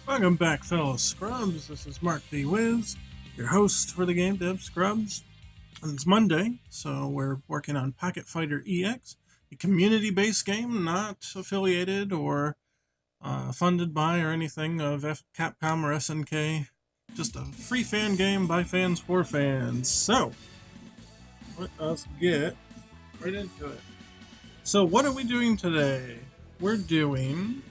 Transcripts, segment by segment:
Welcome back, fellow Scrubs. This is Mark the Wiz, your host for the GameDevScrubs. And it's Monday, so we're working on Pocket Fighter EX, a community-based game not affiliated or funded by or anything of Capcom or SNK. Just a free fan game by fans for fans. So, let us get right into it. So, what are we doing today? We're doing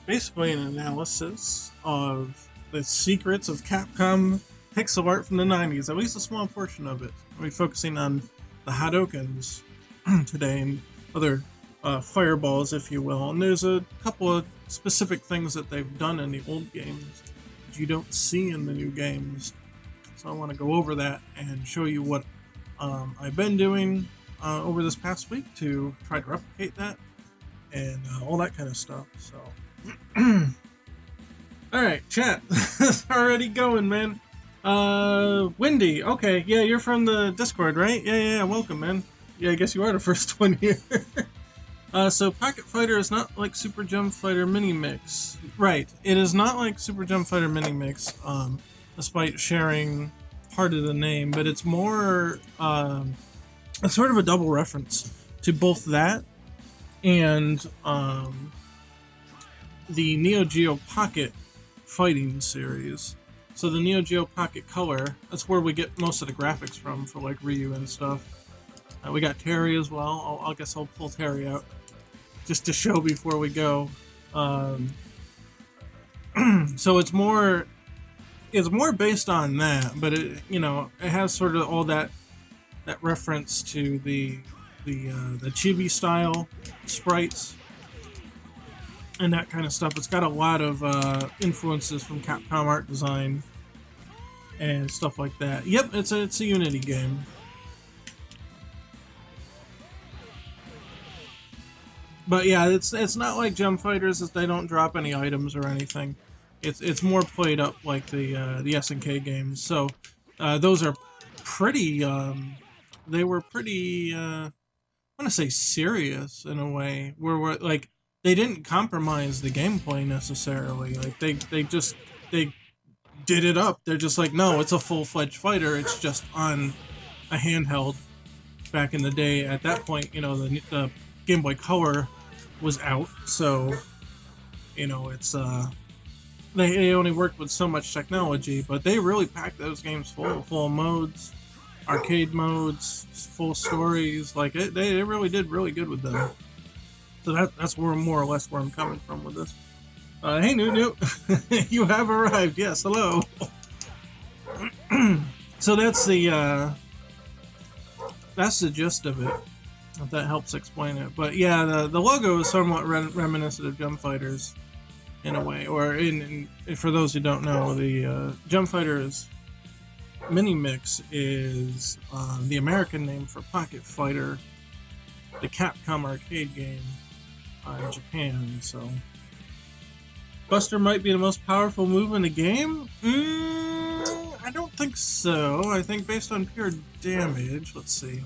basically an analysis of the secrets of Capcom pixel art from the 90s, at least a small portion of it. We'll be focusing on the Hadoukens today and other fireballs, if you will. And there's a couple of specific things that they've done in the old games that you don't see in the new games. So I want to go over that and show you what I've been doing over this past week to try to replicate that and all that kind of stuff. So, all right, chat. Already going, man. Wendy. Okay, yeah, you're from the Discord, right? Yeah. Welcome, man. Yeah, I guess you are the first one here. So Pocket Fighter is not like Super Jump Fighter Mini Mix. Right. It is not like Super Jump Fighter Mini Mix, despite sharing part of the name, but it's more it's sort of a double reference to both that and the Neo Geo Pocket fighting series. So the Neo Geo Pocket Color, that's where we get most of the graphics from for like Ryu and stuff. We got Terry as well. I guess I'll pull Terry out just to show before we go. So it's more based on that, but it has sort of all that reference to the chibi style sprites and that kind of stuff. It's got a lot of influences from Capcom art design and stuff like that. Yep, it's a Unity game. But yeah, it's not like Gem Fighters, as they don't drop any items or anything. It's more played up like the SNK games. So those are pretty. They were pretty. I want to say serious in a way, where we're like they didn't compromise the gameplay necessarily. Like they did it up. They're just like, no, it's a full-fledged fighter. It's just on a handheld. Back in the day, at that point, the Game Boy Color was out, so it's they only worked with so much technology, but they really packed those games full of modes, arcade modes, full stories. Like they really did really good with them. So that's where more or less where I'm coming from with this. Hey Newt, you have arrived. Yes, hello. So that's the gist of it. If that helps explain it. But yeah, the logo is somewhat reminiscent of Jump Fighters in a way. Or for those who don't know, the Jump Fighters Mini Mix is the American name for Pocket Fighter, the Capcom arcade game in Japan. So Buster might be the most powerful move in the game? I don't think so. I think based on pure damage, let's see.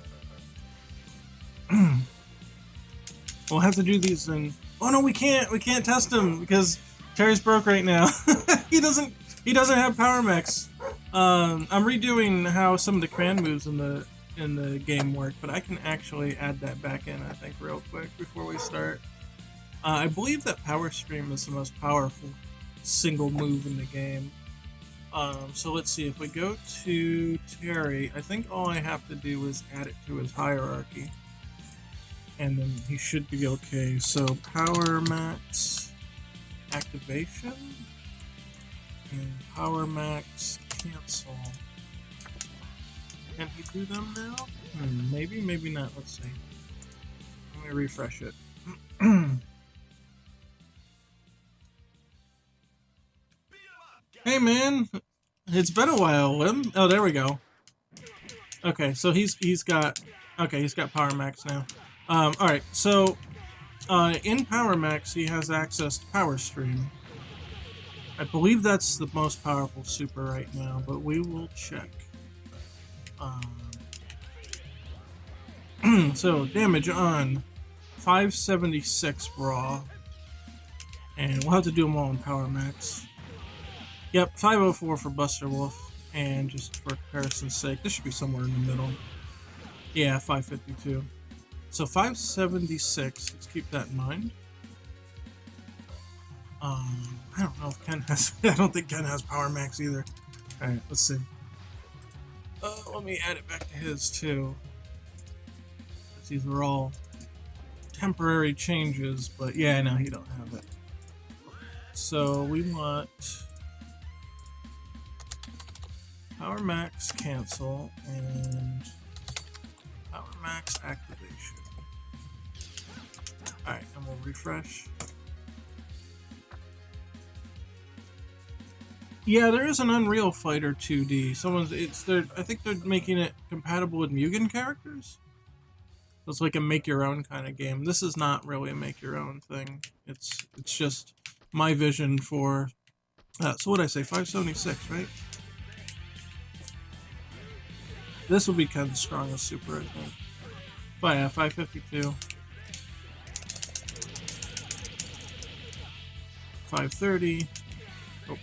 We'll have to do these in. Oh no, we can't test him because Terry's broke right now. he doesn't have Power Mechs. I'm redoing how some of the command moves in the game work, but I can actually add that back in, I think, real quick before we start. I believe that Power Stream is the most powerful single move in the game. So let's see, if we go to Terry, I think all I have to do is add it to his hierarchy. And then he should be okay. So Power Max activation and Power Max cancel. Can he do them now? Maybe not. Let's see. Let me refresh it. Hey man, it's been a while, Lim. Oh, there we go. Okay, so he's got Power Max now. Alright, so in Power Max he has access to Power Stream. I believe that's the most powerful super right now, but we will check. So damage on 576 raw. And we'll have to do them all in Power Max. Yep, 504 for Buster Wolf. And just for comparison's sake, this should be somewhere in the middle. Yeah, 552. So 576, let's keep that in mind. I don't know if Ken has, I don't think Ken has Power Max either. Alright, let's see. Let me add it back to his too. These are all temporary changes, but yeah, no, he don't have it. So we want Power Max cancel and Power Max activation. Alright, and we'll refresh. Yeah, there is an Unreal Fighter 2D. I think they're making it compatible with Mugen characters. It's like a make your own kind of game. This is not really a make your own thing. It's just my vision for. So what did I say? 576, right? This will be kind of strong as super, I think. But yeah, 552. 530. Oh.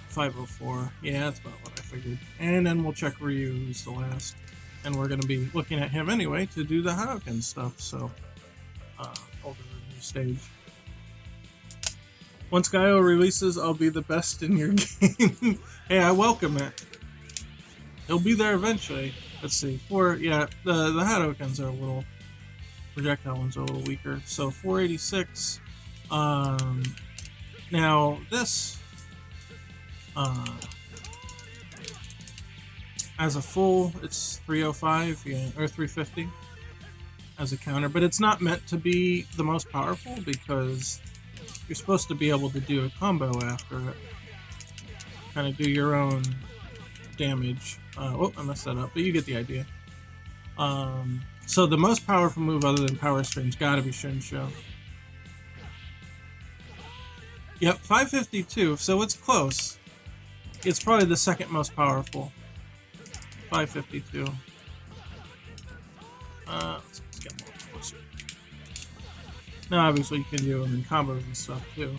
504. Yeah, that's about what I figured. And then we'll check Ryu, who's the last. And we're going to be looking at him anyway to do the Hadouken stuff, so. Over the new stage. Once Gaio releases, I'll be the best in your game. Hey, I welcome it. He'll be there eventually. Let's see. The Hadoukens are a little. Projectile ones are a little weaker. So 486. Now this. As a full, it's 305, yeah, or 350 as a counter, but it's not meant to be the most powerful because you're supposed to be able to do a combo after it. Kind of do your own damage. Oh, I messed that up, but you get the idea. So the most powerful move other than Power Stream's gotta be Shinko. Yep, 552, so it's close. It's probably the second most powerful. 552. Let's get more closer. Now, obviously, you can do them in combos and stuff too.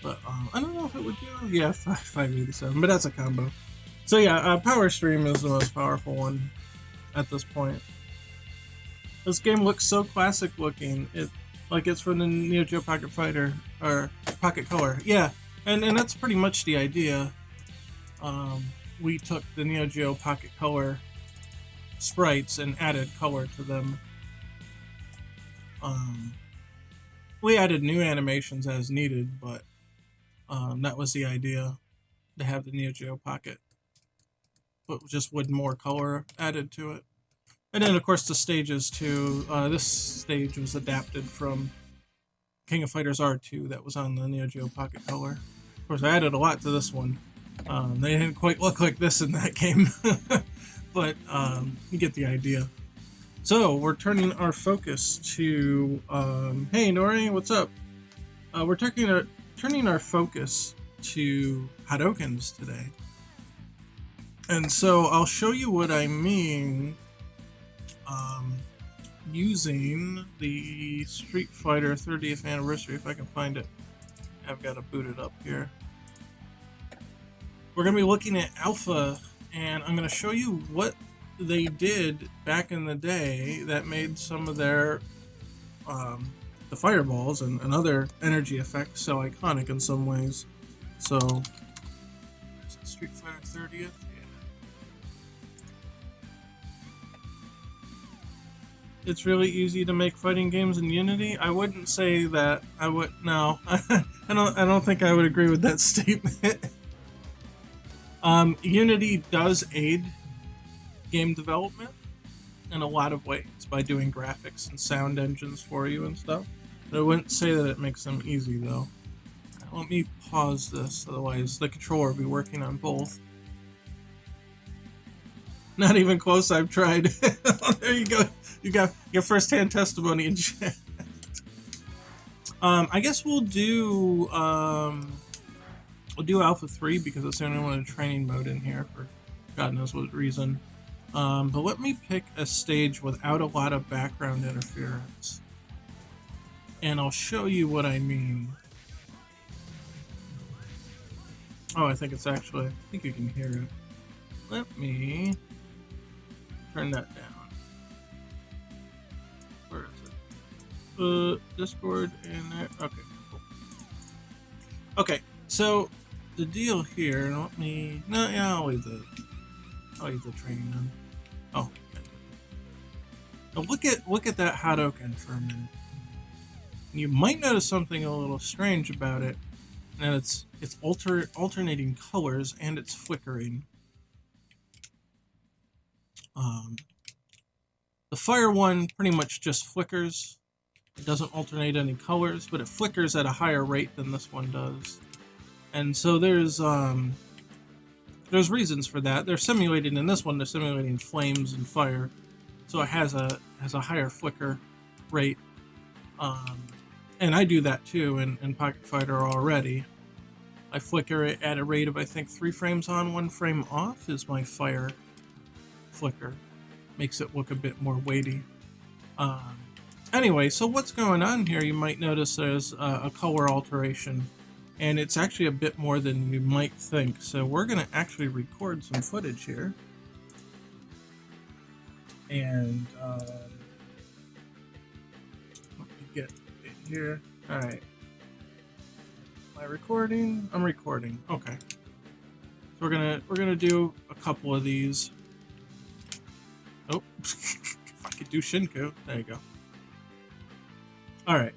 But I don't know if it would do. Yeah, 587, but that's a combo. So yeah, Power Stream is the most powerful one at this point. This game looks so classic looking. Like it's from the Neo Geo Pocket Fighter or Pocket Color. Yeah, and that's pretty much the idea. We took the Neo Geo Pocket Color sprites and added color to them. We added new animations as needed, but that was the idea, to have the Neo Geo Pocket, but just with more color added to it. And then, of course, the stages too. This stage was adapted from King of Fighters R2 that was on the Neo Geo Pocket Color. Of course, I added a lot to this one. They didn't quite look like this in that game, but you get the idea. So we're turning our focus to. Hey, Nori, what's up? We're turning our focus to Hadoukens today, and so I'll show you what I mean. Using the Street Fighter 30th anniversary, if I can find it. I've got to boot it up here. We're going to be looking at Alpha, and I'm going to show you what they did back in the day that made some of their, the fireballs and other energy effects so iconic in some ways. So, is it Street Fighter 30th? It's really easy to make fighting games in Unity. I wouldn't say that. I would no. I don't think I would agree with that statement. Unity does aid game development in a lot of ways by doing graphics and sound engines for you and stuff. But I wouldn't say that it makes them easy though. Let me pause this, otherwise the controller will be working on both. Not even close, I've tried. There you go. You got your first-hand testimony in chat. I guess we'll do Alpha 3 because it's the only one in training mode in here for God knows what reason. But let me pick a stage without a lot of background interference, and I'll show you what I mean. Oh, I think you can hear it. Let me turn that down. Where is it? Discord and there. Okay, cool. Okay, so the deal here, I'll leave the training then. Oh, okay. Now look at that Hadouken for a minute. You might notice something a little strange about it, and it's alternating colors and it's flickering. The fire one pretty much just flickers. It doesn't alternate any colors, but it flickers at a higher rate than this one does. And so there's reasons for that. They're simulated in this one. They're simulating flames and fire, so it has a higher flicker rate. And I do that too in Pocket Fighter already. I flicker it at a rate of, I think, 3 frames on, 1 frame off is my fire flicker. Makes it look a bit more weighty. Anyway, so what's going on here? You might notice there's a color alteration, and it's actually a bit more than you might think. So we're going to actually record some footage here. And let me get it here. All right. Am I recording? I'm recording. Okay. So we're gonna do a couple of these. Oh, if I could do Shinko. There you go. All right.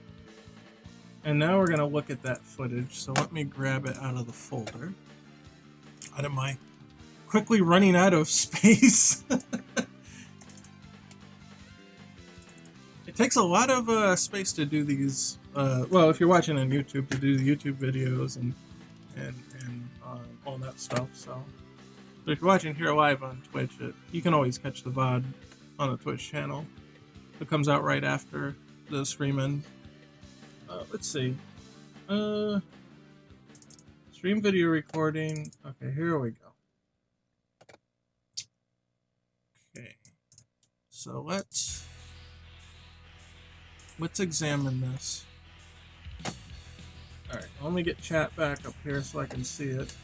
And now we're gonna look at that footage. So let me grab it out of the folder. Out of my quickly running out of space. It takes a lot of space to do these. Well, if you're watching on YouTube, to do the YouTube videos and all that stuff. So if you're watching here live on Twitch, you can always catch the VOD on the Twitch channel. It comes out right after the stream ends. Let's see. Stream video recording. Okay, here we go. Okay, so let's examine this. Alright, let me get chat back up here so I can see it.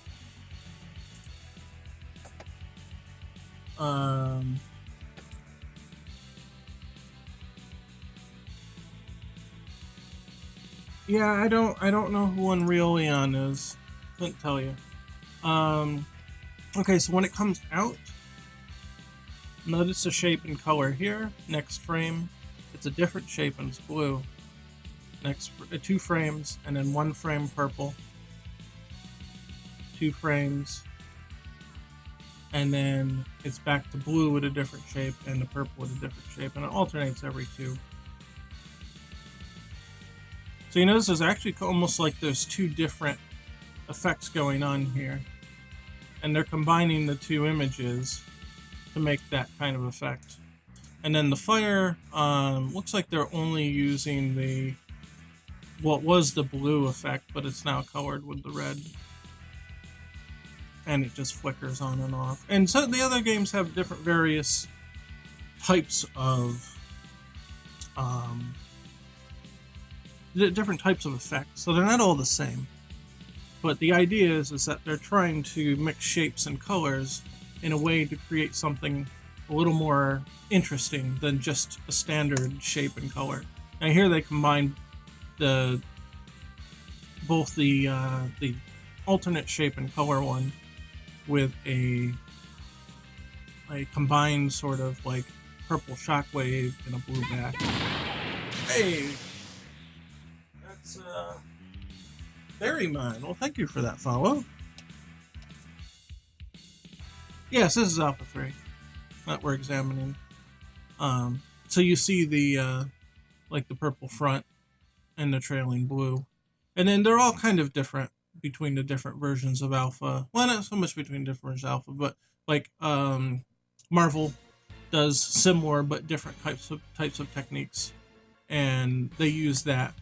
Yeah, I don't know who Unreal Leon is. Couldn't tell you. Okay, so when it comes out, notice the shape and color here. Next frame, it's a different shape and it's blue. Next 2 frames, and then 1 frame purple. 2 frames, and then it's back to blue with a different shape and the purple with a different shape, and it alternates every 2. So you notice there's actually almost like there's 2 different effects going on here, and they're combining the 2 images to make that kind of effect. And then the fire, looks like they're only using what was the blue effect, but it's now colored with the red. And it just flickers on and off. And so the other games have different various types of effects. So they're not all the same. But the idea is that they're trying to mix shapes and colors in a way to create something a little more interesting than just a standard shape and color. Now here they combine both the alternate shape and color one with a combined sort of like purple shockwave and a blue back. Hey, that's LBRY. Well, thank you for that follow. Yes, this is Alpha 3 that we're examining. So you see the like the purple front and the trailing blue, and then they're all kind of different between the different versions of Alpha. Well, not so much between different versions of Alpha, but like Marvel does similar but different types of techniques, and they use that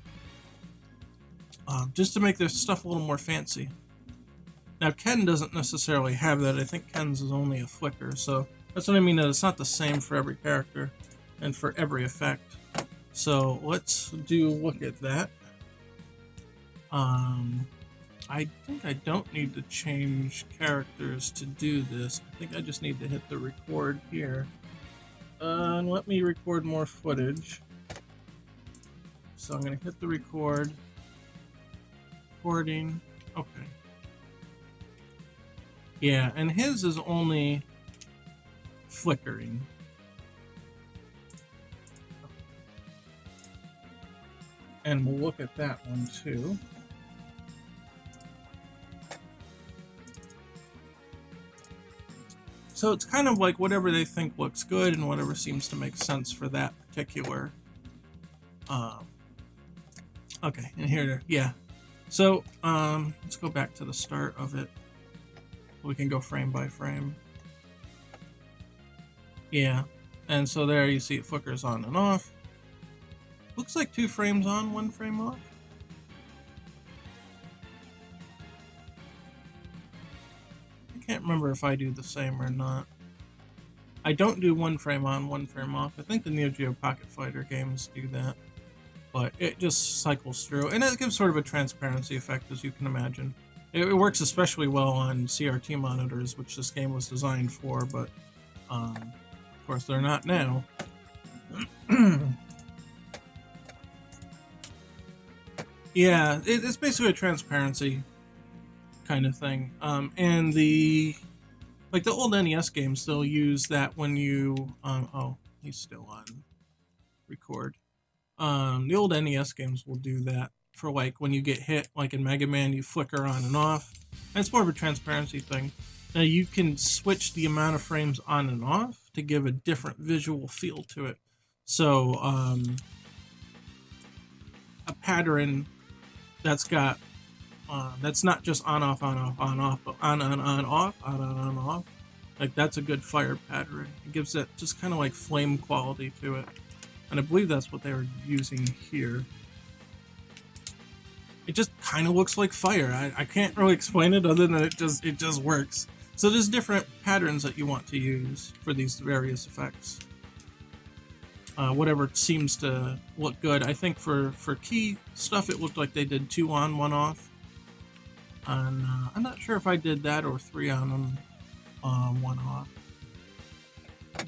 just to make their stuff a little more fancy. Now Ken doesn't necessarily have that. I think Ken's is only a flicker, so That's what I mean, that it's not the same for every character and for every effect. So let's look at that. I think I don't need to change characters to do this. I think I just need to hit the record here. And let me record more footage. So I'm going to hit the record. Recording. Okay. Yeah, and his is only flickering. And we'll look at that one too. So it's kind of like whatever they think looks good and whatever seems to make sense for that particular. Okay, and here, yeah. So let's go back to the start of it. We can go frame by frame. Yeah, and so there you see it flickers on and off. Looks like 2 frames on, 1 frame off. I can't remember if I do the same or not. I don't do 1 frame on, 1 frame off. I think the Neo Geo Pocket Fighter games do that. But it just cycles through, and it gives sort of a transparency effect, as you can imagine. It works especially well on CRT monitors, which this game was designed for, but of course they're not now. Yeah, it's basically a transparency kind of thing. And the old NES games, they'll use that when you oh, he's still on record. The old NES games will do that for like when you get hit, like in Mega Man, you flicker on and off. And it's more of a transparency thing. Now you can switch the amount of frames on and off to give a different visual feel to it. So a pattern that's got that's not just on off, but on off, on off. Like that's a good fire pattern. It gives it just kind of like flame quality to it. And I believe that's what they were using here. It just kind of looks like fire. I can't really explain it other than it just works. So there's different patterns that you want to use for these various effects. Whatever seems to look good. I think for key stuff, it looked like they did 2 on, 1 off. And I'm not sure if I did that or 3 on and 1 off.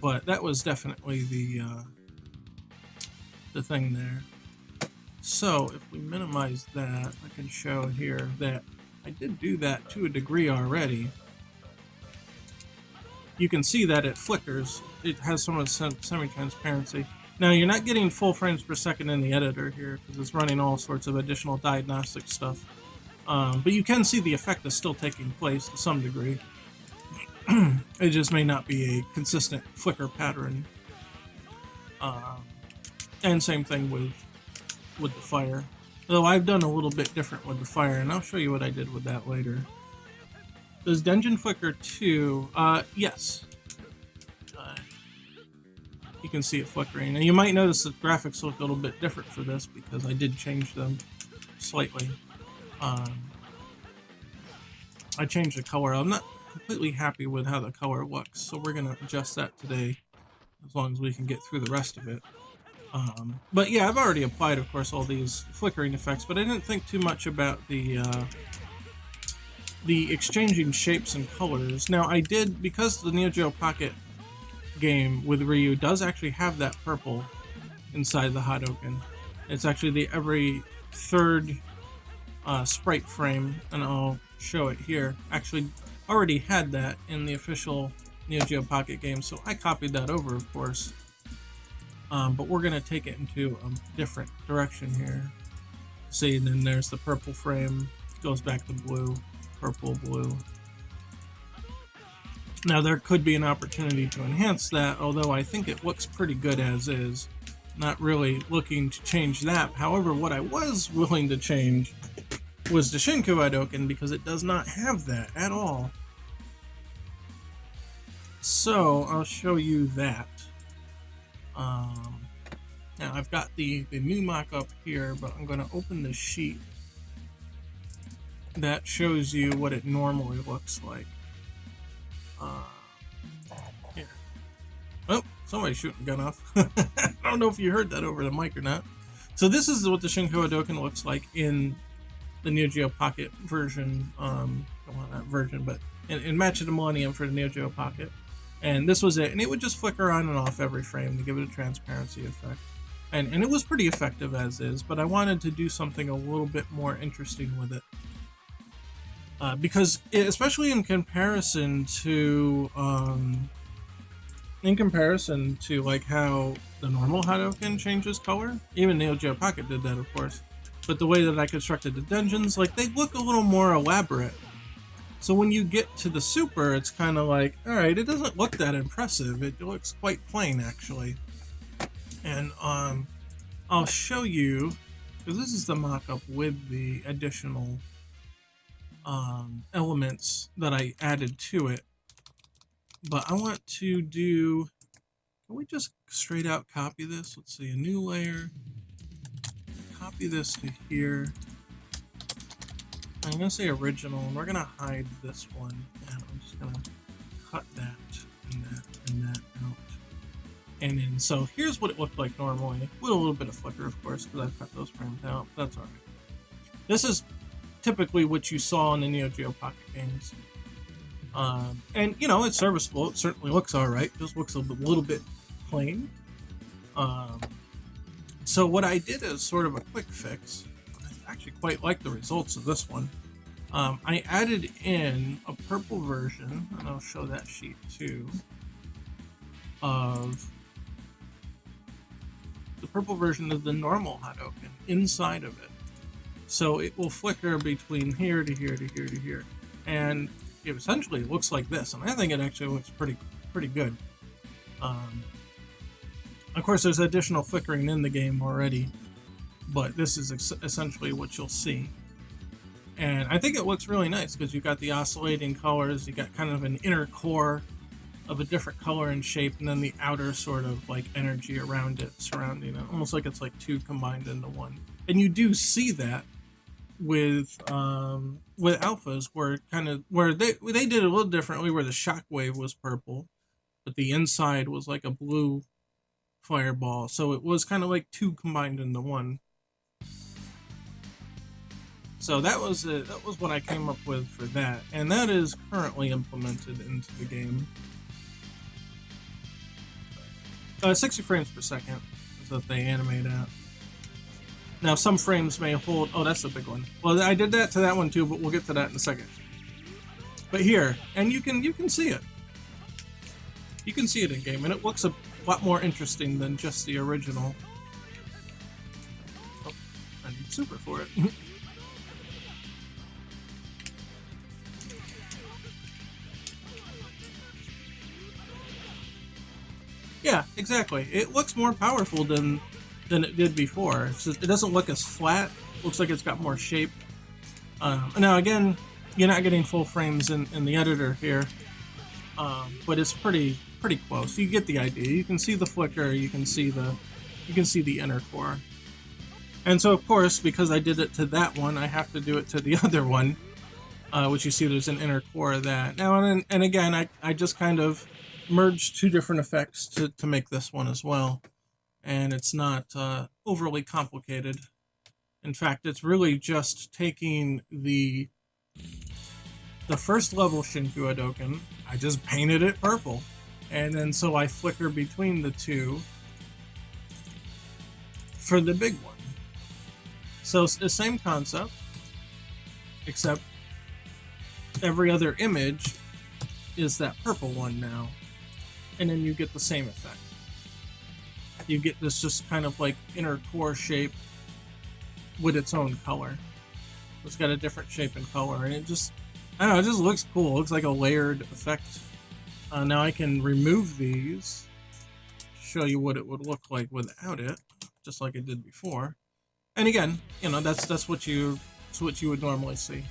But that was definitely the thing there. So if we minimize that, I can show here that I did do that to a degree already. You can see that it flickers. It has some of the semi-transparency. Now you're not getting full frames per second in the editor here because it's running all sorts of additional diagnostic stuff. But you can see the effect is still taking place to some degree. It just may not be a consistent flicker pattern. And same thing with the fire. Though I've done a little bit different with the fire, and I'll show you what I did with that later. Does Dungeon Flicker 2? Yes. You can see it flickering. And you might notice the graphics look a little bit different for this because I did change them slightly. I changed the color. I'm not completely happy with how the color looks, so we're going to adjust that today as long as we can get through the rest of it. But yeah, I've already applied, of course, all these flickering effects, but I didn't think too much about the exchanging shapes and colors. Now I did, because the Neo Geo Pocket game with Ryu does actually have that purple inside the Hadouken. It's actually every third sprite frame, and I'll show it here, actually already had that in the official Neo Geo Pocket game, so I copied that over, of course. But we're going to take it into a different direction here. See, and then there's the purple frame, goes back to blue, purple, blue. Now there could be an opportunity to enhance that, although I think it looks pretty good as is. Not really looking to change that. However, what I was willing to change was the Shinko Token because it does not have that at all. So I'll show you that. Now I've got the new mock-up here, but I'm going to open the sheet that shows you what it normally looks like. Here. Oh, somebody's shooting a gun off. I don't know if you heard that over the mic or not. So this is what the Shinko Token looks like in the Neo Geo Pocket version. Well, not version, but in Match of the Millennium for the Neo Geo Pocket. And this was it. And it would just flicker on and off every frame to give it a transparency effect. And it was pretty effective as is, but I wanted to do something a little bit more interesting with it. Because especially in comparison to like how the normal Hadouken changes color, even Neo Geo Pocket did that, of course. But the way that I constructed the dungeons, like, they look a little more elaborate. So when you get to the Super, it's kind of like, all right, it doesn't look that impressive. It looks quite plain, actually. And I'll show you, because this is the mock-up with the additional elements that I added to it. But I want to do, can we just straight out copy this? Let's see, a new layer. Copy this to here. I'm going to say original, and we're going to hide this one. And I'm just going to cut that and that and that out. And then, so here's what it looked like normally, with a little bit of flicker, of course, because I've cut those frames out. That's alright. This is typically what you saw in the Neo Geo Pocket games. And, you know, it's serviceable. It certainly looks alright. Just looks a little bit plain. So what I did is sort of a quick fix. I actually quite like the results of this one. I added in a purple version, and I'll show that sheet too, of the purple version of the normal Hadouken inside of it. So it will flicker between here to here to here to here. And it essentially looks like this, and I think it actually looks pretty good. Of course, there's additional flickering in the game already, but this is essentially what you'll see. And I think it looks really nice because you've got the oscillating colors, you got kind of an inner core of a different color and shape, and then the outer sort of like energy around it, surrounding it, almost like it's like two combined into one. And you do see that with alphas, where they did it a little differently, where the shockwave was purple, but the inside was like a blue fireball, so it was kind of like two combined into one. So that was what I came up with for that, and that is currently implemented into the game. 60 frames per second is what they animate at. Now some frames may hold. Oh, that's the big one. Well, I did that to that one too, but we'll get to that in a second. But here, and you can see it. You can see it in game, and it looks a lot more interesting than just the original. Oh, I need super for it. Yeah, exactly. It looks more powerful than it did before. It doesn't look as flat. It looks like it's got more shape. Now again, you're not getting full frames in the editor here, but it's pretty close. You get the idea. You can see the flicker. You can see the inner core. And so of course, because I did it to that one, I have to do it to the other one, which you see there's an inner core of that. Now and again, I just kind of merged two different effects to make this one as well. And it's not overly complicated. In fact, it's really just taking the first level Shinko Token, I just painted it purple. And then so I flicker between the two for the big one. So it's the same concept, except every other image is that purple one now. And then you get the same effect. You get this just kind of like inner core shape with its own color. It's got a different shape and color, and it just, I don't know, it just looks cool. It looks like a layered effect. Now I can remove these, show you what it would look like without it, just like it did before. And again, you know, that's what you would normally see.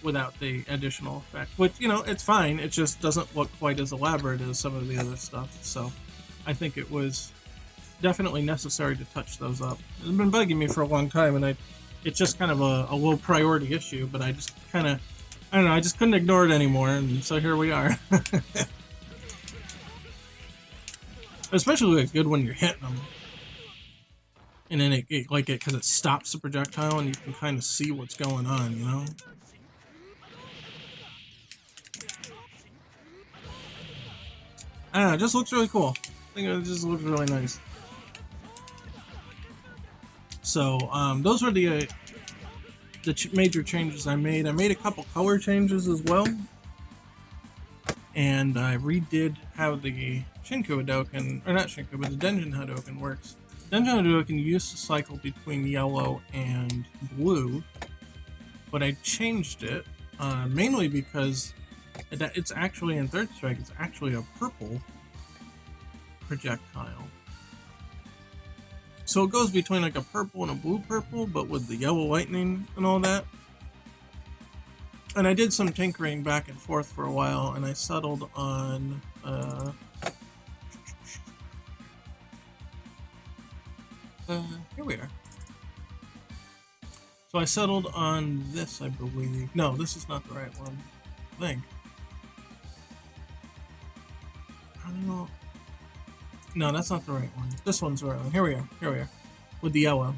Without the additional effect, which, you know, it's fine. It just doesn't look quite as elaborate as some of the other stuff. So I think it was definitely necessary to touch those up. It's been bugging me for a long time, and it's just kind of a low priority issue, but I I don't know, I just couldn't ignore it anymore, and so here we are. Especially it's good when you're hitting them. And then because it stops the projectile and you can kind of see what's going on, you know? I don't know, it just looks really cool. I think it just looks really nice. So, those were the major changes I made. I made a couple color changes as well. And I redid how the Shinko Token, or not Shinko, but the Dungeon Hadouken works. Dungeon Hadouken used to cycle between yellow and blue, but I changed it mainly because it's actually in Third Strike, it's actually a purple projectile. So it goes between like a purple and a blue purple, but with the yellow lightning and all that. And I did some tinkering back and forth for a while, and I settled on here we are. So I settled on this, I believe. No, this is not the right one, I think. I don't know. No, that's not the right one. This one's the right one. Here we are. Here we are. With the yellow.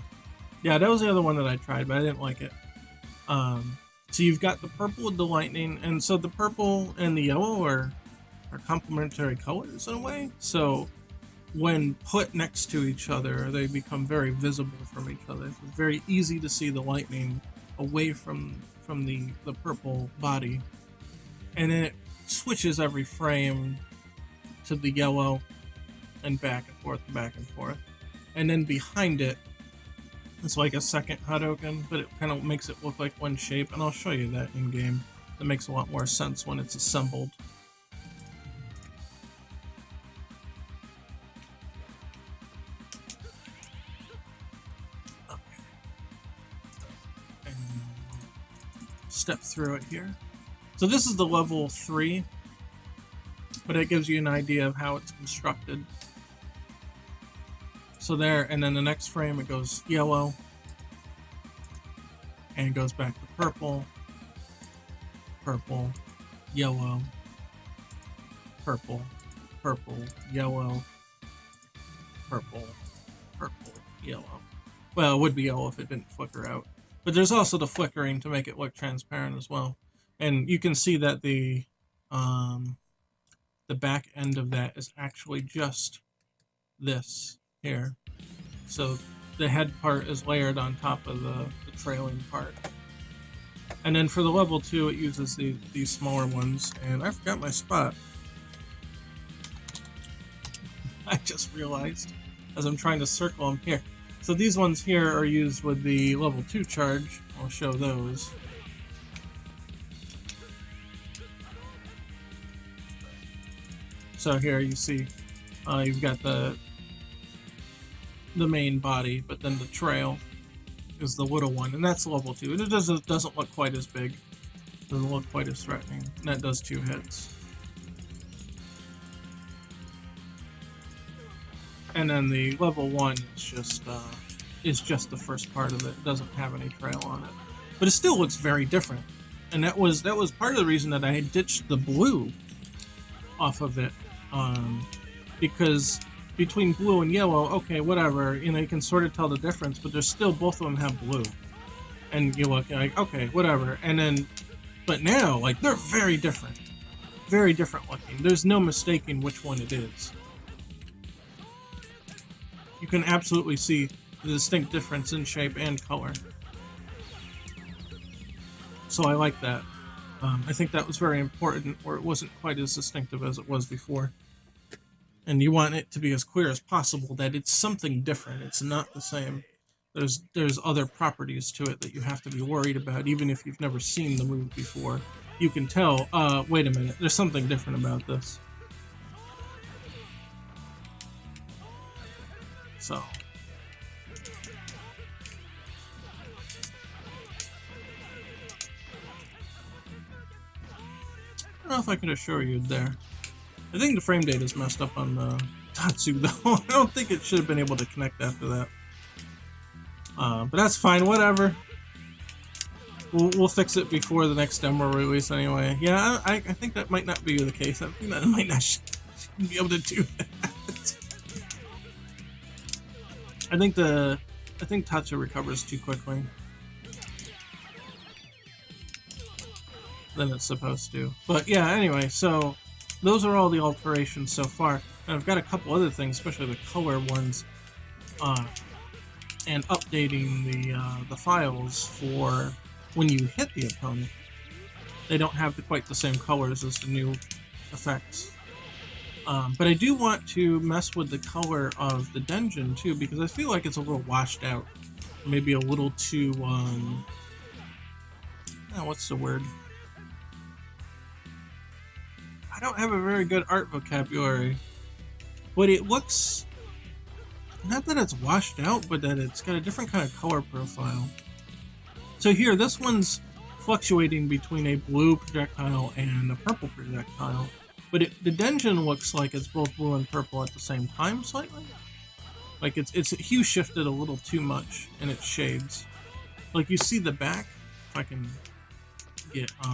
Yeah, that was the other one that I tried, but I didn't like it. So you've got the purple with the lightning, and so the purple and the yellow are complementary colors in a way. So when put next to each other, they become very visible from each other. It's very easy to see the lightning away from the purple body. And then it switches every frame to the yellow and back and forth, back and forth. And then behind it, it's like a second Hadouken, but it kind of makes it look like one shape, and I'll show you that in game. That makes a lot more sense when it's assembled. Okay. And step through it here. So this is the level 3, but it gives you an idea of how it's constructed. So there, and then the next frame it goes yellow, and it goes back to purple, purple, yellow, purple, purple, yellow, purple, purple, yellow. Well, it would be yellow if it didn't flicker out. But there's also the flickering to make it look transparent as well. And you can see that the back end of that is actually just this here. So the head part is layered on top of the trailing part. And then for the level 2, it uses these smaller ones. And I forgot my spot. I just realized as I'm trying to circle them here. So these ones here are used with the level 2 charge. I'll show those. So here you see you've got the main body, but then the trail is the little one, and that's level 2. And it doesn't look quite as big. Doesn't look quite as threatening. And that does 2 hits. And then the level 1 is just the first part of it. It doesn't have any trail on it. But it still looks very different. And that was part of the reason that I had ditched the blue off of it. Because between blue and yellow, okay, whatever, you know, you can sort of tell the difference, but there's still, both of them have blue. And you look like, okay, whatever. And then, but now, like, they're very different. Very different looking. There's no mistaking which one it is. You can absolutely see the distinct difference in shape and color. So I like that. I think that was very important, where it wasn't quite as distinctive as it was before. And you want it to be as clear as possible that it's something different. It's not the same. There's other properties to it that you have to be worried about, even if you've never seen the move before. You can tell, wait a minute, there's something different about this. So. I don't know if I could assure you there. I think the frame data is messed up on the Tatsu though. I don't think it should have been able to connect after that. But that's fine, whatever. we'll fix it before the next demo release anyway. Yeah, I think that might not be the case. I think that I might not be able to do that. I think Tatsu recovers too quickly than it's supposed to. But yeah, anyway, so those are all the alterations so far. And I've got a couple other things, especially the color ones, and updating the files for when you hit the opponent. They don't have quite the same colors as the new effects. But I do want to mess with the color of the dungeon too, because I feel like it's a little washed out. Maybe a little too, what's the word? I don't have a very good art vocabulary. But it looks, not that it's washed out, but that it's got a different kind of color profile. So here, this one's fluctuating between a blue projectile and a purple projectile. But the dungeon looks like it's both blue and purple at the same time, slightly. Like it's hue shifted a little too much in its shades. Like you see the back, if I can get here.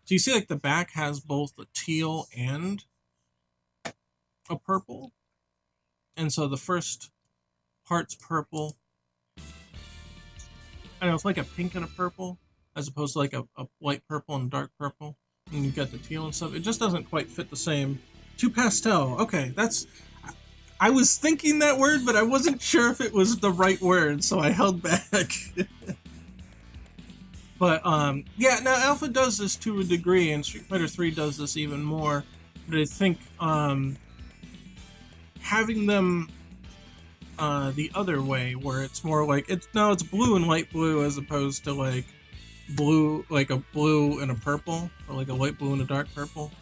So you see like the back has both a teal and a purple, and so the first part's purple. I don't know, it's like a pink and a purple, as opposed to like a light purple and dark purple, and you've got the teal and stuff. It just doesn't quite fit the same. Too pastel. Okay, that's... I was thinking that word, but I wasn't sure if it was the right word, so I held back. But, yeah, now Alpha does this to a degree, and Street Fighter 3 does this even more. But I think, having them the other way, where it's more like it's blue and light blue as opposed to like blue, like a blue and a purple, or like a light blue and a dark purple.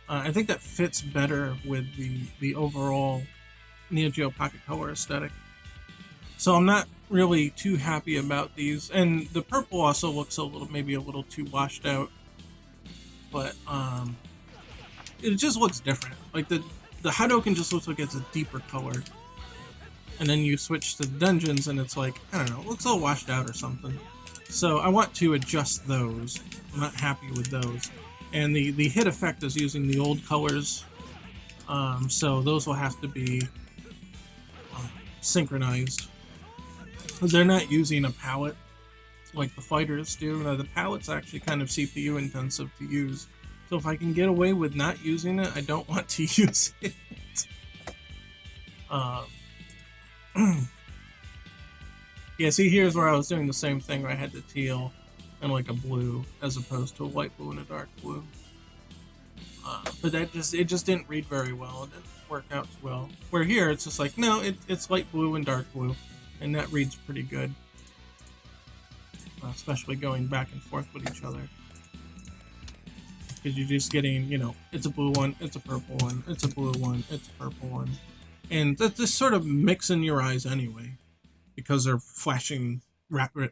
I think that fits better with the overall Neo Geo Pocket Color aesthetic. So I'm not really too happy about these, and the purple also looks maybe a little too washed out, but it just looks different. Like the Hadouken just looks like it's a deeper color. And then you switch to the dungeons and it's like, I don't know, it looks all washed out or something. So I want to adjust those. I'm not happy with those. And the hit effect is using the old colors. So those will have to be synchronized. They're not using a palette like the fighters do. Now, the palette's actually kind of CPU intensive to use. So if I can get away with not using it, I don't want to use it. Yeah, see, here's where I was doing the same thing where I had the teal and like a blue as opposed to a light blue and a dark blue. But it just didn't read very well. It didn't work out well. Where here, it's just like, no, it's light blue and dark blue, and that reads pretty good. Especially going back and forth with each other. Because you're just getting, you know, it's a blue one, it's a purple one, it's a blue one, it's a purple one. And that's just sort of mix in your eyes anyway, because they're flashing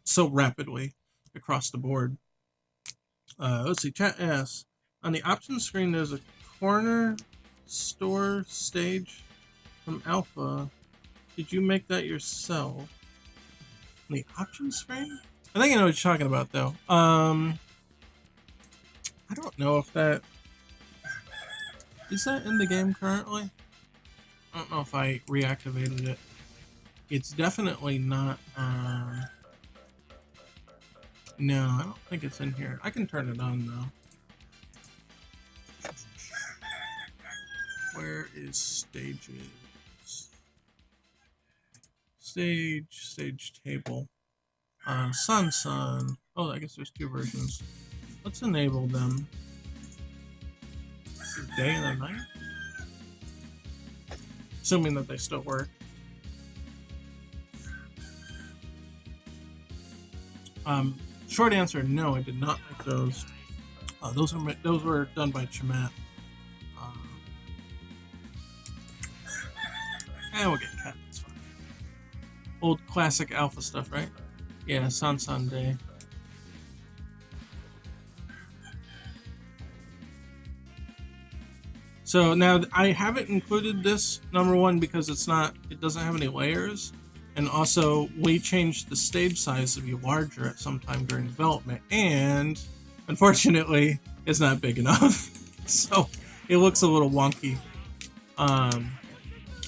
so rapidly across the board. Let's see, chat asks, on the options screen there's a corner store stage from Alpha. Did you make that yourself? On the options screen? I think I know what you're talking about though. I don't know if that... Is that in the game currently? I don't know if I reactivated it. It's definitely not, no, I don't think it's in here. I can turn it on though. Where is stages? Stage table. Sun. Oh, I guess there's two versions. Let's enable them. Day and the night? Assuming that they still work. Short answer, no, I did not make those. Those were done by Chamat. And we'll get cat, that's fine. Old classic Alpha stuff, right? Yeah, San Day. So now I haven't included this number one because it doesn't have any layers, And also, we changed the stage size to be larger at some time during development, and unfortunately, it's not big enough. So it looks a little wonky.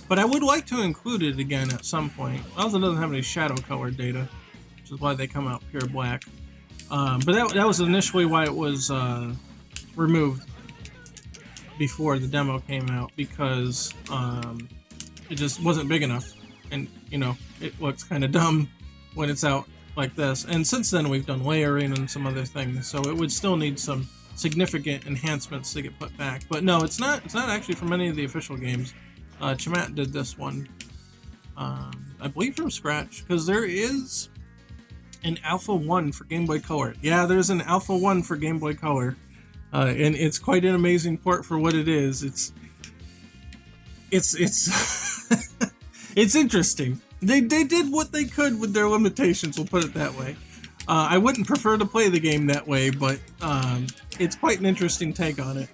But I would like to include it again at some point. It also doesn't have any shadow color data, which is why they come out pure black. But that was initially why it was removed before the demo came out, because it just wasn't big enough. And, you know, it looks kind of dumb when it's out like this. And since then, we've done layering and some other things, so it would still need some significant enhancements to get put back. But no, it's not actually from any of the official games. Chamat did this one, I believe from scratch, because there is an Alpha 1 for Game Boy Color. Yeah, there's an Alpha 1 for Game Boy Color, and it's quite an amazing port for what it is. It's it's interesting. They did what they could with their limitations, we'll put it that way. I wouldn't prefer to play the game that way, but it's quite an interesting take on it.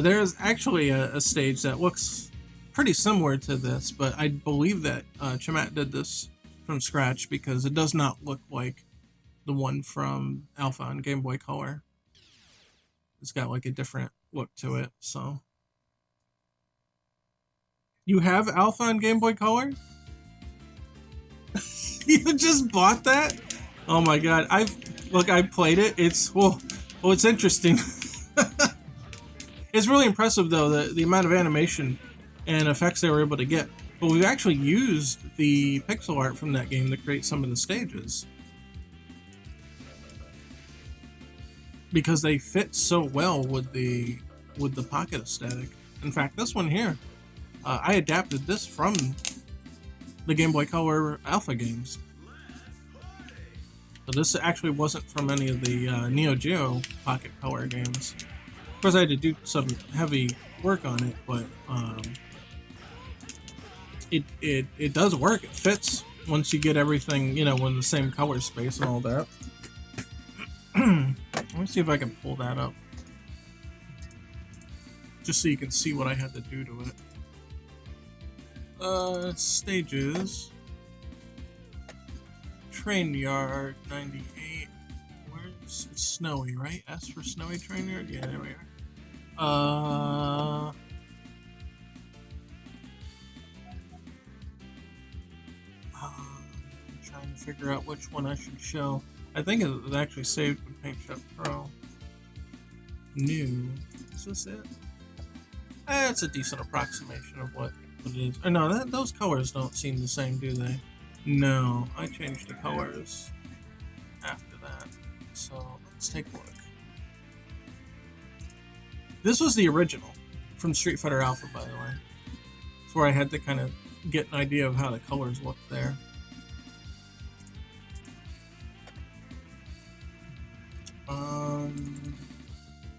There's actually a stage that looks pretty similar to this, but I believe that Chamat did this from scratch, because it does not look like the one from Alpha on Game Boy Color. It's got like a different look to it, so. You have Alpha on Game Boy Color? You just bought that? Oh my god, I played it. It's it's interesting. It's really impressive though, the amount of animation and effects they were able to get. But we've actually used the pixel art from that game to create some of the stages, because they fit so well with the pocket aesthetic. In fact, this one here, I adapted this from the Game Boy Color Alpha games. So this actually wasn't from any of the Neo Geo Pocket Color games. Of course, I had to do some heavy work on it, but it does work. It fits once you get everything, you know, in the same color space and all that. Let me see if I can pull that up, just so you can see what I had to do to it. Stages. Train Yard 98. Where's it's Snowy, right? S for Snowy Train Yard? Yeah, there we are. I'm trying to figure out which one I should show. I think it was actually saved with Paint Shop Pro. New. Is this it? It's a decent approximation of what it is. Oh, no, those colors don't seem the same, do they? No, I changed the colors after that. So let's take a look. This was the original from Street Fighter Alpha, by the way. It's where I had to kind of get an idea of how the colors looked there.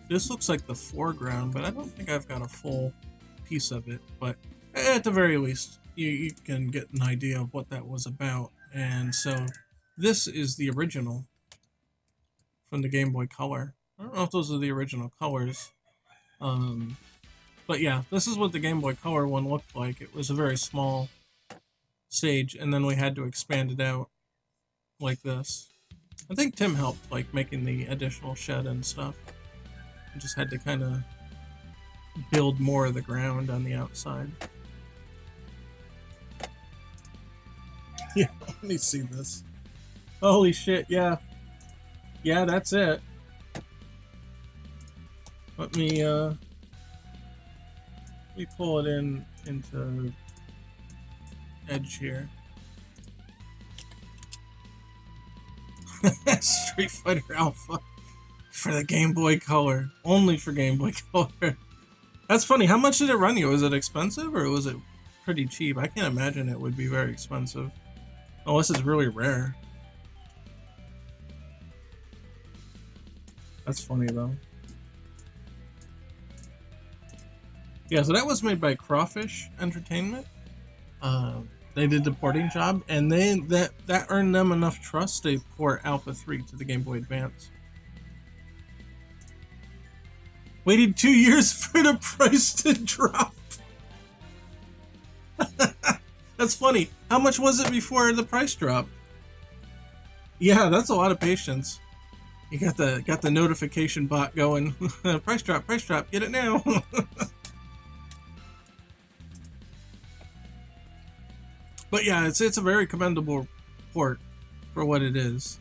This looks like the foreground, but I don't think I've got a full piece of it. But at the very least, you can get an idea of what that was about. And so this is the original from the Game Boy Color. I don't know if those are the original colors. But yeah, this is what the Game Boy Color one looked like. It was a very small stage, and then we had to expand it out like this. I think Tim helped, like, making the additional shed and stuff. We just had to kind of build more of the ground on the outside. Yeah, let me see this. Holy shit, yeah. Yeah, that's it. Let me pull it into Edge here. Street Fighter Alpha for the Game Boy Color. Only for Game Boy Color. That's funny. How much did it run you? Was it expensive or was it pretty cheap? I can't imagine it would be very expensive. Unless it's really rare. That's funny though. Yeah, so that was made by Crawfish Entertainment. They did the porting job, and that earned them enough trust to port Alpha 3 to the Game Boy Advance. Waited 2 years for the price to drop. That's funny. How much was it before the price drop? Yeah, that's a lot of patience. You got the notification bot going. Price drop, get it now. But yeah, it's a very commendable port for what it is.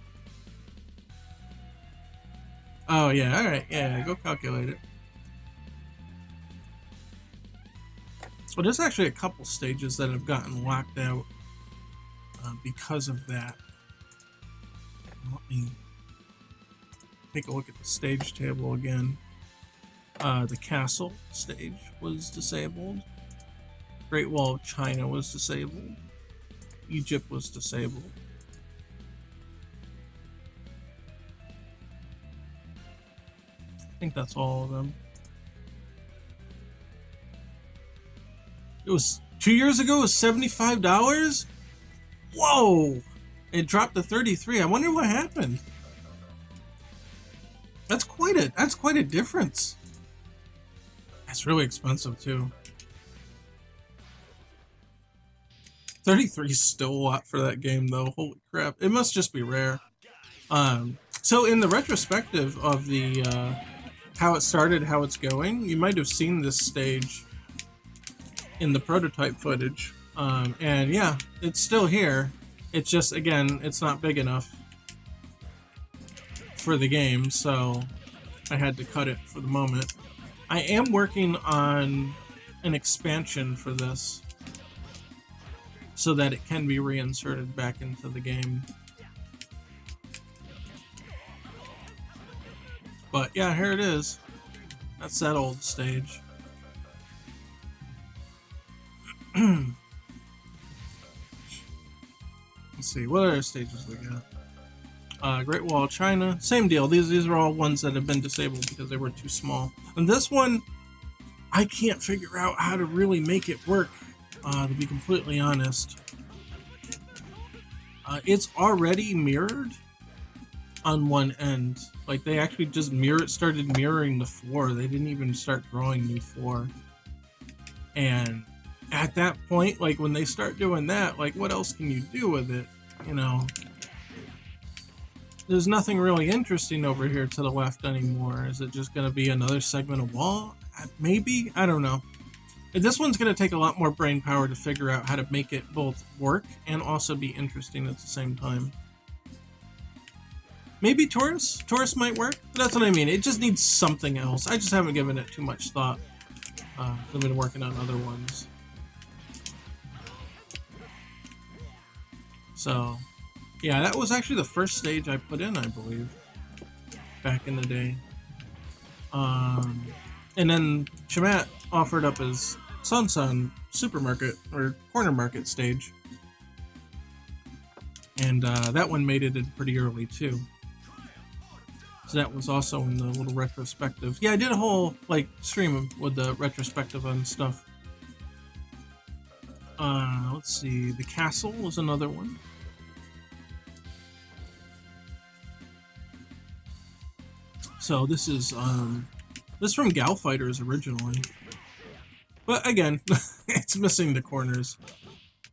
Oh yeah, all right, yeah, go calculate it. Well, there's actually a couple stages that have gotten locked out because of that. Let me take a look at the stage table again. The castle stage was disabled. Great Wall of China was disabled. Egypt was disabled. I think that's all of them. It was 2 years ago. It was $75. Whoa! It dropped to 33. I wonder what happened. That's quite a difference. That's really expensive too. 33 is still a lot for that game though. Holy crap! It must just be rare. So in the retrospective of the how it started, how it's going, you might have seen this stage in the prototype footage. And yeah, it's still here. It's just, again, it's not big enough for the game, so I had to cut it for the moment. I am working on an expansion for this so that it can be reinserted back into the game. But yeah, here it is. That's that old stage. Let's see, what other stages we got? Great Wall of China, same deal. These are all ones that have been disabled because they were too small. And this one, I can't figure out how to really make it work, to be completely honest. It's already mirrored on one end. Like, they actually just started mirroring the floor. They didn't even start drawing new floor. And at that point, like, when they start doing that, like, what else can you do with it? You know, there's nothing really interesting over here to the left anymore. Is it just going to be another segment of wall? Maybe? I don't know. This one's going to take a lot more brain power to figure out how to make it both work and also be interesting at the same time. Maybe Taurus? Taurus might work? That's what I mean. It just needs something else. I just haven't given it too much thought. I've been working on other ones. So, yeah, that was actually the first stage I put in, I believe, back in the day. And then Shamat offered up his Sun supermarket, or corner market stage. And that one made it in pretty early, too. So that was also in the little retrospective. Yeah, I did a whole, like, stream with the retrospective and stuff. Let's see, the castle was another one. So this is from Gal Fighters originally. But again, it's missing the corners.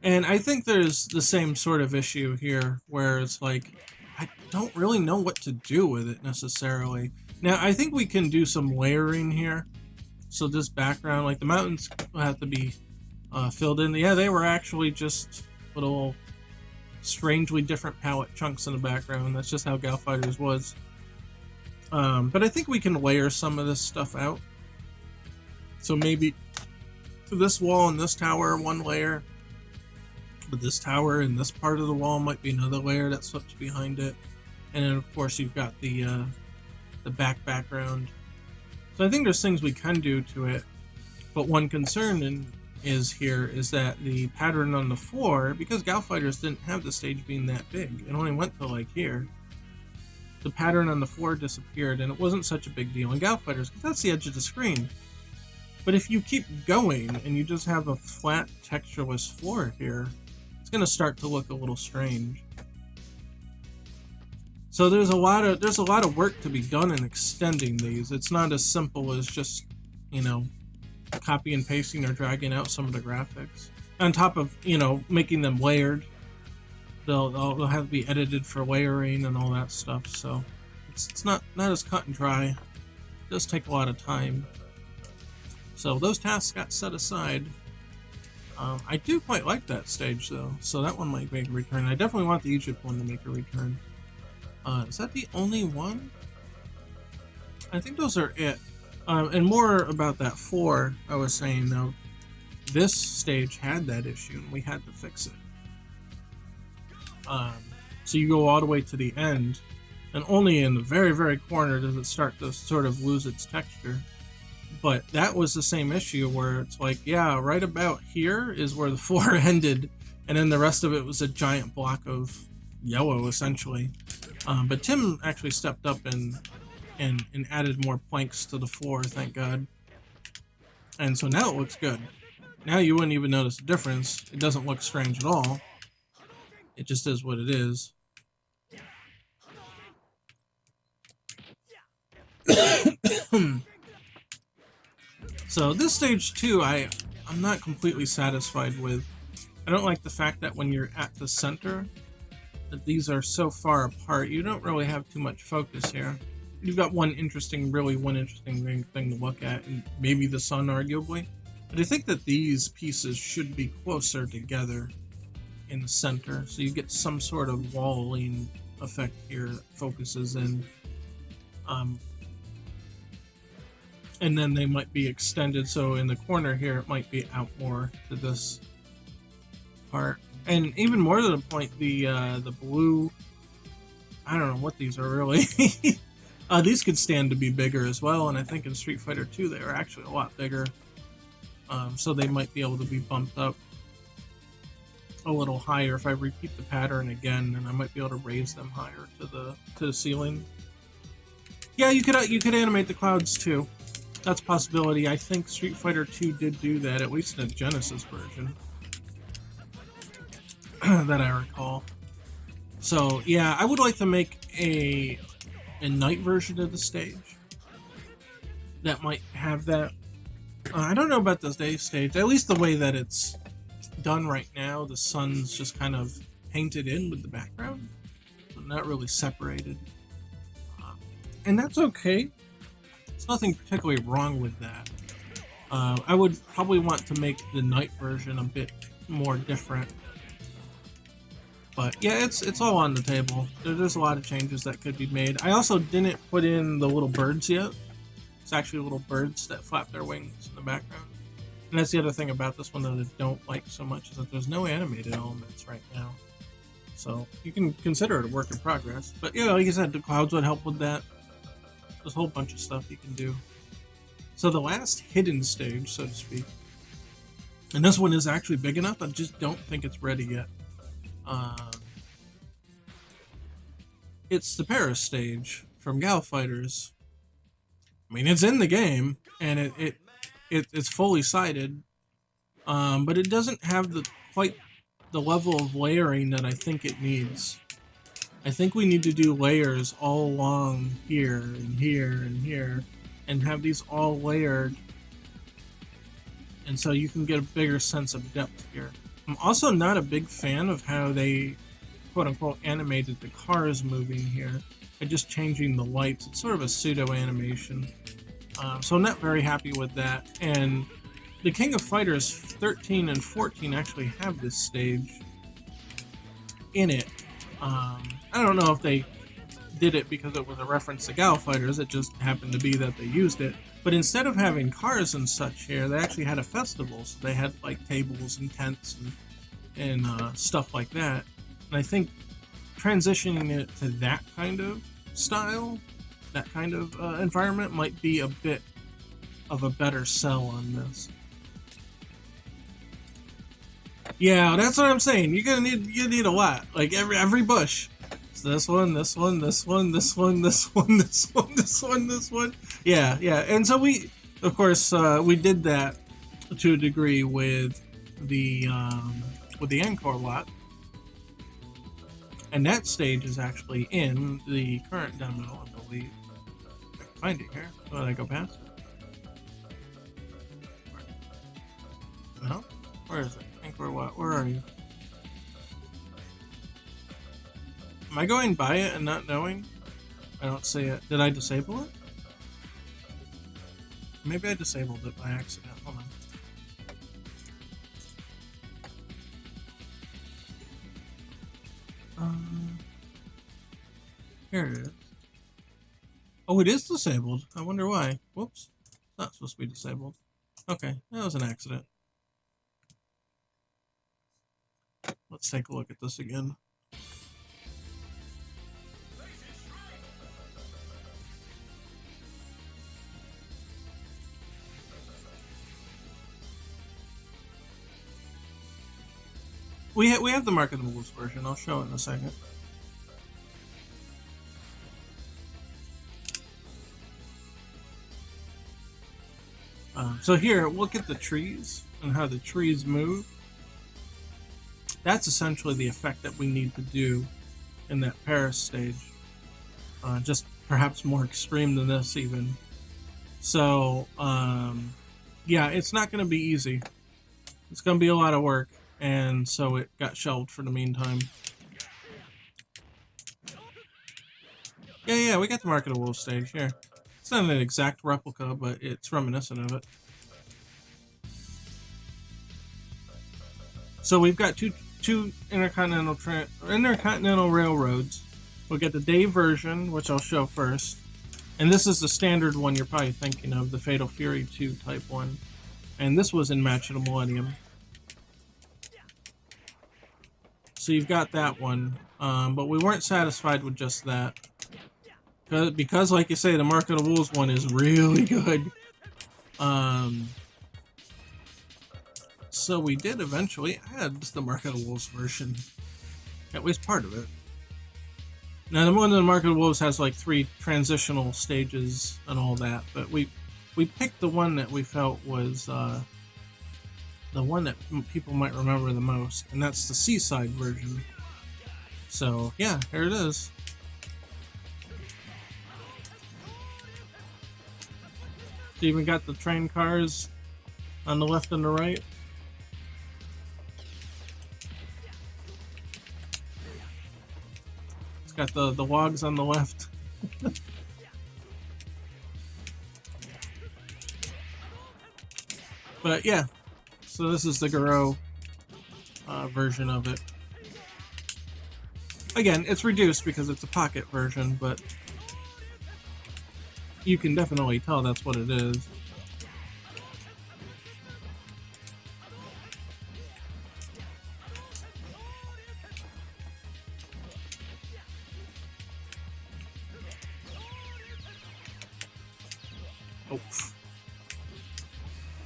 And I think there's the same sort of issue here, where it's like, I don't really know what to do with it necessarily. Now, I think we can do some layering here. So this background, like the mountains will have to be filled in. Yeah, they were actually just little strangely different palette chunks in the background. That's just how Gal Fighters was. But I think we can layer some of this stuff out. So maybe this wall and this tower, one layer. But this tower and this part of the wall might be another layer that's slipped behind it. And then, of course, you've got the background. So I think there's things we can do to it. But one concern is that the pattern on the floor, because Gal Fighters didn't have the stage being that big, it only went to like here. The pattern on the floor disappeared, and it wasn't such a big deal in Gal Fighters, because that's the edge of the screen. But if you keep going and you just have a flat, textureless floor here, it's going to start to look a little strange. So there's a lot of work to be done in extending these. It's not as simple as just, you know, copy and pasting or dragging out some of the graphics. on top of, you know, making them layered. They'll have to be edited for layering and all that stuff. So it's not as cut and dry. It does take a lot of time. So those tasks got set aside. I do quite like that stage though, so that one might make a return. I definitely want the Egypt one to make a return. Is that the only one? I think those are it. And more about that 4, I was saying though, this stage had that issue and we had to fix it. So you go all the way to the end, and only in the very, very corner does it start to sort of lose its texture. But that was the same issue where it's like, yeah, right about here is where the 4 ended, and then the rest of it was a giant block of yellow, essentially. But Tim actually stepped up and added more planks to the floor, thank God. And so now it looks good. Now you wouldn't even notice the difference. It doesn't look strange at all. It just is what it is. So this stage 2, I'm not completely satisfied with. I don't like the fact that when you're at the center, that these are so far apart. You don't really have too much focus here. You've got one interesting thing to look at, and maybe the sun, arguably. But I think that these pieces should be closer together in the center, so you get some sort of walling effect here that focuses in. And then they might be extended, so in the corner here it might be out more to this part. And even more to the point, the blue, I don't know what these are really. These could stand to be bigger as well, and I think in Street Fighter 2 they are actually a lot bigger. So they might be able to be bumped up a little higher if I repeat the pattern again, and I might be able to raise them higher to the ceiling. Yeah, you could animate the clouds too. That's a possibility. I think Street Fighter 2 did do that, at least in the Genesis version that I recall. So yeah, I would like to make a night version of the stage that might have that. I don't know about the day stage. At least the way that it's done right now, the sun's just kind of painted in with the background, not really separated, and that's okay. There's nothing particularly wrong with that. I would probably want to make the night version a bit more different. But yeah, it's all on the table. There's a lot of changes that could be made. I also didn't put in the little birds yet. It's actually little birds that flap their wings in the background. And that's the other thing about this one that I don't like so much, is that there's no animated elements right now. So you can consider it a work in progress. But yeah, like I said, the clouds would help with that. There's a whole bunch of stuff you can do. So the last hidden stage, so to speak, and this one is actually big enough, I just don't think it's ready yet. It's the Paris stage from Gal Fighters. I mean, it's in the game, and it's fully sided, but it doesn't have quite the level of layering that I think it needs. I think we need to do layers all along here and here and here, and have these all layered, and so you can get a bigger sense of depth here. I'm also not a big fan of how they, quote-unquote, animated the cars moving here by just changing the lights. It's sort of a pseudo-animation. So I'm not very happy with that. And the King of Fighters 13 and 14 actually have this stage in it. I don't know if they did it because it was a reference to Gal Fighters. It just happened to be that they used it. But instead of having cars and such here, they actually had a festival. So they had like tables and tents and stuff like that. And I think transitioning it to that kind of style, that kind of environment, might be a bit of a better sell on this. Yeah, that's what I'm saying. You need a lot. Like every bush. So this one, this one, this one, this one, this one, this one, this one, this one. Yeah, yeah. And so we, of course, we did that to a degree with the Encore lot. And that stage is actually in the current demo, I believe. I can find it here. Did I go past it? No? Where is it? think, or what? Where are you? Am I going by it and not knowing? I don't see it. Did I disable it? Maybe I disabled it by accident. Hold on. Here it is. Oh, it is disabled. I wonder why. Whoops. It's not supposed to be disabled. Okay, that was an accident. Let's take a look at this again. We have the Mark of the Wolves version. I'll show it in a second. So here, look at the trees and how the trees move. That's essentially the effect that we need to do in that Paris stage. Just perhaps more extreme than this even. So, yeah, it's not going to be easy. It's going to be a lot of work. And so it got shelved for the meantime. Yeah, we got the Mark of the Wolves stage here. It's not an exact replica, but it's reminiscent of it. So we've got two intercontinental railroads. We'll get the day version, which I'll show first. And this is the standard one you're probably thinking of, the Fatal Fury 2 type one. And this was in Match of the Millennium. So you've got that one, but we weren't satisfied with just that. Because like you say, the Mark of the Wolves one is really good. So we did eventually add the Mark of the Wolves version. At least part of it. Now the one in the Mark of the Wolves has like 3 transitional stages and all that, but we picked the one that we felt was the one that people might remember the most, and that's the Seaside version. So yeah, here it is. So you even got the train cars on the left and the right. It's got the logs on the left. But yeah, so this is the Garou version of it. Again, it's reduced because it's a pocket version, but you can definitely tell that's what it is. Oh.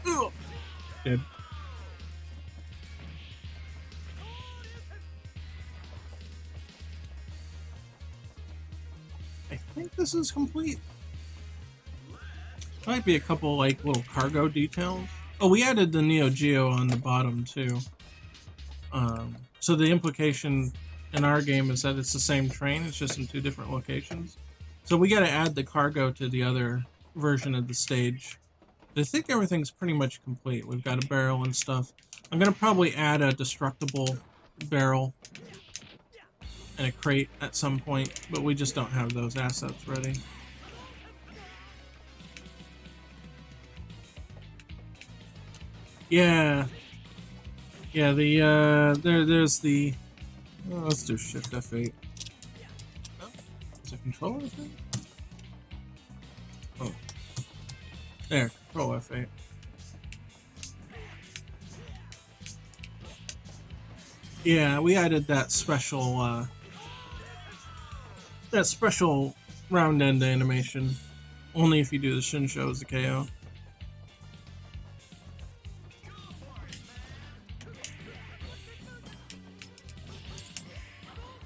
Ugh. Dead. I think this is complete. Might be a couple like little cargo details. Oh, we added the Neo Geo on the bottom too. So the implication in our game is that it's the same train, it's just in 2 different locations. So we got to add the cargo to the other version of the stage. I think everything's pretty much complete. We've got a barrel and stuff. I'm gonna probably add a destructible barrel and a crate at some point, but we just don't have those assets ready. Yeah, there's the, let's do Shift F8. Oh, is it Control F8? Oh, there, Control F8. Yeah, we added that special round end animation, only if you do the Shinsho as a KO.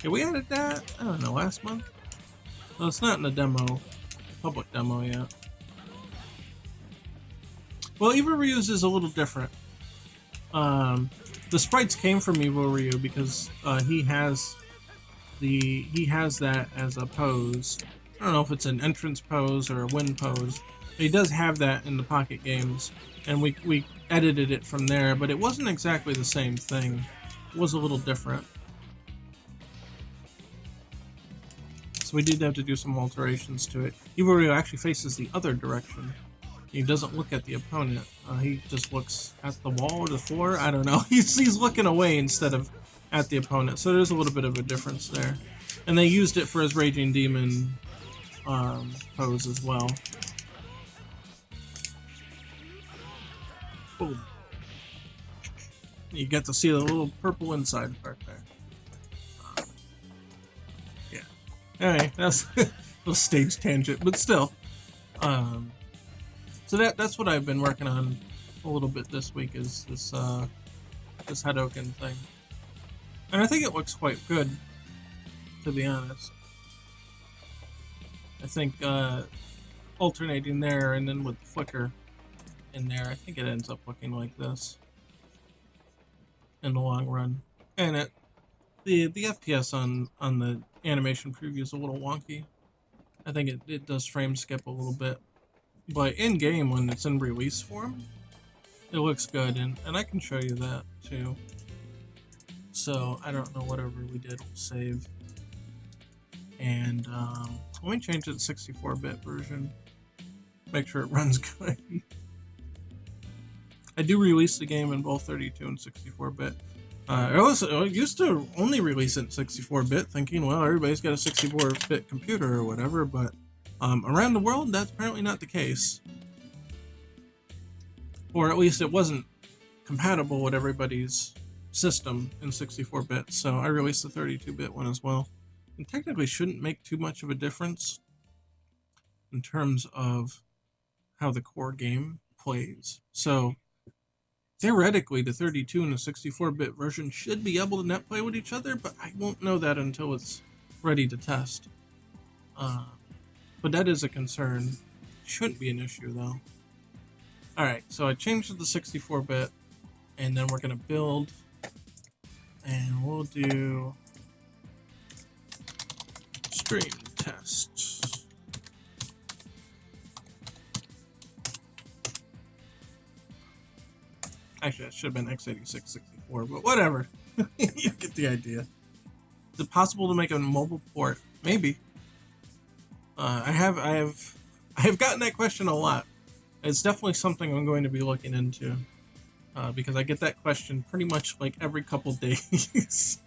Yeah, we added that, I don't know, last month? Well, it's not in the demo, public demo yet. Well, Evil Ryu's is a little different. The sprites came from Evil Ryu because he has that as a pose. I don't know if it's an entrance pose or a win pose. But he does have that in the pocket games, and we edited it from there, but it wasn't exactly the same thing. It was a little different. So we did have to do some alterations to it. LBRY actually faces the other direction. He doesn't look at the opponent. He just looks at the wall or the floor. I don't know. He's looking away instead of at the opponent. So there's a little bit of a difference there. And they used it for his Raging Demon pose as well. Boom. You get to see the little purple inside part there. Yeah. Anyway, that's a little stage tangent, but still. So that's what I've been working on a little bit this week, is this Hadouken thing. And I think it looks quite good, to be honest. I think alternating there and then with the flicker in there, I think it ends up looking like this in the long run. And the FPS on the animation preview is a little wonky. I think it does frame skip a little bit. But in-game, when it's in release form, it looks good, and I can show you that too. So I don't know, whatever we did, we'll save. And let me change it to 64-bit version. Make sure it runs good. I do release the game in both 32 and 64-bit. I used to only release it in 64-bit, thinking, well, everybody's got a 64-bit computer or whatever, but around the world, that's apparently not the case. Or at least it wasn't compatible with everybody's system in 64-bit, so I released the 32-bit one as well. And technically shouldn't make too much of a difference in terms of how the core game plays. So theoretically, the 32 and the 64-bit version should be able to net play with each other, but I won't know that until it's ready to test. But that is a concern. Shouldn't be an issue, though. Alright, so I changed to the 64-bit, and then we're going to build, and we'll do stream test. Actually, that should have been x86-64, but whatever. You get the idea. Is it possible to make a mobile port? Maybe. I have gotten that question a lot. It's definitely something I'm going to be looking into, because I get that question pretty much like every couple days.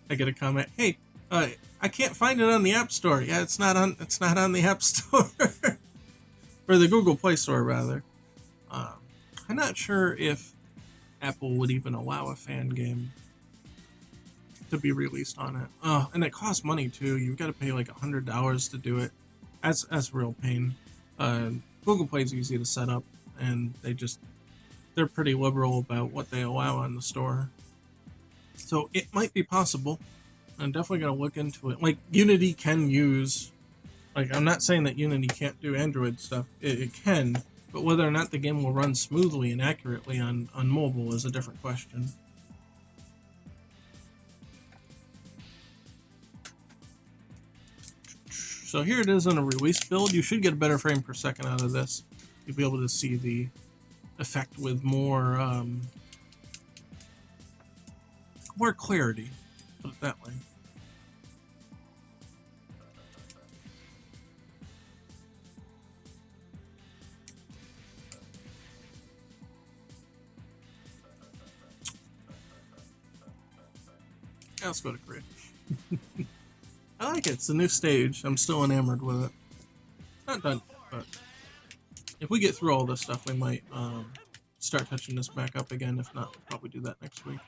I get a comment, "Hey, I can't find it on the App Store." Yeah, it's not on the App Store, or the Google Play Store rather. I'm not sure if Apple would even allow a fan game to be released on it. And it costs money too. You've got to pay like $100 to do it. That's real pain. Google Play is easy to set up, and they're pretty liberal about what they allow on the store. So it might be possible. I'm definitely gonna look into it. Like Unity can use, like I'm not saying that Unity can't do Android stuff. It can, but whether or not the game will run smoothly and accurately on mobile is a different question. So here it is in a release build. You should get a better frame per second out of this. You'll be able to see the effect with more clarity, put it that way. Yeah, let's go to Korea. I like it. It's a new stage. I'm still enamored with it. It's not done, but if we get through all this stuff, we might start touching this back up again. If not, we'll probably do that next week.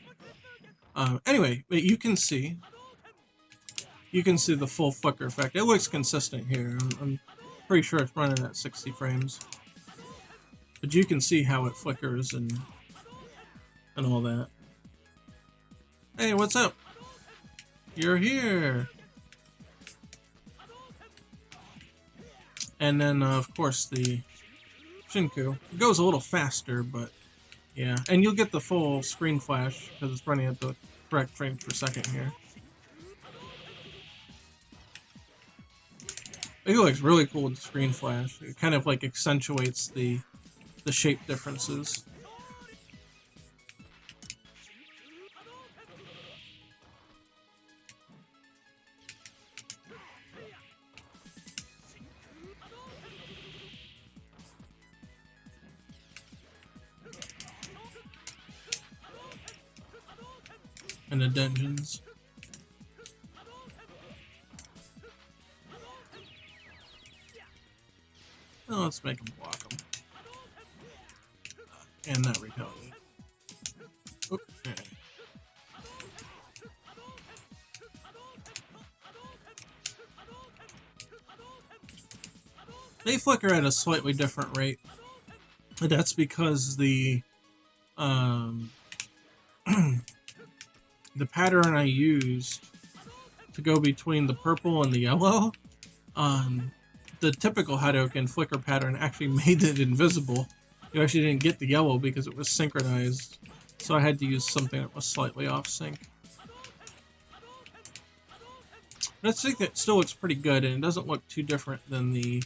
Anyway, but you can see the full flicker effect. It looks consistent here. I'm pretty sure it's running at 60 frames, but you can see how it flickers and all that. Hey, what's up? You're here. And then, of course, the Shinko. It goes a little faster, but yeah. And you'll get the full screen flash because it's running at the correct frames per second here. It looks really cool with the screen flash. It kind of like accentuates the shape differences in the dungeons. Well, let's make them block them. And not retaliate. Okay. They flicker at a slightly different rate. But that's because the the pattern I used to go between the purple and the yellow, the typical Hadouken flicker pattern actually made it invisible. You actually didn't get the yellow because it was synchronized, so I had to use something that was slightly off sync. But I think that still looks pretty good, and it doesn't look too different than the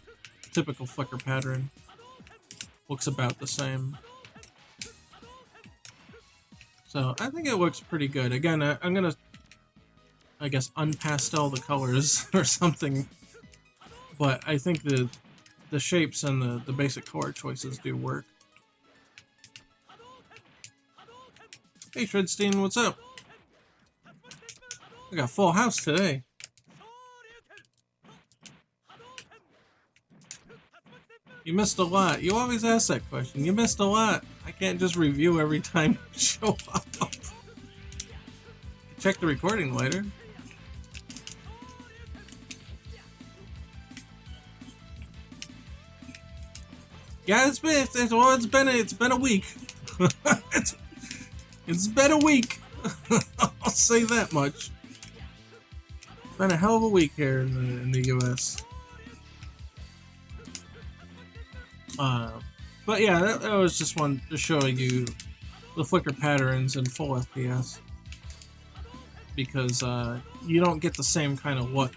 typical flicker pattern. Looks about the same. So I think it looks pretty good. Again, I'm gonna, I guess, unpastel the colors or something. But I think the shapes and the basic color choices do work. Hey Shredstein, what's up? I got a full house today. You missed a lot. You always ask that question. You missed a lot. I can't just review every time you show up. Check the recording later. Yeah, it's been a week. it's been a week. I'll say that much. It's been a hell of a week here in the US. But yeah, that was just one to show you the flicker patterns in full FPS, because you don't get the same kind of look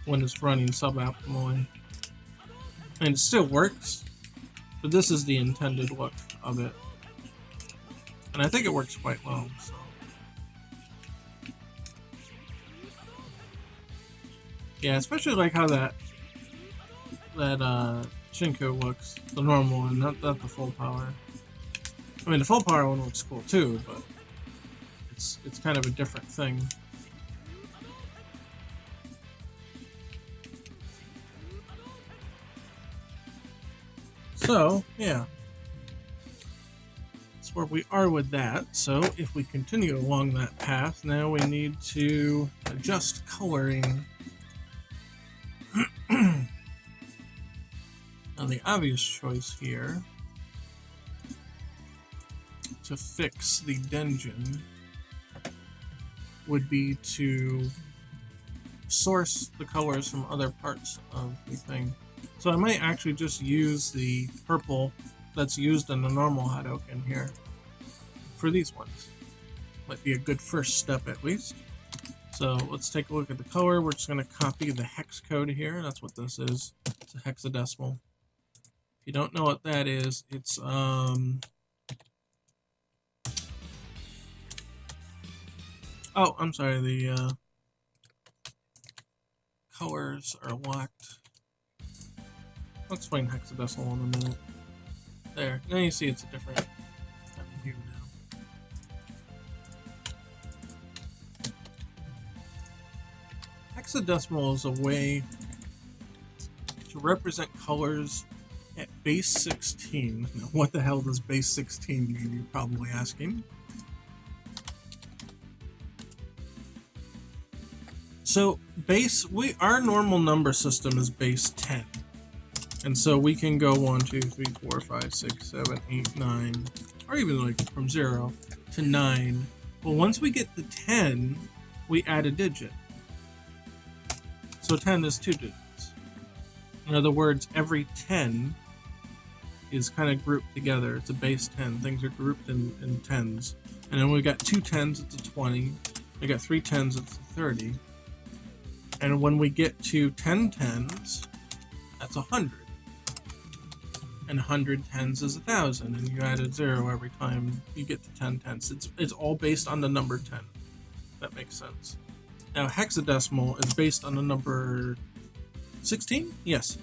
when it's running suboptimally, and it still works, but this is the intended look of it, and I think it works quite well. So yeah, especially like how that Shinko looks, the normal one, not the full power. I mean, the full power one looks cool too, but it's kind of a different thing. So, yeah. That's where we are with that. So, if we continue along that path, now we need to adjust coloring. Now, the obvious choice here to fix the dungeon would be to source the colors from other parts of the thing. So I might actually just use the purple that's used in the normal Hadouken here for these ones. Might be a good first step at least. So let's take a look at the color. We're just going to copy the hex code here. That's what this is. It's a hexadecimal. If you don't know what that is, it's oh, I'm sorry, the colors are locked. I'll explain hexadecimal in a minute. There, now you see it's a different view now. Hexadecimal is a way to represent colors at base 16. Now, what the hell does base 16 mean, you're probably asking? So, our normal number system is base 10. And so we can go 1, 2, 3, 4, 5, 6, 7, 8, 9, or even like from 0 to 9. Well, once we get to 10, we add a digit. So 10 is 2 digits. In other words, every 10 is kind of grouped together. It's a base 10. Things are grouped in tens. And then we got 2 10s, it's a 20. We got 3 10s, it's a 30. And when we get to 10 10s, that's 100. And 100 tens is 1,000. And you add a 0 every time you get to 10 tenths. It's all based on the number 10. That makes sense. Now, hexadecimal is based on the number 16? Yes.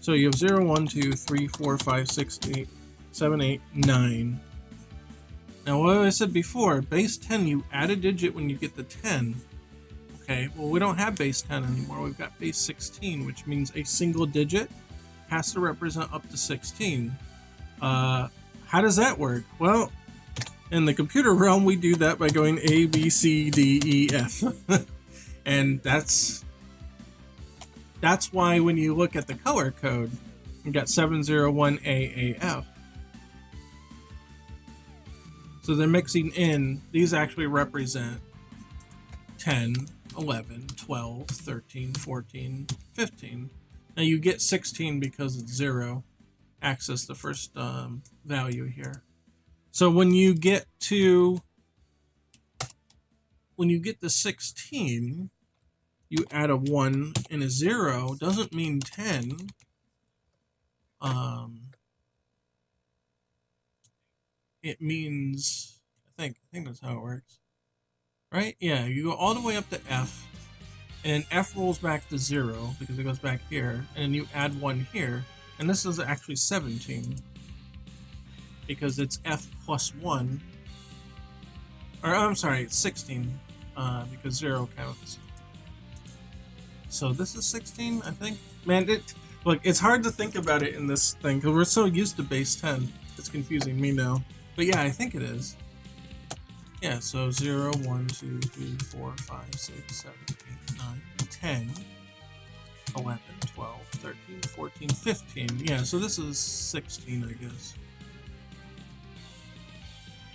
So you have 0, 1, 2, 3, 4, 5, 6, 8, 7, 8, 9. Now, what I said before, base 10, you add a digit when you get the 10. Okay, well, we don't have base 10 anymore. We've got base 16, which means a single digit has to represent up to 16. How does that work? Well, in the computer realm, we do that by going A, B, C, D, E, F. And that's why when you look at the color code, you got 701AAF. So they're mixing in, these actually represent 10, 11, 12, 13, 14, 15. Now you get 16 because it's 0. Access the first value here. So when you get to 16, you add a 1 and a 0. Doesn't mean 10. It means, I think that's how it works. Right? Yeah, you go all the way up to F, and then F rolls back to 0 because it goes back here, and then you add 1 here, and this is actually 17 because it's F plus 1. Or I'm sorry, it's 16 because 0 counts. So this is 16, I think. Man, look, it's hard to think about it in this thing because we're so used to base 10. It's confusing me now. But yeah, I think it is. Yeah, so 0, 1, 2, 3, 4, 5, 6, 7, 8, 9, 10, 11, 12, 13, 14, 15. Yeah, so this is 16, I guess.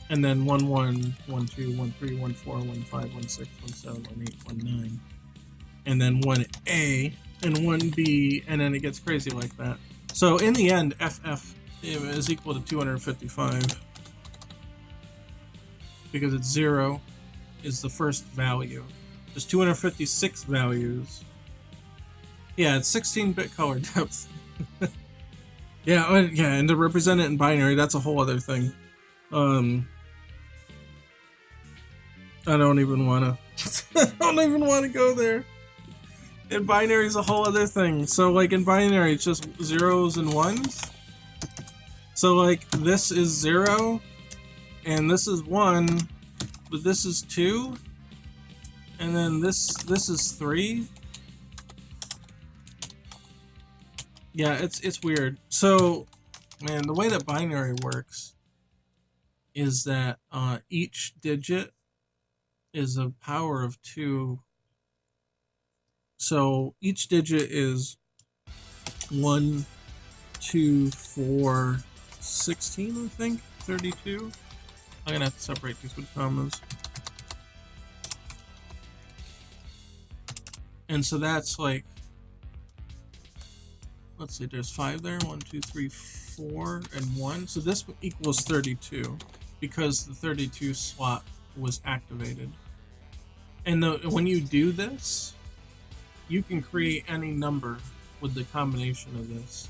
And then 1, 1, 1, 2, 1, 3, 1, 4, 1, 5, 1, 6, 1, 7, 1, 8, 1, 9. And then 1A and 1B, and then it gets crazy like that. So in the end, FF is equal to 255. Because it's 0 is the first value. There's 256 values. Yeah, it's 16-bit color depth. yeah, and to represent it in binary, that's a whole other thing. I don't even wanna go there. In binary is a whole other thing. So like in binary, it's just zeros and ones. So like this is 0. And this is 1, but this is 2, and then this is 3. Yeah, it's weird. So, man, the way that binary works is that each digit is a power of 2. So each digit is 1, 2, 4, 16, I think, 32. I'm gonna have to separate these with commas. And so that's like, let's see, there's 5 there. 1, 2, 3, 4, and 1. So this equals 32 because the 32 slot was activated. And when you do this, you can create any number with the combination of this.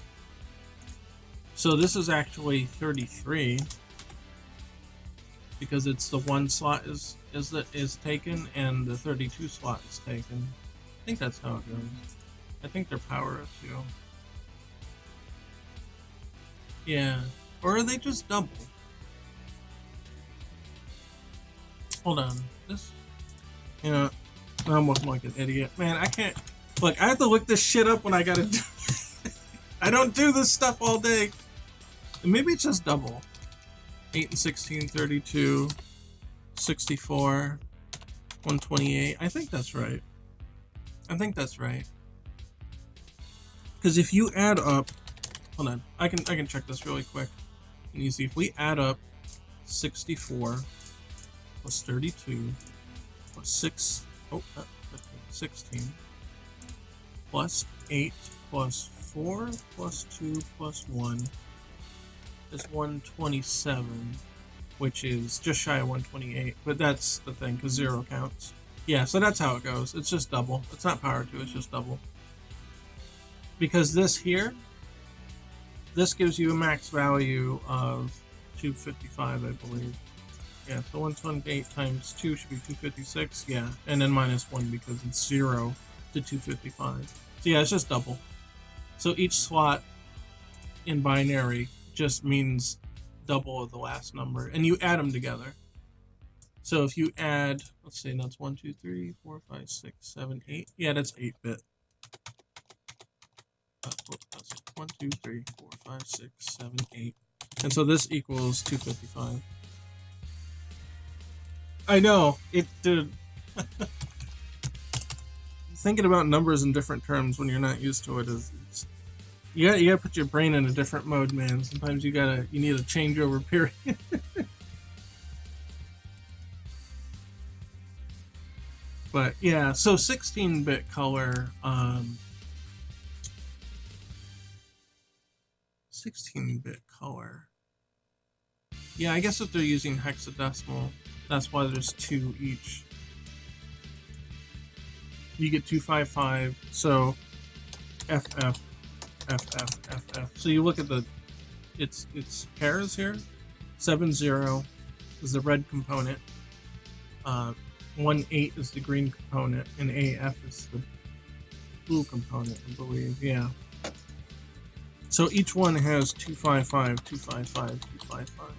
So this is actually 33. Because it's the 1 slot is taken and the 32 slot is taken. I think that's how it goes. I think they're power of 2. Yeah. Or are they just double? Hold on. This, you know, I'm looking like an idiot. Man, I can't. Look, I have to look this shit up when I gotta do. I don't do this stuff all day. Maybe it's just double. 8 and 16, 32, 64, 128. I think that's right. Because if you add up, hold on, I can check this really quick and easy. If we add up 64 plus 32 plus 16 plus 8 plus 4 plus 2 plus 1 is 127, which is just shy of 128, but that's the thing, because 0 counts. Yeah, so that's how it goes. It's just double. It's not power 2, it's just double. Because this here, this gives you a max value of 255, I believe. Yeah, so 128 times 2 should be 256, yeah, and then minus 1 because it's 0 to 255. So yeah, it's just double. So each slot in binary just means double of the last number, and you add them together. So if you add, let's see, that's 1, 2, 3, 4, 5, 6, 7, 8. Yeah, that's 8-bit. 1, 2, 3, 4, 5, 6, 7, 8. And so this equals 255. I know, it did. Thinking about numbers in different terms when you're not used to it is, you gotta put your brain in a different mode, man. Sometimes you need a changeover period. But yeah, so 16-bit color, 16-bit color. Yeah, I guess if they're using hexadecimal, that's why there's 2 each. You get 255, so FF, FF, FF. So you look at its pairs here. 70 is the red component. 18 is the green component, and AF is the blue component, I believe. Yeah. So each one has 255, 255, 255.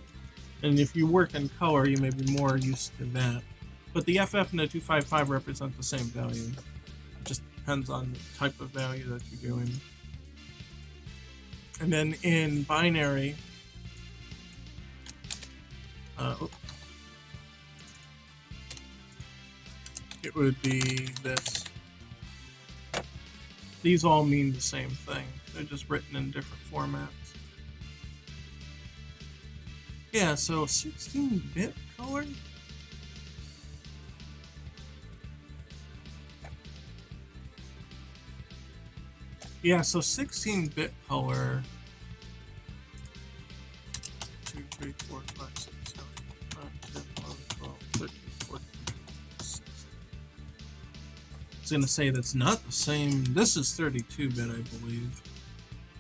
And if you work in color, you may be more used to that. But the FF and the 255 represent the same value. It just depends on the type of value that you're doing. And then in binary, it would be this. These all mean the same thing. They're just written in different formats. Yeah, so 16-bit color? Yeah, so 16-bit color. 2, 3, 4, 5, 6, 7, 8, 9, 10, 11, 12, 13, 14, 16. I was gonna say that's not the same. This is 32-bit, I believe.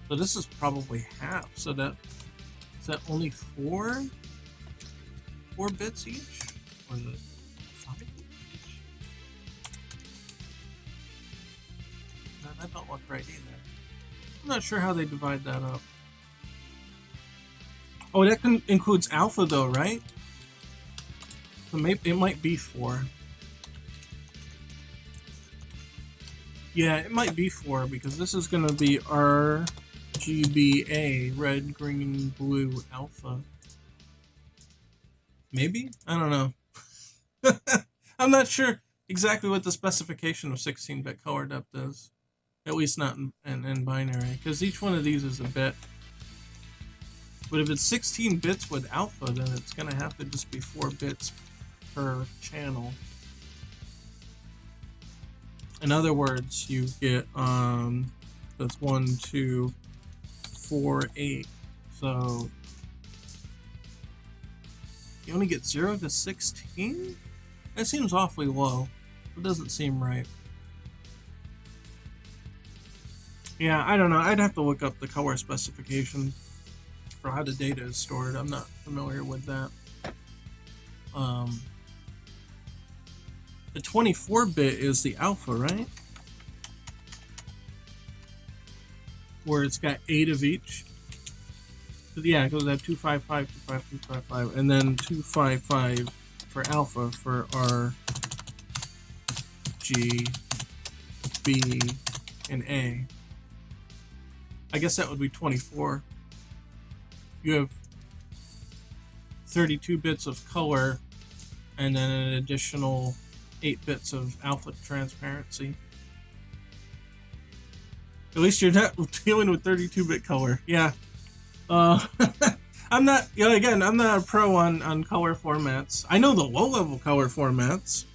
So this is probably half. So is that only 4 bits each? Or is it 5 bits each? No, that don't look right either. I'm not sure how they divide that up. Oh, that includes alpha though, right? So maybe it might be 4. Yeah, it might be 4 because this is going to be RGBA, red, green, blue, alpha. Maybe? I don't know. I'm not sure exactly what the specification of 16-bit color depth is. At least not in binary, because each one of these is a bit. But if it's 16 bits with alpha, then it's going to have to just be 4 bits per channel. In other words, you get, that's 1, 2, 4, 8. So you only get 0 to 16? That seems awfully low. It doesn't seem right. Yeah, I don't know. I'd have to look up the color specification for how the data is stored. I'm not familiar with that. The 24-bit is the alpha, right? Where it's got 8 of each. But yeah, it goes at 255, 255, 255, and then 255 for alpha for R, G, B, and A. I guess that would be 24. You have 32 bits of color and then an additional 8 bits of alpha transparency. At least you're not dealing with 32-bit color. Yeah. I'm not, again, I'm not a pro on color formats. I know the low-level color formats.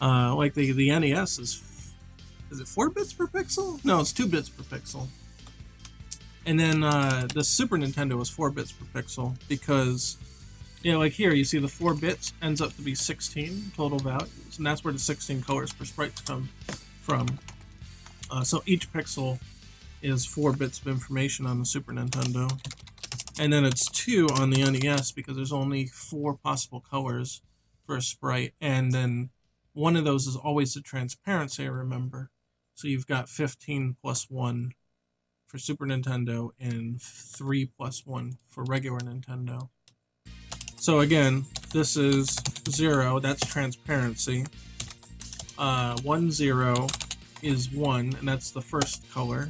Like the NES is it 4 bits per pixel? No, it's 2 bits per pixel. And then the Super Nintendo was 4 bits per pixel because, like here, you see the 4 bits ends up to be 16 total values, and that's where the 16 colors per sprites come from. So each pixel is 4 bits of information on the Super Nintendo. And then it's 2 on the NES because there's only 4 possible colors for a sprite, and then one of those is always the transparency, I remember. So you've got 15 plus 1 for Super Nintendo and 3+1 for regular Nintendo. So again, this is 0, that's transparency. 1, 0 is 1, and that's the first color.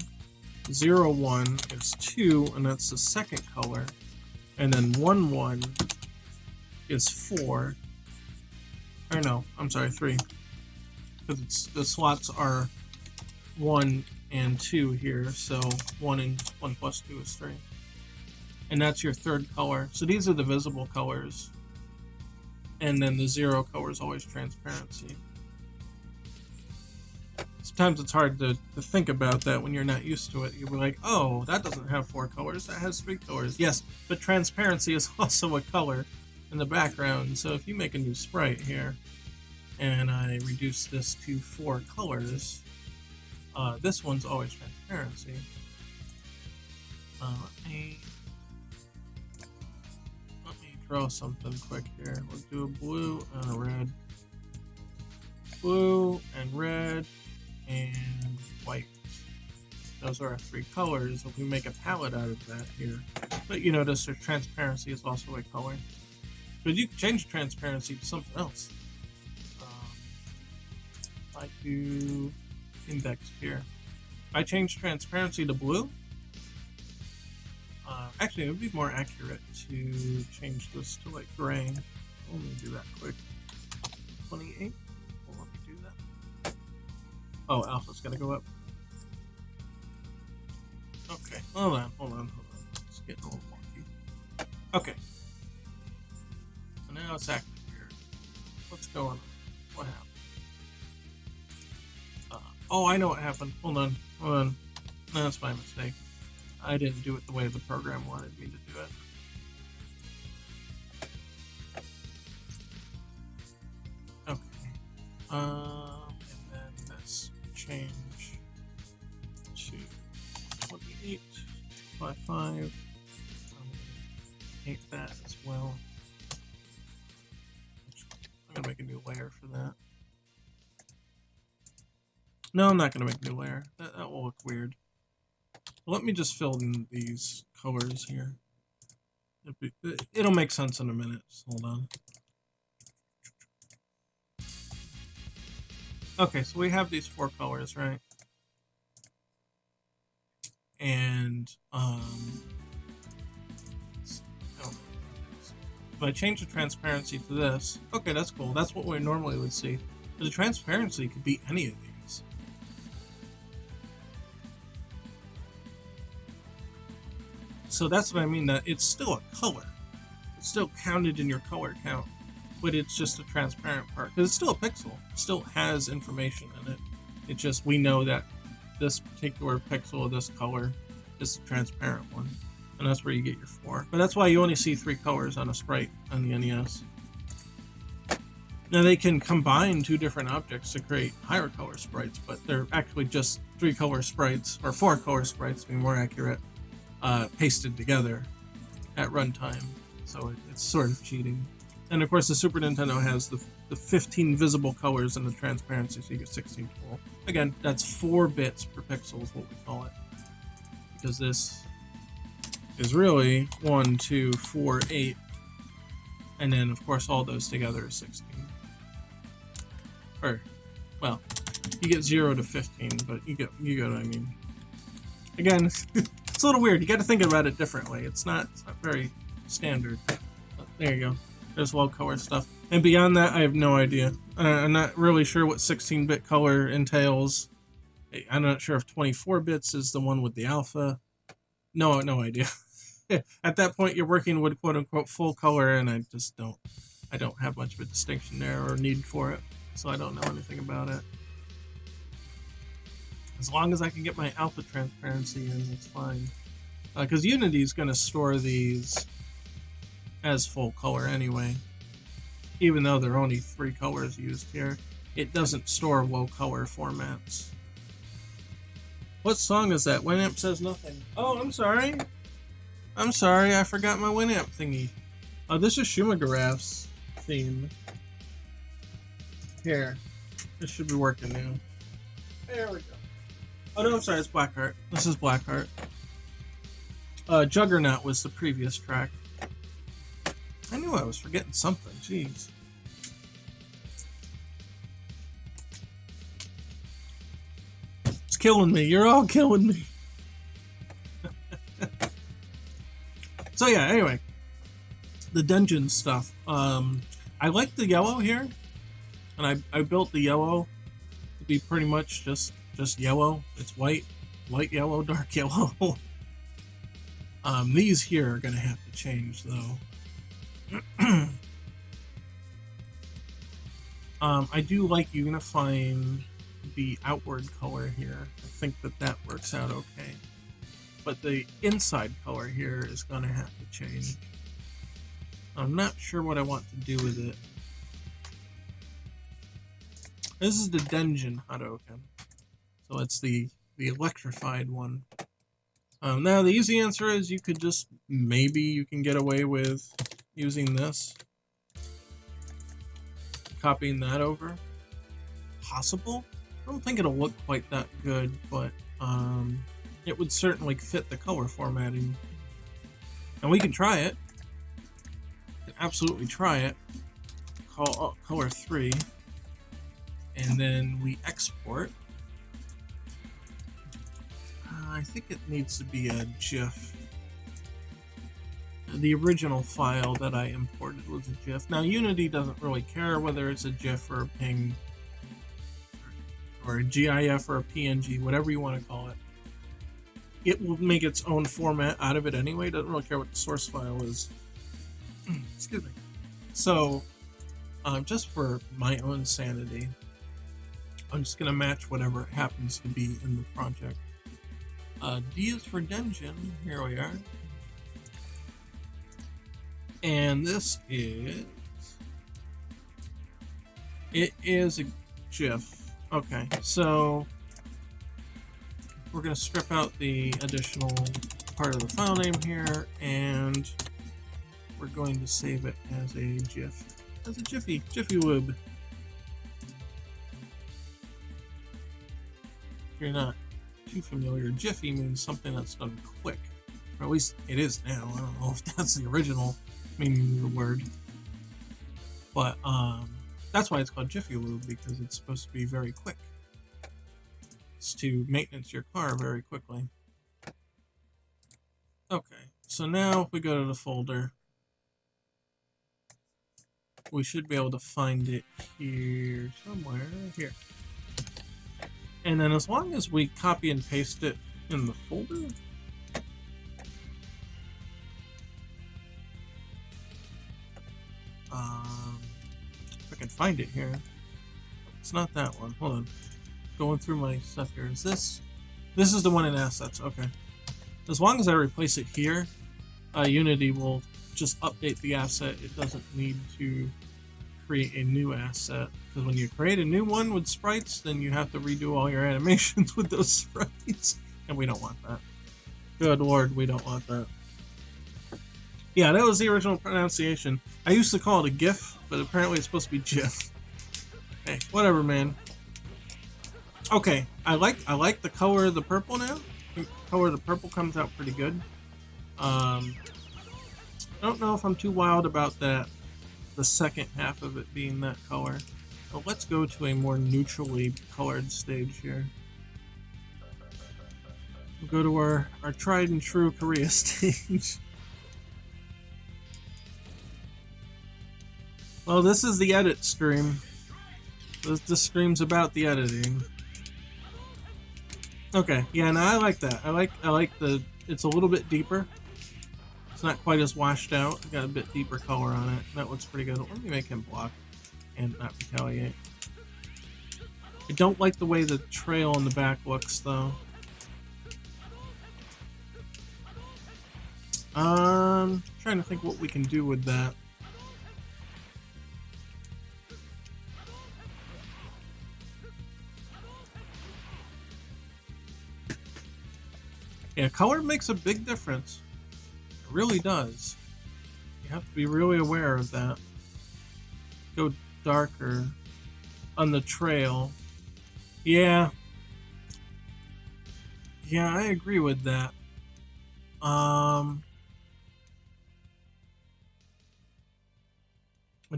0, 1 is 2, and that's the second color. And then 1, 1 is 4. Or no, I'm sorry, 3. Because the slots are 1 and 2 here, so 1 and 1 plus 2 is 3. And that's your third color. So these are the visible colors. And then the 0 color is always transparency. Sometimes it's hard to think about that when you're not used to it. You'll be like, oh, that doesn't have 4 colors, that has 3 colors. Yes, but transparency is also a color in the background. So if you make a new sprite here, and I reduce this to 4 colors, this one's always transparency. Let me draw something quick here. Let's do a blue and a red. Blue and red and white. Those are our 3 colors. If we make a palette out of that here. But you notice their transparency is also a color. But you can change transparency to something else. I do index here. If I change transparency to blue, actually it would be more accurate to change this to like gray. Let me do that quick. 28. Well, let me do that. Oh, alpha's gotta go up. Okay, hold on. It's getting a little wonky. Okay. So now it's active here. What's going on? What happened? Oh, I know what happened. Hold on. No, that's my mistake. I didn't do it the way the program wanted me to do it. Okay. And then let's change to 28 by 5. Hate that as well. I'm gonna make a new layer for that. No, I'm not going to make a new layer. That will look weird. Let me just fill in these colors here. It'll make sense in a minute. Just hold on. Okay, so we have these 4 colors, right? And, if I change the transparency to this, okay, that's cool. That's what we normally would see. But the transparency could be any of these. So that's what I mean, that it's still a color. It's still counted in your color count, but it's just a transparent part. Because it's still a pixel. It still has information in it. It's just, we know that this particular pixel of this color is the transparent one. And that's where you get your 4. But that's why you only see 3 colors on a sprite on the NES. Now they can combine 2 different objects to create higher color sprites, but they're actually just 3 color sprites, or 4 color sprites to be more accurate. Pasted together at runtime, so it's sort of cheating. And of course the Super Nintendo has the 15 visible colors and the transparency, so you get 16 total. Again, that's 4 bits per pixel is what we call it, because this is really 1, 2, 4, 8, and then of course all those together is 16. Or, well, you get 0 to 15, but you get what I mean. Again, it's a little weird. You got to think about it differently. It's not very standard. But there you go. There's low color stuff. And beyond that, I have no idea. I'm not really sure what 16-bit color entails. I'm not sure if 24 bits is the one with the alpha. No idea. At that point, you're working with quote-unquote full color, and I don't have much of a distinction there or need for it. So I don't know anything about it. As long as I can get my alpha transparency in, it's fine. Because Unity is going to store these as full color anyway. Even though there are only 3 colors used here, it doesn't store low color formats. What song is that? Winamp says nothing. Oh, I'm sorry. I forgot my Winamp thingy. Oh, this is Shumagaraph's theme. Here. This should be working now. There we go. Oh no, I'm sorry, it's Blackheart. This is Blackheart. Juggernaut was the previous track. I knew I was forgetting something, jeez. It's killing me, you're all killing me. So yeah, anyway. The dungeon stuff. I like the yellow here. And I built the yellow to be pretty much just yellow. It's white, light yellow, dark yellow. These here are gonna have to change though. I do like unifying the outward color here. I think that works out okay. But the inside color here is gonna have to change. I'm not sure what I want to do with it. This is the Dungeon Hadouken. So it's the electrified one. Now the easy answer is you could just, maybe you can get away with using this. Copying that over. Possible? I don't think it'll look quite that good, but it would certainly fit the color formatting. And we can try it. We can absolutely try it. Call color 3. And then we export. I think it needs to be a GIF. The original file that I imported was a GIF. Now Unity doesn't really care whether it's a GIF or a PNG or a GIF or a PNG, whatever you want to call it. It will make its own format out of it anyway. It doesn't really care what the source file is. Excuse me. So, just for my own sanity, I'm just going to match whatever it happens to be in the project. D is for dungeon. Here we are. And this is... It is a GIF. Okay, so we're going to strip out the additional part of the file name here, and we're going to save it as a GIF. As a Jiffy Lube. If you're not too familiar, Jiffy means something that's done quick. Or at least it is now. I don't know if that's the original meaning of the word. But that's why it's called Jiffy Lube, because it's supposed to be very quick. It's to maintenance your car very quickly. Okay, so now if we go to the folder, we should be able to find it here somewhere. Here. And then as long as we copy and paste it in the folder, if I can find it here. It's not that one. Hold on. Going through my stuff here. Is this? This is the one in assets. Okay. As long as I replace it here, Unity will just update the asset. It doesn't need to create a new asset, because when you create a new one with sprites, then you have to redo all your animations with those sprites, and we don't want that. Good lord, we don't want that. Yeah, that was the original pronunciation. I used to call it a GIF, but apparently it's supposed to be GIF. Hey, whatever, man. Okay, I like the color of the purple now. The color of the purple comes out pretty good. I don't know if I'm too wild about that. The second half of it being that color. But let's go to a more neutrally colored stage here. We'll go to our tried and true Korea stage. Well, this is the edit stream. This stream's about the editing. Okay, yeah, no, I like that. I like the, it's a little bit deeper. It's not quite as washed out. Got a bit deeper color on it. That looks pretty good. Let me make him block and not retaliate. I don't like the way the trail in the back looks, though. Trying to think what we can do with that. Yeah, color makes a big difference. It really does. You have to be really aware of that. Go darker on the trail. Yeah. Yeah, I agree with that. A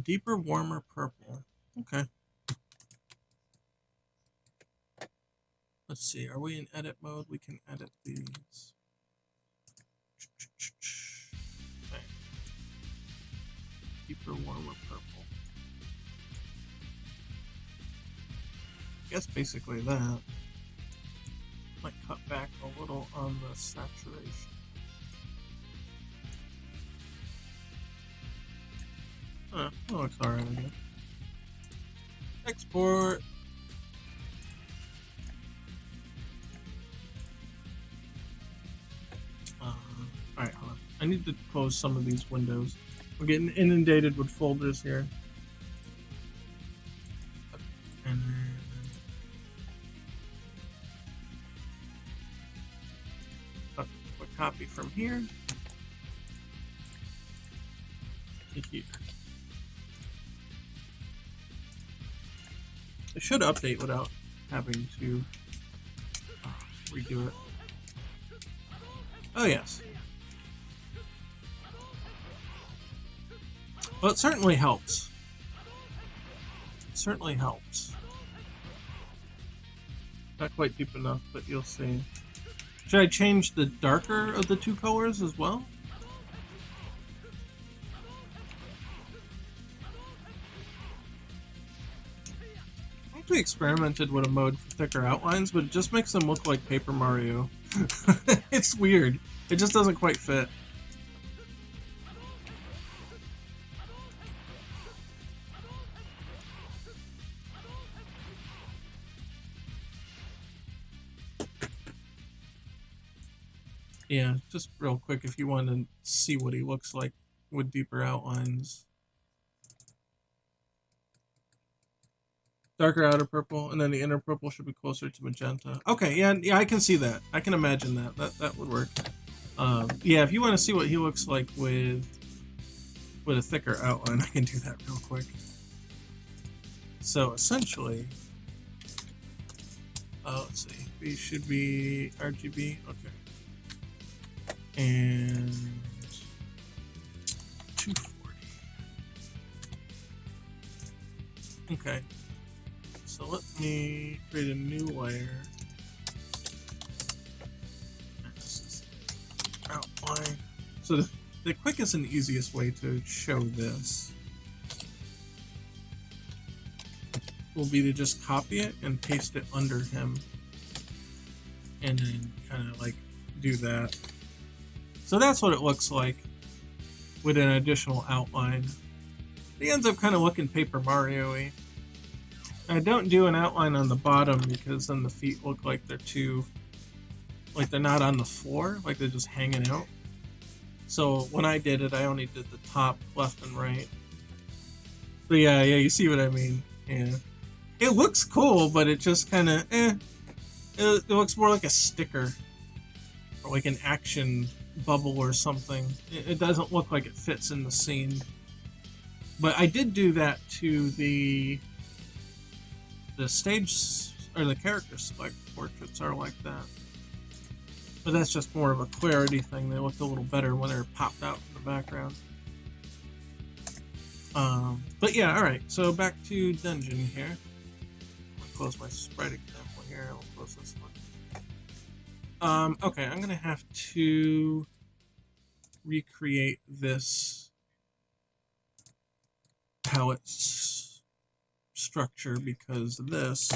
deeper, warmer purple. Okay. Let's see. Are we in edit mode? We can edit these. Okay. Deeper, warmer purple. I guess basically that. Might cut back a little on the saturation. That looks alright again. Export. Alright, hold on. I need to close some of these windows. We're getting inundated with folders here. And then a copy from here to here. It should update without having to redo it. Oh yes. Well, it certainly helps. It certainly helps. Not quite deep enough, but you'll see. Should I change the darker of the two colors as well? I think we experimented with a mode for thicker outlines, but it just makes them look like Paper Mario. It's weird. It just doesn't quite fit. Yeah, just real quick, if you want to see what he looks like with deeper outlines. Darker outer purple, and then the inner purple should be closer to magenta. Okay, yeah, I can see that. I can imagine that. That would work. Yeah, if you want to see what he looks like with a thicker outline, I can do that real quick. So essentially, let's see, these should be RGB. Okay. And 240. Okay. So let me create a new layer. This is outline. So the quickest and easiest way to show this will be to just copy it and paste it under him. And then kind of like do that. So that's what it looks like with an additional outline. It ends up kind of looking Paper Mario-y. I don't do an outline on the bottom because then the feet look like they're like they're not on the floor, like they're just hanging out. So when I did it, I only did the top, left, and right. But yeah, you see what I mean. Yeah. It looks cool, but it just kind of, It looks more like a sticker. Or like an action bubble or something. It doesn't look like it fits in the scene. But I did do that to the stage, or the character select portraits are like that. But that's just more of a clarity thing. They looked a little better when they're popped out in the background. But yeah, alright, so back to Dungeon here. I'll close my sprite example here, I'll close this one. Okay, I'm gonna have to recreate this palette structure because this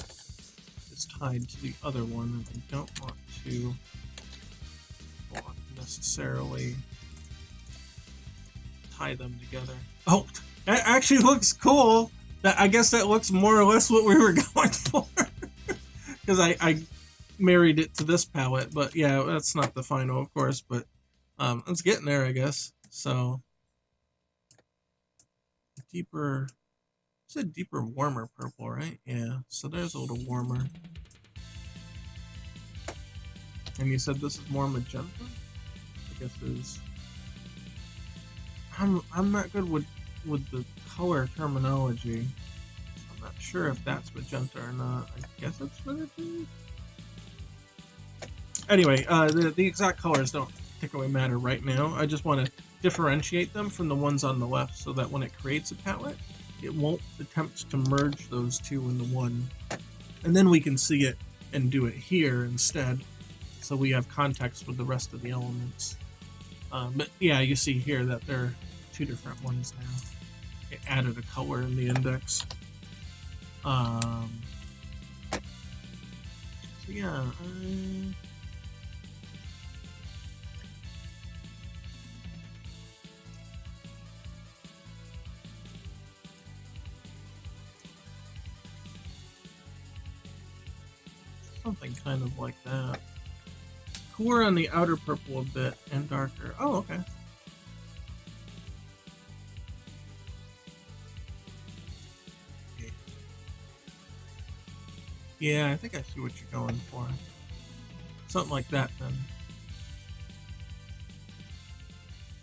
is tied to the other one and I don't want to necessarily tie them together. Oh, that actually looks cool. I guess that looks more or less what we were going for. Because I married it to this palette, but yeah, that's not the final, of course, but it's getting there, I guess. So deeper, it's a deeper, warmer purple, right? Yeah, so there's a little warmer. And you said this is more magenta? I guess it is. I'm not good with the color terminology. I'm not sure if that's magenta or not. I guess it's what it is. Anyway, the exact colors don't particularly matter right now. I just want to differentiate them from the ones on the left so that when it creates a palette, it won't attempt to merge those two into one. And then we can see it and do it here instead, so we have context with the rest of the elements. But yeah, you see here that there are two different ones now. It added a color in the index. So yeah, something kind of like that. Cooler on the outer purple a bit and darker. Oh, okay. Yeah, I think I see what you're going for. Something like that then.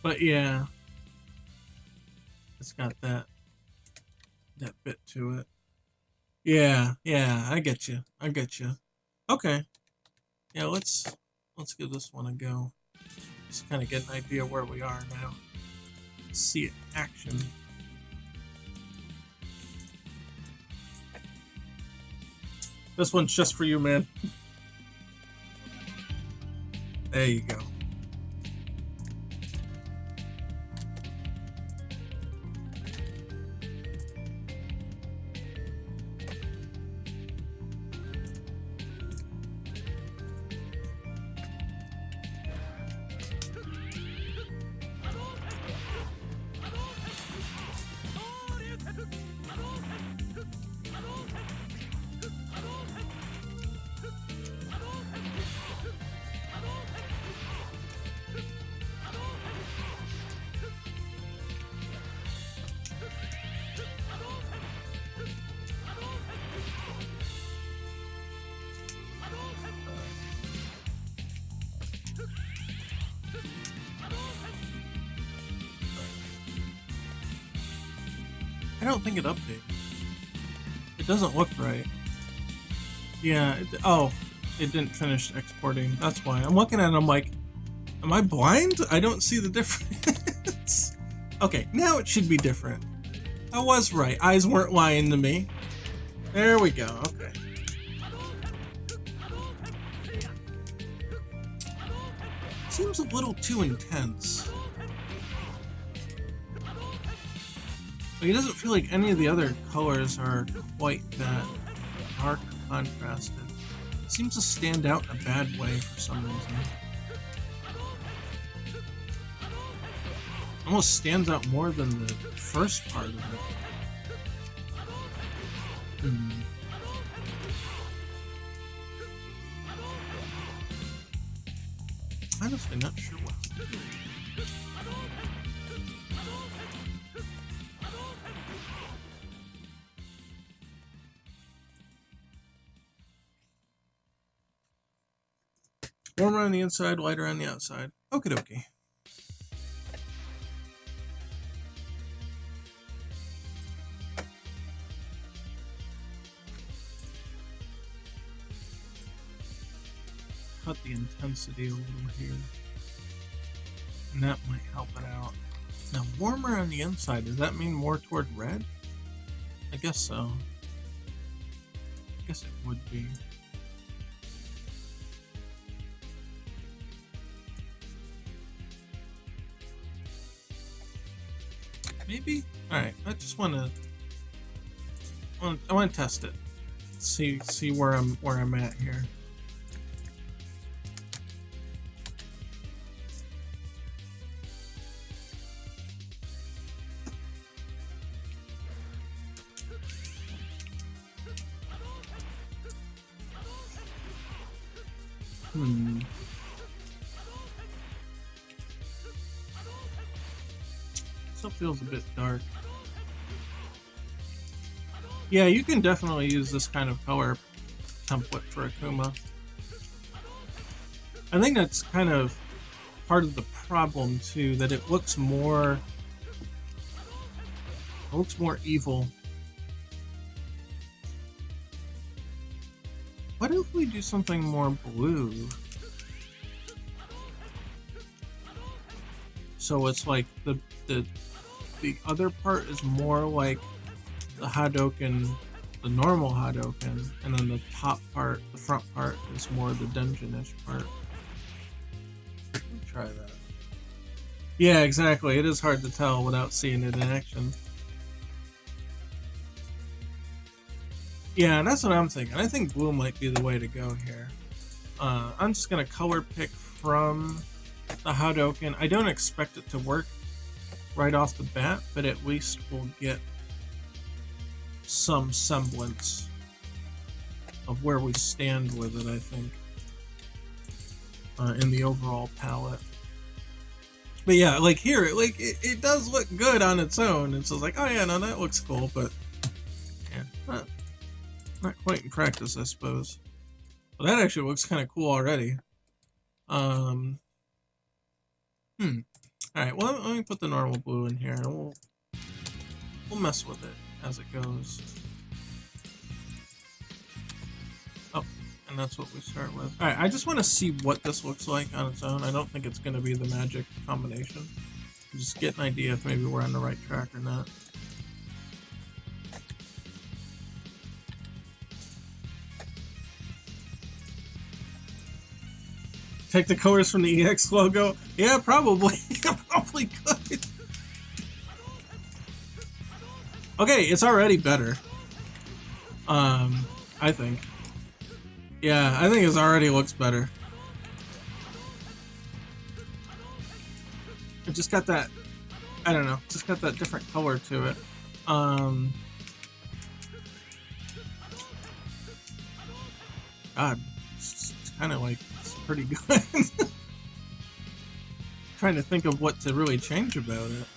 But yeah, it's got that bit to it. Yeah, I get you. Okay. Yeah, let's give this one a go. Just kind of get an idea where we are now. See it in action. This one's just for you, man. There you go. I don't think it updated. It doesn't look right. Yeah, it didn't finish exporting. That's why. I'm looking at it, I'm like, am I blind? I don't see the difference. Okay, now it should be different. I was right. Eyes weren't lying to me. There we go. Okay. Seems a little too intense. Like, it doesn't feel like any of the other colors are quite that dark contrasted. It seems to stand out in a bad way for some reason. Almost stands out more than the first part of it. Honestly, not sure what. Warmer on the inside, lighter on the outside. Okie dokie. Cut the intensity a little here. And that might help it out. Now, warmer on the inside, does that mean more toward red? I guess so. I guess it would be. Maybe? Alright, I just want to test it. See where I'm at here. Still feels a bit dark. Yeah, you can definitely use this kind of color template for Akuma. I think that's kind of part of the problem too, that it looks more evil. What if we do something more blue? so it's like the other part is more like the Hadouken, the normal Hadouken, and then the top part, the front part, is more the dungeonish part. Let me try that. Yeah, exactly. It is hard to tell without seeing it in action. Yeah, that's what I'm thinking. I think blue might be the way to go here. I'm just gonna color pick from the Hadouken. I don't expect it to work right off the bat, but at least we'll get some semblance of where we stand with it, I think, in the overall palette. But yeah, like here, like it does look good on its own. It's just like, oh yeah, no, that looks cool, but yeah, not quite in practice, I suppose. Well, that actually looks kind of cool already. All right, well, let me put the normal blue in here, and we'll mess with it as it goes. Oh, and that's what we start with. All right, I just want to see what this looks like on its own. I don't think it's going to be the magic combination. Just get an idea if maybe we're on the right track or not. Take the colors from the EX logo? Yeah, probably. Probably could. Okay, it's already better. I think. Yeah, I think it already looks better. It just got that, I don't know, just got that different color to it. God, it's kind of like, it's pretty good. Trying to think of what to really change about it.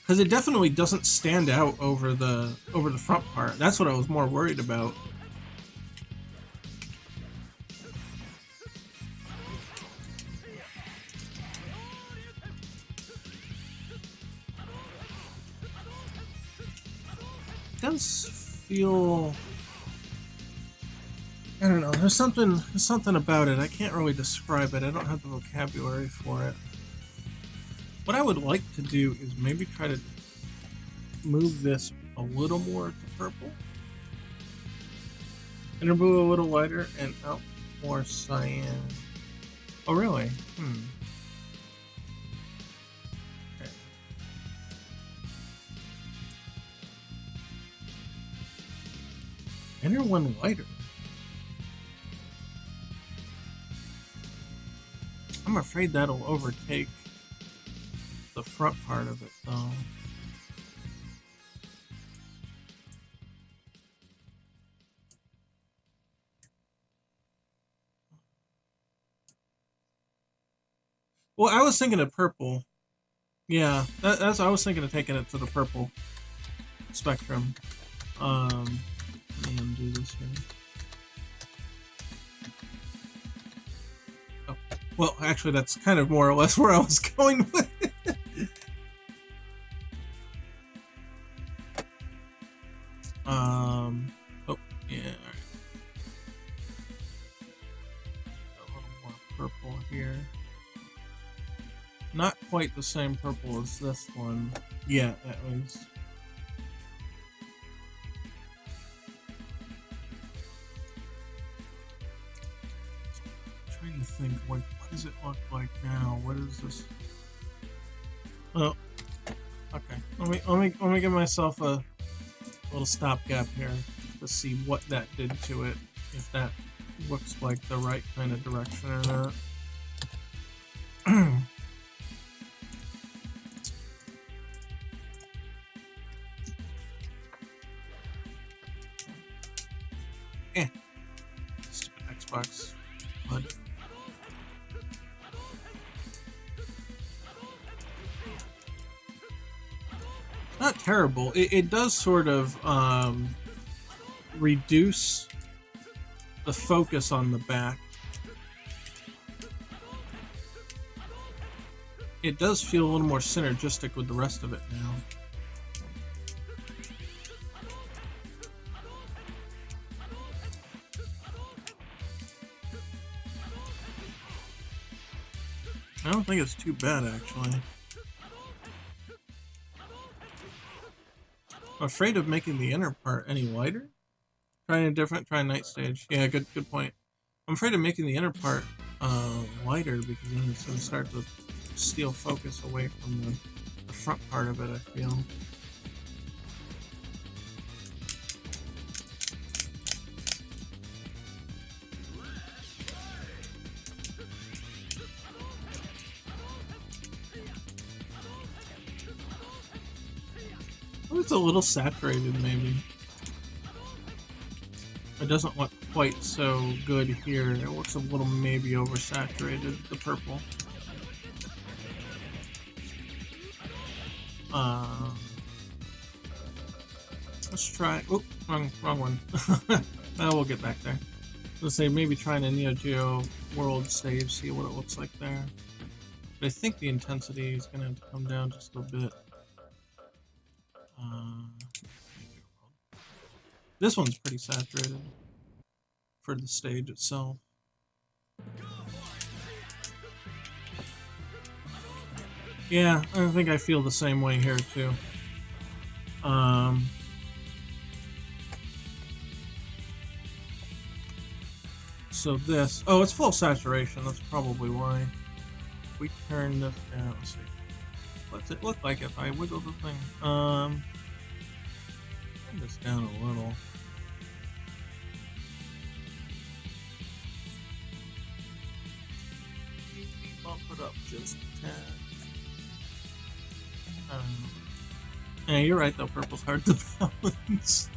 Because it definitely doesn't stand out over the front part. That's what I was more worried about. It does feel, I don't know, there's something about it. I can't really describe it. I don't have the vocabulary for it. What I would like to do is maybe try to move this a little more to purple. Inner blue a little lighter and out more cyan. Oh really? Okay. Inner one lighter. I'm afraid that'll overtake the front part of it, though. Well, I was thinking of purple. Yeah, that's I was thinking of taking it to the purple spectrum. Let me undo this here. Oh, well, actually, that's kind of more or less where I was going with it. Oh, yeah, alright. A little more purple here. Not quite the same purple as this one. Yeah, at least. I'm trying to think, like, what does it look like now? What is this? Oh, okay. Let me give myself a little stopgap here to see what that did to it, if that looks like the right kind of direction or not. Stupid Xbox HUD. Not terrible. It does sort of reduce the focus on the back. It does feel a little more synergistic with the rest of it now. I don't think it's too bad, actually. I'm afraid of making the inner part any lighter. Trying a different, try night stage. Yeah, good point. I'm afraid of making the inner part lighter because then it's going to start to steal focus away from the front part of it, I feel. Oh, it's a little saturated, maybe. It doesn't look quite so good here. It looks a little maybe oversaturated, the purple. Let's try. Oh, wrong one. Now we'll get back there. Let's say maybe trying a Neo Geo World stage, see what it looks like there. But I think the intensity is going to have to come down just a bit. This one's pretty saturated for the stage itself. Yeah, I think I feel the same way here too. So this, oh, it's full saturation. That's probably why. We turn this down. Let's see. What's it look like if I wiggle the thing? Turn this down a little. Bump it up just a tad. Yeah, you're right though. Purple's hard to balance.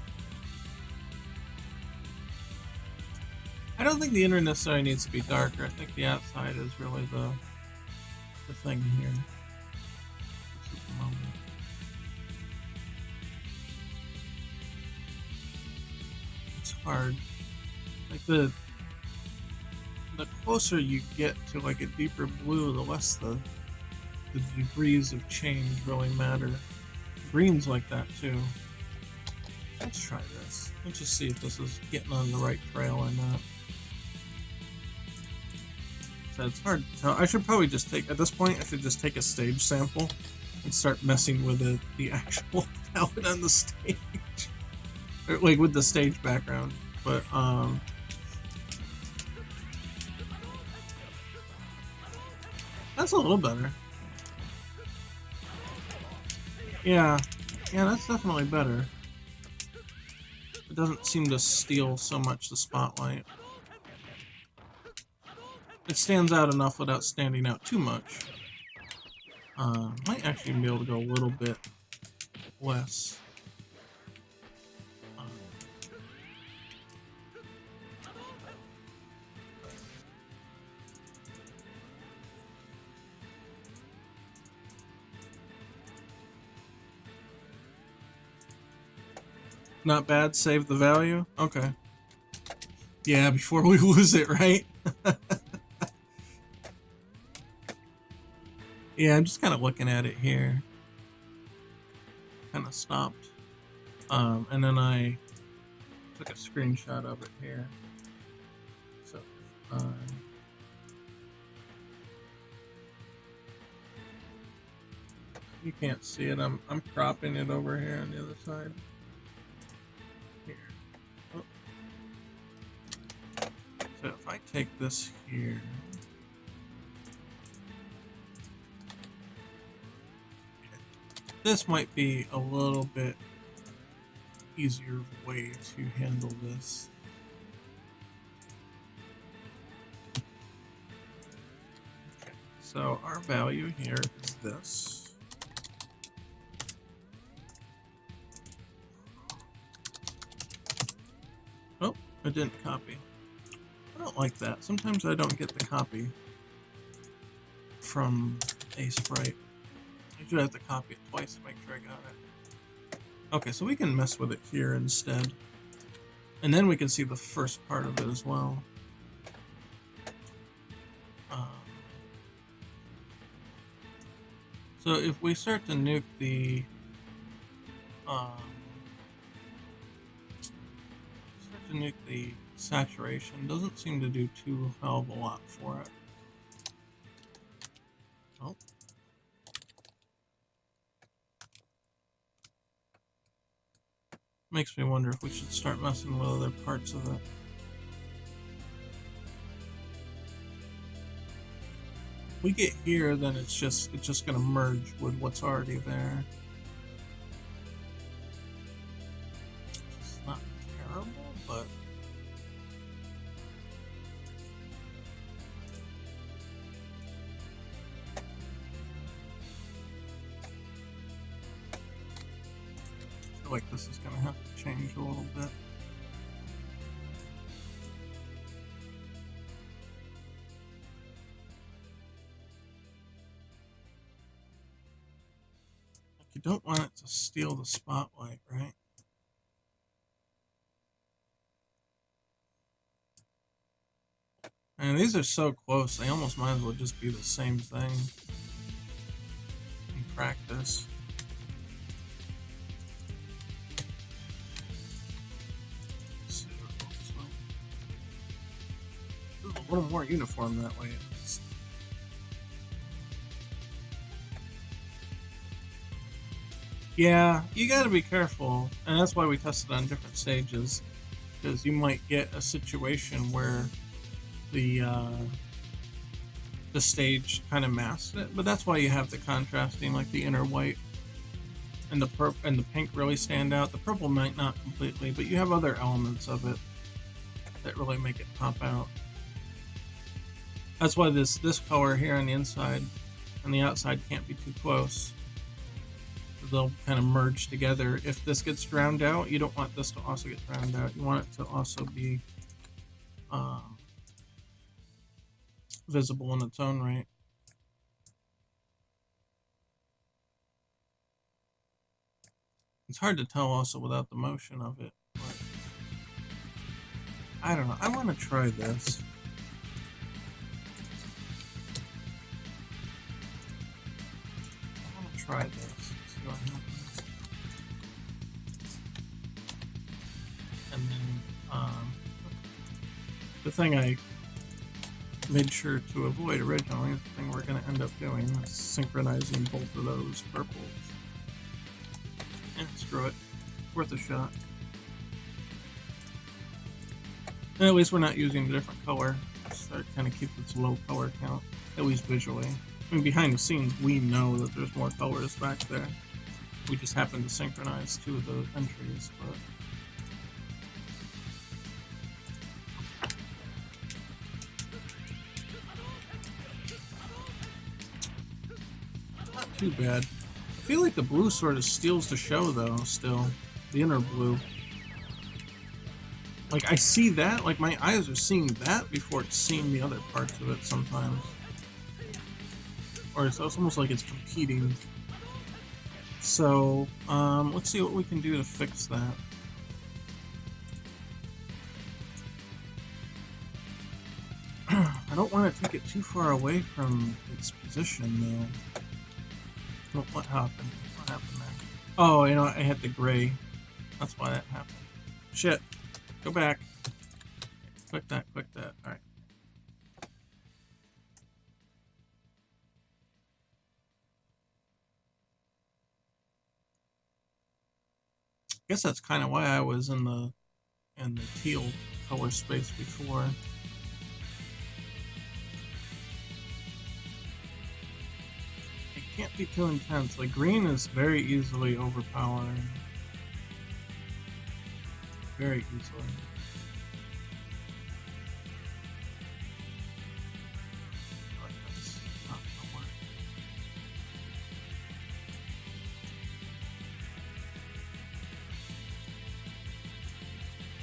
I don't think the inner necessarily needs to be darker. I think the outside is really the thing here. It's hard. Like the closer you get to like a deeper blue, the less the degrees of change really matter. Green's like that too. Let's try this. Let's just see if this is getting on the right trail or not. So it's hard to tell. I should probably just take, at this point, I should just take a stage sample and start messing with the actual palette on the stage. Or, like with the stage background. But, that's a little better. Yeah, that's definitely better. It doesn't seem to steal so much the spotlight. It stands out enough without standing out too much. Might actually be able to go a little bit less. Not bad, save the value? Okay. Yeah, before we lose it, right? Yeah, I'm just kind of looking at it here. Kind of stopped. And then I took a screenshot of it here. So, you can't see it. I'm cropping it over here on the other side. Here. Oh. So if I take this here. This might be a little bit easier way to handle this. Okay, so our value here is this. Oh, I didn't copy. I don't like that. Sometimes I don't get the copy from a sprite. I should have to copy it twice to make sure I got it. Okay, so we can mess with it here instead. And then we can see the first part of it as well. So if we start to nuke the saturation, doesn't seem to do too hell of a lot for it. Oh. Makes me wonder if we should start messing with other parts of it. If we get here, then it's just gonna merge with what's already there. It's not terrible, but I feel like this is gonna have to change a little bit. You don't want it to steal the spotlight, right? And these are so close, they almost might as well just be the same thing in practice. Let's see what it looks like. It's a little more uniform that way at least. Yeah, you gotta be careful, and that's why we tested on different stages, because you might get a situation where the stage kind of masks it, but that's why you have the contrasting, like the inner white and the purple and the pink really stand out. The purple might not completely, but you have other elements of it that really make it pop out. That's why this color here on the inside and the outside can't be too close. They'll kind of merge together. If this gets drowned out, you don't want this to also get drowned out. You want it to also be visible in its own right. It's hard to tell also without the motion of it. But I don't know. I want to try this. I want to try this. See what happens. And then the thing I made sure to avoid originally, the thing we're going to end up doing is synchronizing both of those purples. And screw it. Worth a shot. And at least we're not using a different color. So it kind of keeps its low color count, at least visually. I mean, behind the scenes, we know that there's more colors back there. We just happen to synchronize two of the entries, but not too bad. I feel like the blue sort of steals the show, though, still. The inner blue. Like, I see that, like, my eyes are seeing that before it's seeing the other parts of it sometimes. Or it's almost like it's competing. So, let's see what we can do to fix that. I don't want to take it too far away from its position, though. What happened? What happened there? Oh, you know, I hit the gray. That's why that happened. Shit. Go back. Click that, click that. Alright. I guess that's kind of why I was in the teal color space before. It can't be too intense. Like, green is very easily overpowered. Very easily. Like, that's not gonna work.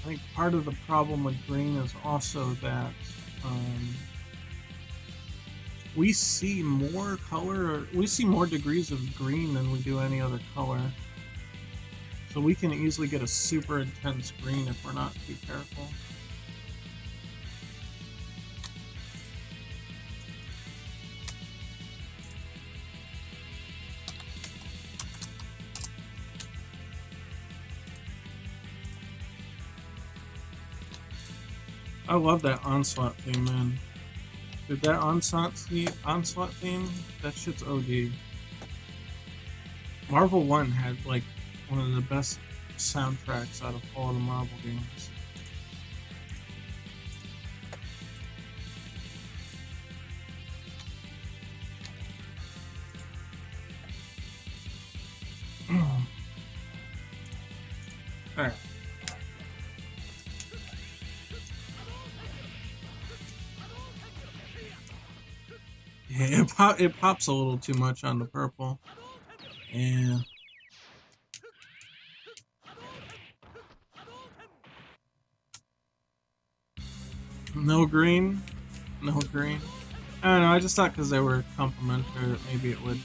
I think part of the problem with green is also that we see more color, we see more degrees of green than we do any other color. So we can easily get a super intense green if we're not too careful. I love that onslaught theme, man. Dude, that onslaught theme, that shit's OD. Marvel 1 had like one of the best soundtracks out of all the Marvel games. Alright. Yeah, it pops a little too much on the purple. Yeah. No green. No green. I don't know, I just thought because they were complementary that maybe it would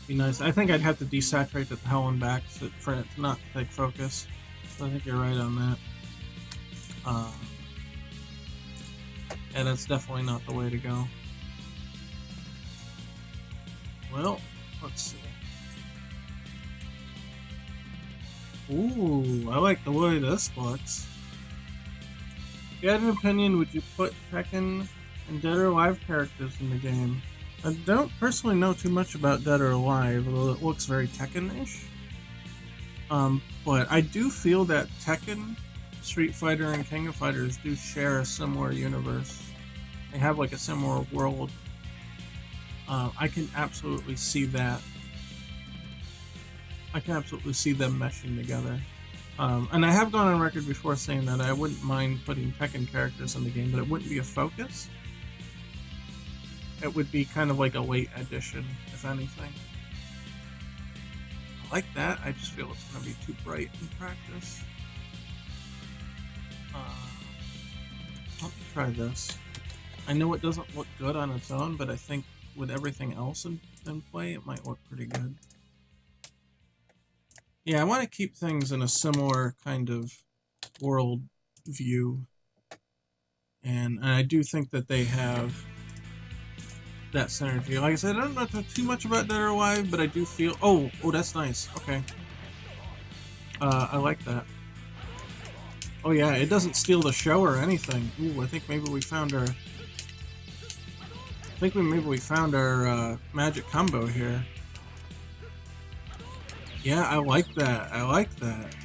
be nice. I think I'd have to desaturate it the hell and back for it to not take focus. So I think you're right on that. Yeah, that's definitely not the way to go. Well, let's see. Ooh, I like the way this looks. If you had an opinion, would you put Tekken and Dead or Alive characters in the game? I don't personally know too much about Dead or Alive, although it looks very Tekken-ish. But I do feel that Tekken, Street Fighter, and King of Fighters do share a similar universe. They have like a similar world. I can absolutely see that. I can absolutely see them meshing together. And I have gone on record before saying that I wouldn't mind putting Tekken characters in the game, but it wouldn't be a focus. It would be kind of like a late addition, if anything. I like that, I just feel it's going to be too bright in practice. Let me try this. I know it doesn't look good on its own, but I think with everything else in play, it might look pretty good. Yeah, I want to keep things in a similar kind of world view. And I do think that they have that synergy. Like I said, I don't know too much about Dead or Alive, but I do feel... Oh, that's nice. Okay. I like that. Oh yeah, it doesn't steal the show or anything. Ooh, I think maybe we found our... maybe we found our magic combo here. Yeah, I like that. I like that.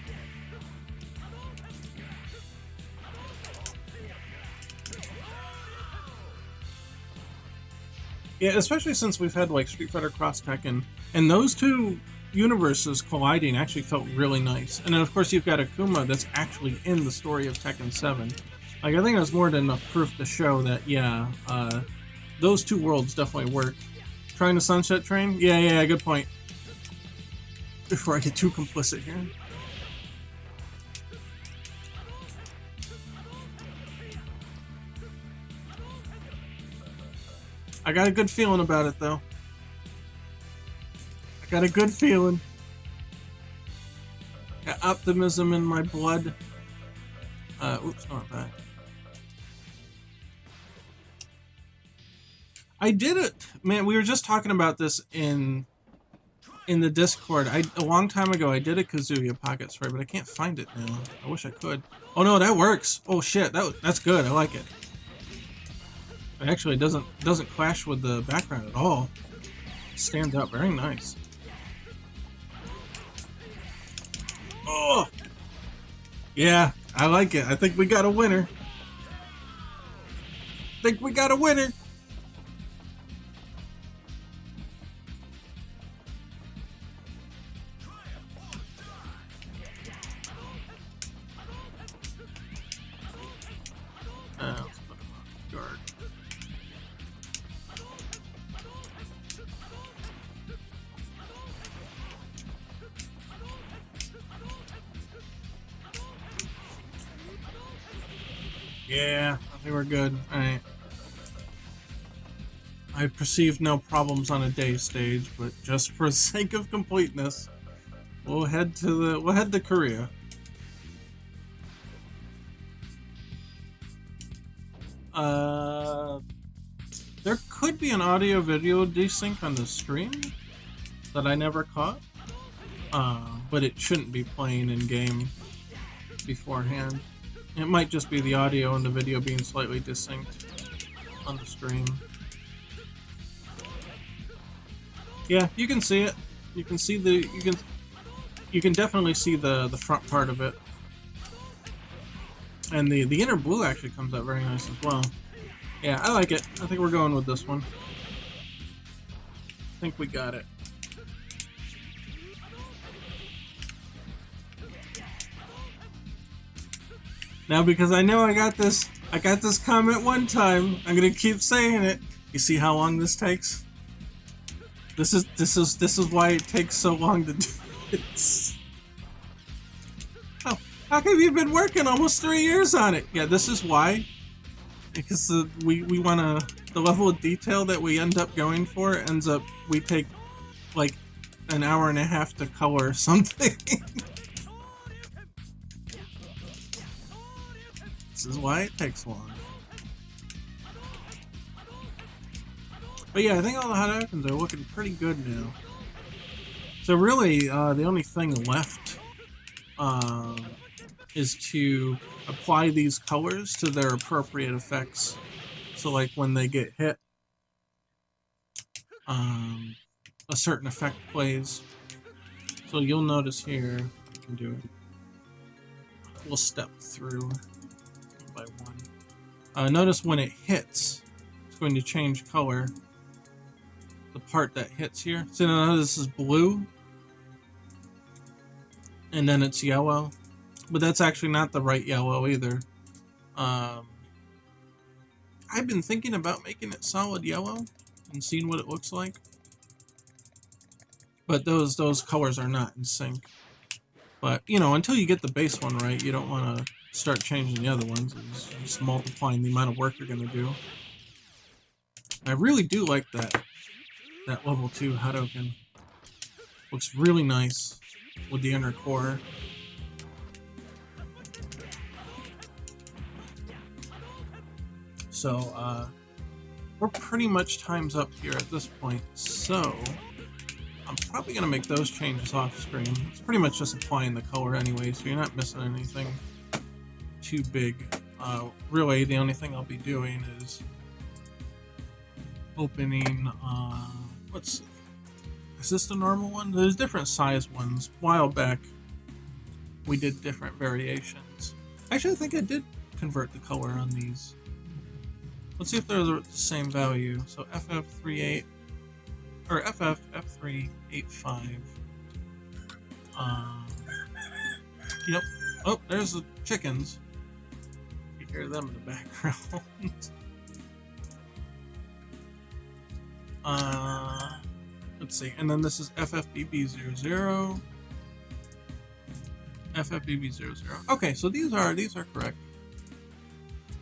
Yeah, especially since we've had like Street Fighter Cross Tekken, and those two universes colliding actually felt really nice. And then of course you've got Akuma that's actually in the story of Tekken 7. Like, I think that's more than enough proof to show that, yeah, those two worlds definitely work. Trying the Sunset Train? Yeah, good point. Before I get too complicit here. I got a good feeling about it, though. I got a good feeling. Got optimism in my blood. Oops, not that. I did it! Man, we were just talking about this in the Discord. A long time ago, I did a Kazuya pocket spray, but I can't find it now. I wish I could. Oh no, that works! Oh shit, that's good. I like it. It actually doesn't clash with the background at all. It stands out very nice. Oh! Yeah, I like it. I think we got a winner. Let's put him on guard. Yeah, I think we're good. Alright. I perceive no problems on a day stage, but just for the sake of completeness, we'll head to Korea. There could be an audio-video desync on the stream that I never caught, but it shouldn't be playing in-game beforehand. It might just be the audio and the video being slightly desynced on the stream. Yeah, you can see it. You can see the you can definitely see the front part of it. And the inner blue actually comes out very nice as well. Yeah, I like it. I think we're going with this one. I think we got it. Now, because I know I got this comment one time, I'm gonna keep saying it. You see how long this takes? This is why it takes so long to do it. Oh, how come you've been working almost 3 years on it? Yeah, this is why. Because we wanna, the level of detail that we end up going for ends up, we take like an hour and a half to color or something. This is why it takes long. But yeah, I think all the Hadoukens are looking pretty good now. So really, the only thing left is to apply these colors to their appropriate effects. So like when they get hit, a certain effect plays. So you'll notice here, I can do it. We'll step through by one. Notice when it hits, it's going to change color. The part that hits here. So now this is blue, and then it's yellow, but that's actually not the right yellow either. I've been thinking about making it solid yellow and seeing what it looks like, but those colors are not in sync. But you know, until you get the base one right, you don't want to start changing the other ones. It's just multiplying the amount of work you're going to do. I really do like that level 2 Hadouken. Looks really nice with the inner core. So, we're pretty much time's up here at this point, so I'm probably going to make those changes off screen. It's pretty much just applying the color anyway, so you're not missing anything too big. Really, the only thing I'll be doing is opening, let's see. Is this the normal one? There's different size ones. A while back, we did different variations. Actually, I think I did convert the color on these. Let's see if they're the same value. So FF38 or FF385. Yep. Oh, there's the chickens. You hear them in the background. Let's see, and then this is FFBB00, FFBB00. Okay, so these are correct.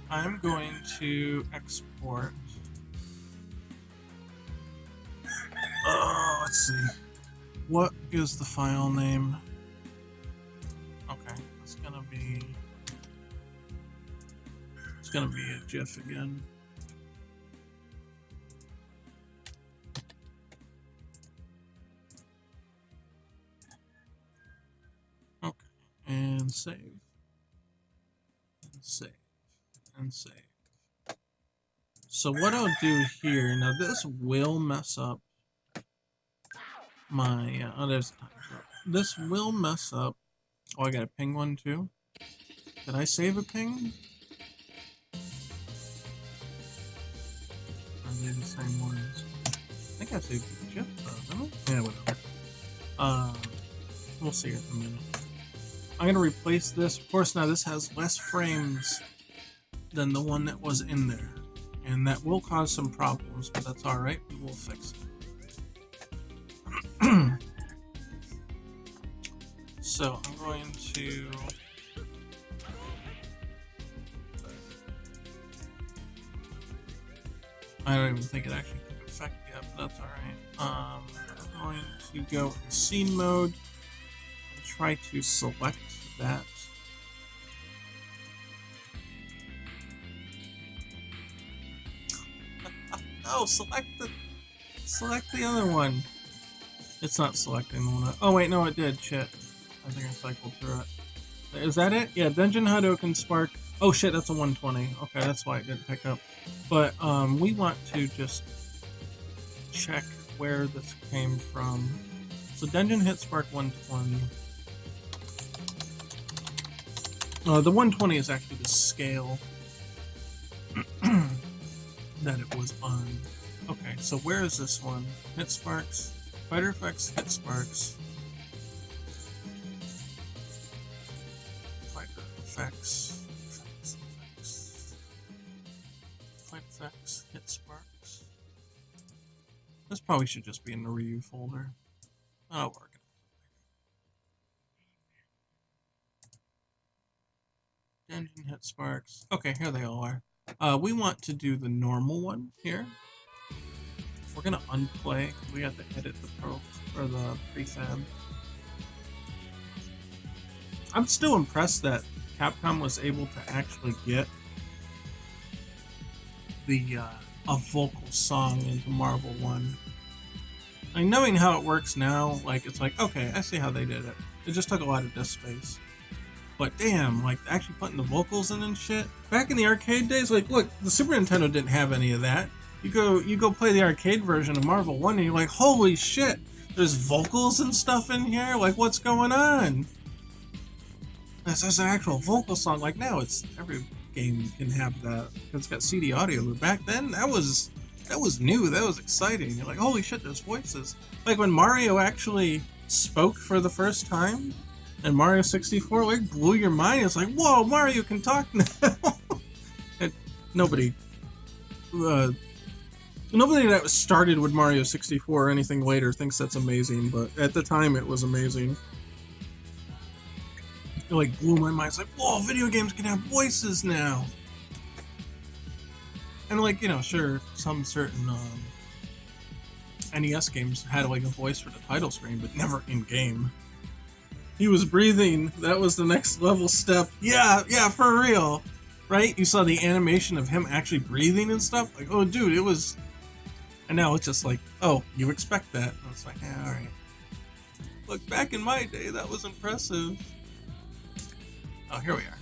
I'm going to export. Let's see. What is the file name? Okay, it's gonna be a GIF again. And save, and save, and save. So what I'll do here, now this will mess up my, this will mess up, oh, I got a ping one too. Did I save a ping? Are they the same ones? I think I saved the GIF though, didn't I? Yeah, whatever. We'll see at the minute. I'm going to replace this. Of course, now this has less frames than the one that was in there. And that will cause some problems, but that's alright. We will fix it. So, I'm going to... I don't even think it actually took effect yet, but that's alright. I'm going to go in scene mode. Try to select that. No, select the other one. It's not selecting the one. Oh wait, no, it did. Shit, I think I cycled through it. Is that it? Yeah, Dungeon Hadouken Spark. Oh shit, that's a 120. Okay, that's why it didn't pick up. But we want to just check where this came from. So Dungeon Hit Spark 120. The 120 is actually the scale that it was on. Okay, so where is this one? Hit Sparks, Fighter Effects, Hit Sparks, Fighter Effects, Fight Effects, Hit Sparks. This probably should just be in the review folder. I'll work it. Dungeon Hit Sparks. Okay, here they all are. We want to do the normal one here. We're gonna unplay. We have to edit the pro or the prefab. I'm still impressed that Capcom was able to actually get the a vocal song into Marvel 1. Like, knowing how it works now, like, it's like, okay, I see how they did it. It just took a lot of disk space. But damn, like, actually putting the vocals in and shit. Back in the arcade days, like, look, the Super Nintendo didn't have any of that. You go play the arcade version of Marvel 1 and you're like, holy shit, there's vocals and stuff in here? Like, what's going on? There's an actual vocal song. Like, now it's, every game can have that. It's got CD audio, but back then, that was new, that was exciting. You're like, holy shit, there's voices. Like, when Mario actually spoke for the first time, and Mario 64, like, blew your mind. It's like, whoa, Mario can talk now. Nobody that started with Mario 64 or anything later thinks that's amazing, but at the time it was amazing. It, like, blew my mind. It's like, whoa, video games can have voices now. And, like, you know, sure, some certain NES games had, like, a voice for the title screen, but never in-game. He was breathing. That was the next level step. Yeah, for real. Right? You saw the animation of him actually breathing and stuff. Like, oh, dude, it was... And now it's just like, oh, you expect that. And it's like, yeah, alright. Look, back in my day, that was impressive. Oh, here we are.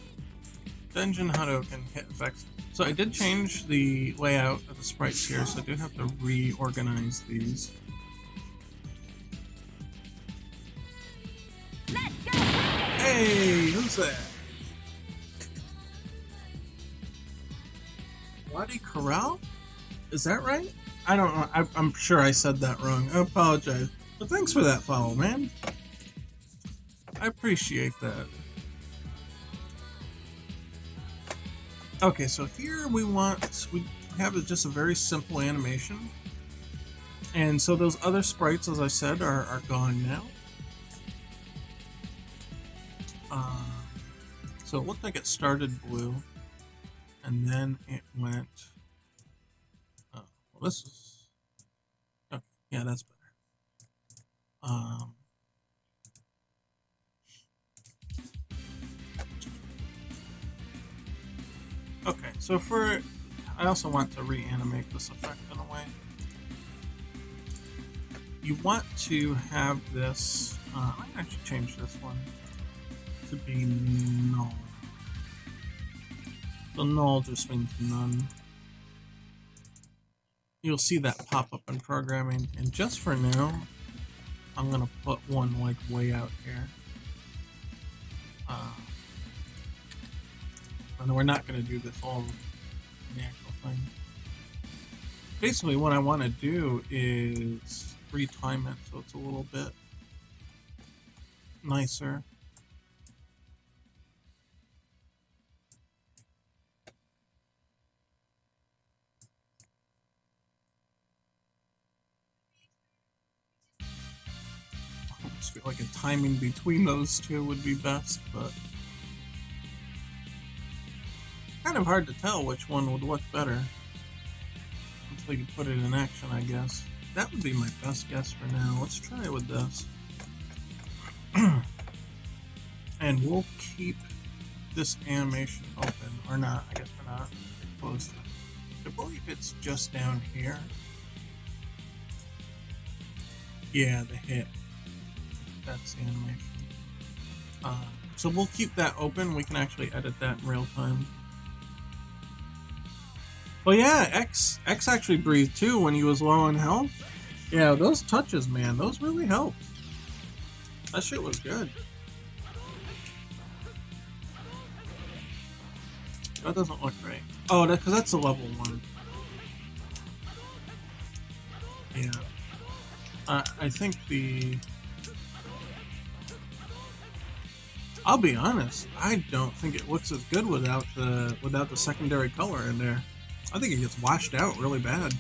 Dungeon Hadouken Hit Effects. So I did change the layout of the sprites here, so I do have to reorganize these. Hey, who's that? Wadi Corral? Is that right? I don't know. I'm sure I said that wrong. I apologize. But thanks for that follow, man. I appreciate that. Okay, so here we have just a very simple animation. And so those other sprites, as I said, are gone now. So it looked like it started blue, and then it went, well, this is, okay, yeah, that's better. Okay, so I also want to reanimate this effect in a way. You want to have this, I might actually change this one to be null. So null just means none. You'll see that pop up in programming, and just for now, I'm gonna put one like way out here. And we're not gonna do this all in the actual thing. Basically, what I want to do is retime it so it's a little bit nicer. I almost feel like a timing between those two would be best, but kind of hard to tell which one would look better until you put it in action, I guess. That would be my best guess for now. Let's try it with this. And we'll keep this animation open, or not, I guess we're not. Close it. I believe it's just down here. Yeah, the hit. That's the animation. So we'll keep that open. We can actually edit that in real time. Well, yeah, X actually breathed too when he was low on health. Yeah, those touches, man, those really helped. That shit was good. That doesn't look right. Oh, because that's a level 1. Yeah. I think the... I'll be honest, I don't think it looks as good without the secondary color in there. I think it gets washed out really bad.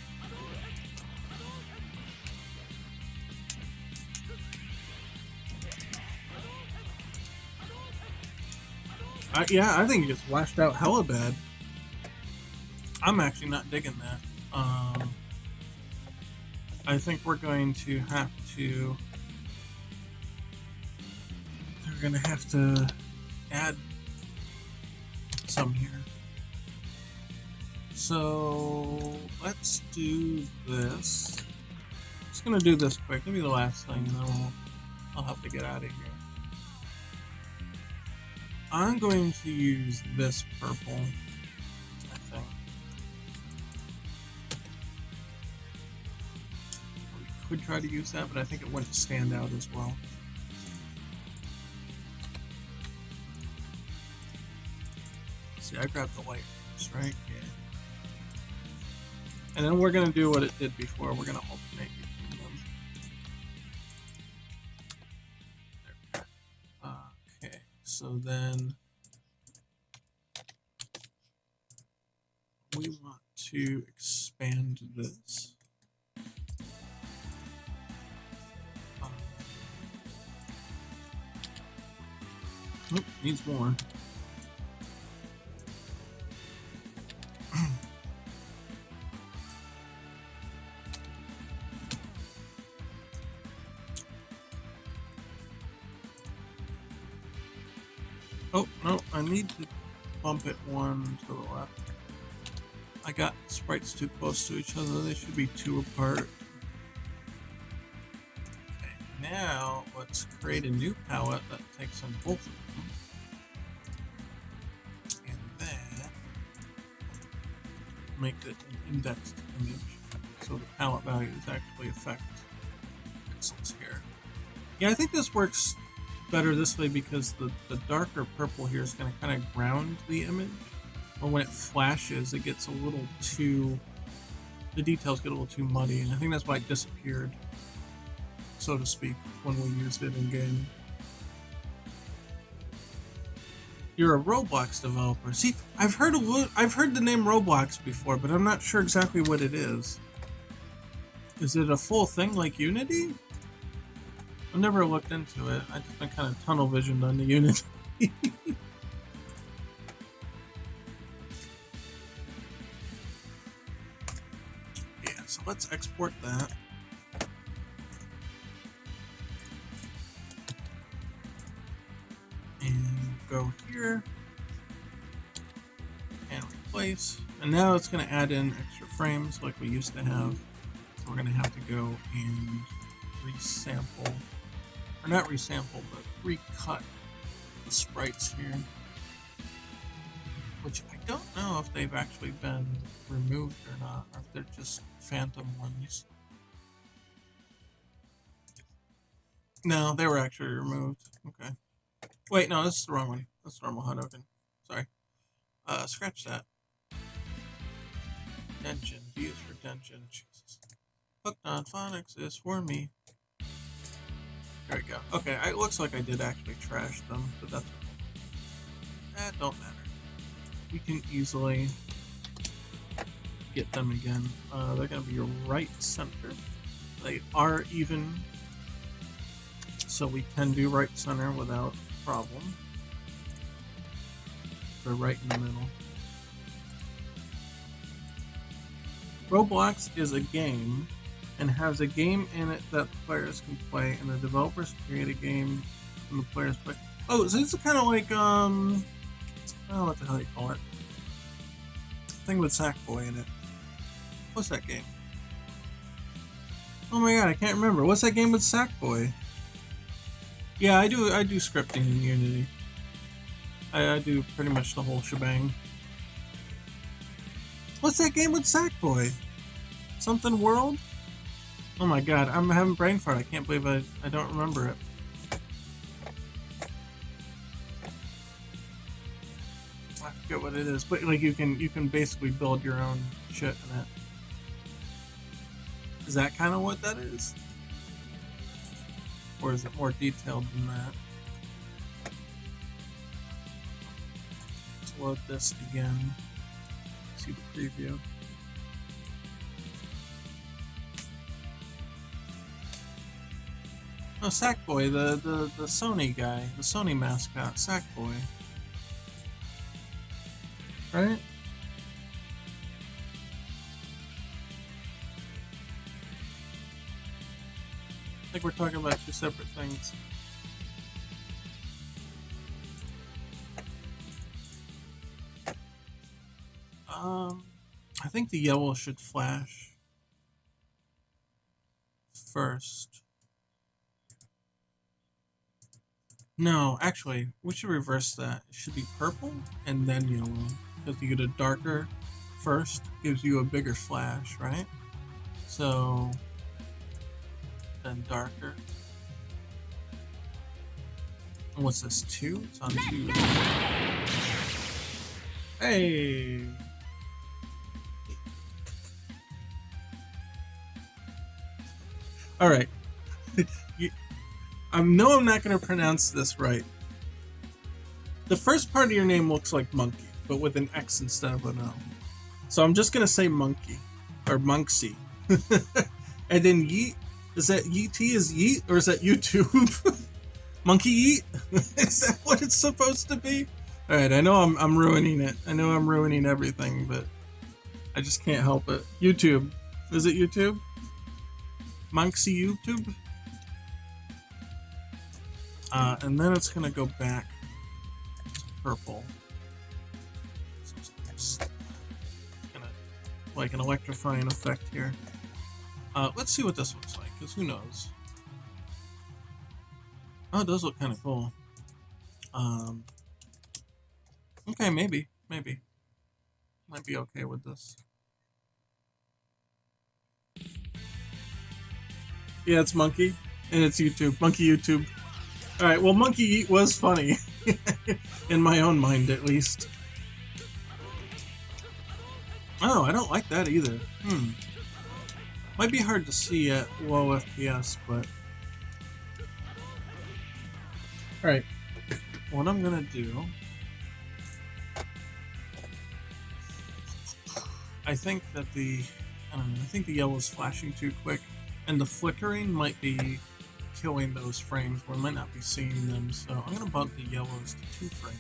Yeah, I think it gets washed out hella bad. I'm actually not digging that. I think we're going to have to... We're going to have to add some here. So let's do this. I'm just going to do this quick. Give me the last thing, and then I'll have to get out of here. I'm going to use this purple, I think. We could try to use that, but I think it wouldn't stand out as well. Let's see, I grabbed the light first, right? Yeah. And then we're going to do what it did before. We're going to alternate between them. There we go. Okay, so then we want to expand this. Needs more. Oh, no, I need to bump it one to the left. I got sprites too close to each other. They should be 2 apart. Okay, now let's create a new palette that takes in both of them. And then make it an indexed image. So the palette values actually affect pixels here. Yeah, I think this works better this way because the darker purple here is going to kind of ground the image. Or when it flashes, it gets a little too... The details get a little too muddy, and I think that's why it disappeared, so to speak, when we used it in game. You're a Roblox developer. See, I've heard the name Roblox before, but I'm not sure exactly what it is. Is it a full thing like Unity? I've never looked into it. I've just been kind of tunnel visioned on the Unity. Yeah, so let's export that. And go here. And replace. And now it's going to add in extra frames like we used to have. So we're going to have to go and resample. Or not resample, but recut the sprites here. Which I don't know if they've actually been removed or not, or if they're just phantom ones. No, they were actually removed. Okay. Wait, no, this is the wrong one. That's normal Hadouken. Sorry. Scratch that. Denshin. D is for Denshin. Jesus. Hooked on phonics is for me. There we go. Okay, it looks like I did actually trash them, but that's okay. That don't matter. We can easily get them again. They're going to be right center. They are even, so we can do right center without problem. They're right in the middle. Roblox is a game and has a game in it that players can play, and the developers create a game and the players play. Oh, so it's kind of like, oh, what the hell do you call it? Thing with Sackboy in it. What's that game? Oh my god, I can't remember. What's that game with Sackboy? Yeah, I do scripting in Unity. I do pretty much the whole shebang. What's that game with Sackboy? Something World? Oh my god, I'm having brain fart. I can't believe I don't remember it. I forget what it is, but like you can basically build your own shit in it. Is that kind of what that is? Or is it more detailed than that? Let's load this again. See the preview. Oh, Sackboy, the Sony guy, the Sony mascot, Sackboy. Right? I think we're talking about two separate things. I think the yellow should flash first. No, actually, we should reverse that. It should be purple and then yellow. Because you get a darker first, gives you a bigger flash, right? So, then darker. And what's this, 2? It's on 2. Hey! Alright. I know I'm not going to pronounce this right. The first part of your name looks like monkey, but with an X instead of an O. So I'm just going to say monkey, or monksy. And then yeet, is that yeet is yeet, or is that YouTube? Monkey yeet? Is that what it's supposed to be? Alright, I know I'm ruining it. I know I'm ruining everything, but I just can't help it. YouTube. Is it YouTube? Monksy YouTube? And then it's gonna go back to purple. So it's gonna like an electrifying effect here. Let's see what this looks like, because who knows? Oh, it does look kind of cool. Okay, maybe. Might be okay with this. Yeah, it's monkey, and it's YouTube. Monkey YouTube. Alright, well, Monkey Eat was funny. In my own mind, at least. Oh, I don't like that either. Might be hard to see at low FPS, but... Alright. What I'm gonna do... I think that I don't know, I think the yellow's flashing too quick, and the flickering might be killing those frames, where I might not be seeing them, so I'm gonna bump the yellows to 2 frames.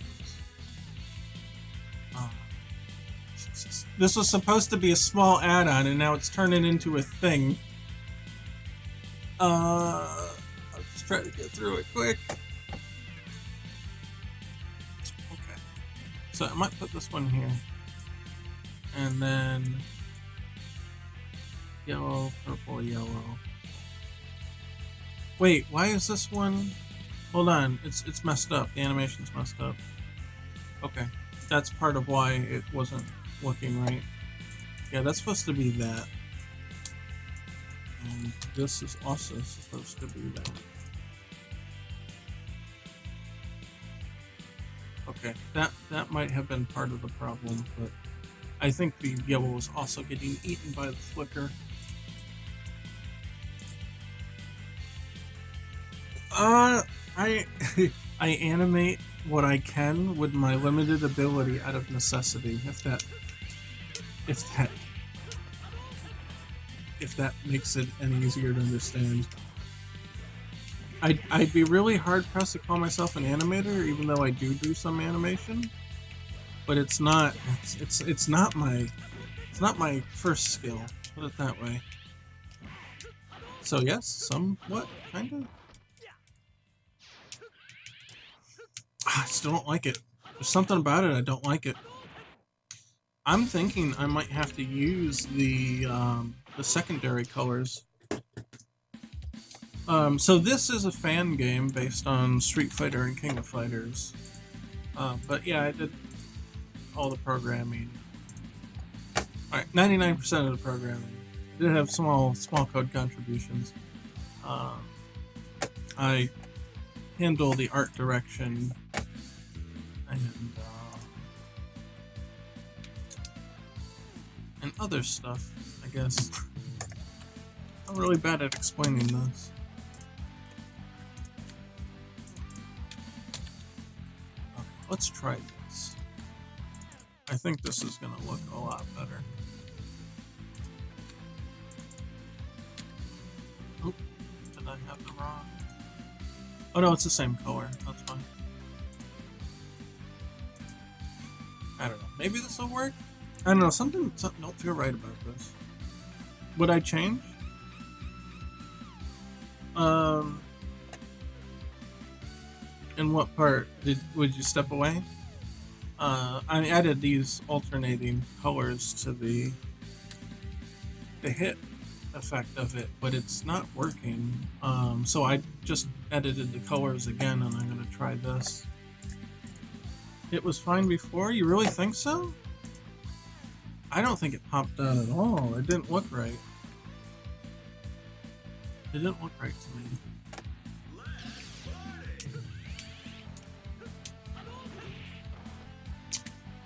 Jesus. This was supposed to be a small add-on, and now it's turning into a thing. I'll just try to get through it quick. Okay. So I might put this one here. And then yellow, purple, yellow. Wait, why is this one? Hold on, it's messed up. The animation's messed up. Okay, that's part of why it wasn't looking right. Yeah, that's supposed to be that. And this is also supposed to be that. Okay, that might have been part of the problem, but I think the yellow is also getting eaten by the flicker. I animate what I can with my limited ability out of necessity, if that makes it any easier to understand. I'd be really hard pressed to call myself an animator, even though I do some animation. But it's not my first skill, put it that way. So yes, somewhat, kinda. I still don't like it. There's something about it I don't like it. I'm thinking I might have to use the secondary colors. So this is a fan game based on Street Fighter and King of Fighters. But yeah, I did all the programming. Alright, 99% of the programming. did have small code contributions. I handle the art direction and other stuff, I guess. I'm really bad at explaining this. Okay, let's try this. I think this is gonna look a lot better. Oh, did I have the wrong? Oh no, it's the same color. That's fine. I don't know. Maybe this will work? I don't know. Something don't feel right about this. Would I change? In what part would you step away? I added these alternating colors to the hit effect of it, but it's not working. So I just edited the colors again, and I'm gonna try this. It was fine before? You really think so? I don't think it popped out at all. It didn't look right. It didn't look right to me.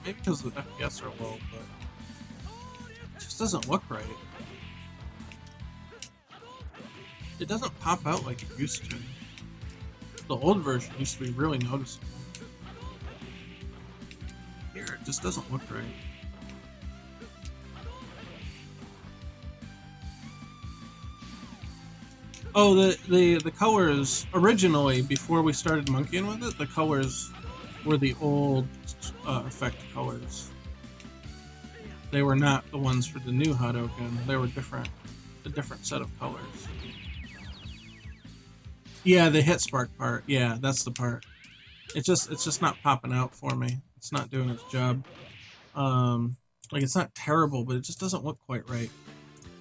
Maybe because the FPS are low, but it just doesn't look right. It doesn't pop out like it used to. The old version used to be really noticeable. Here, it just doesn't look right. Oh, the colors, originally, before we started monkeying with it, the colors were the old effect colors. They were not the ones for the new Hadouken. They were a different set of colors. Yeah, the hit spark part. Yeah, that's the part. It's just not popping out for me. It's not doing its job. Like, it's not terrible, but it just doesn't look quite right.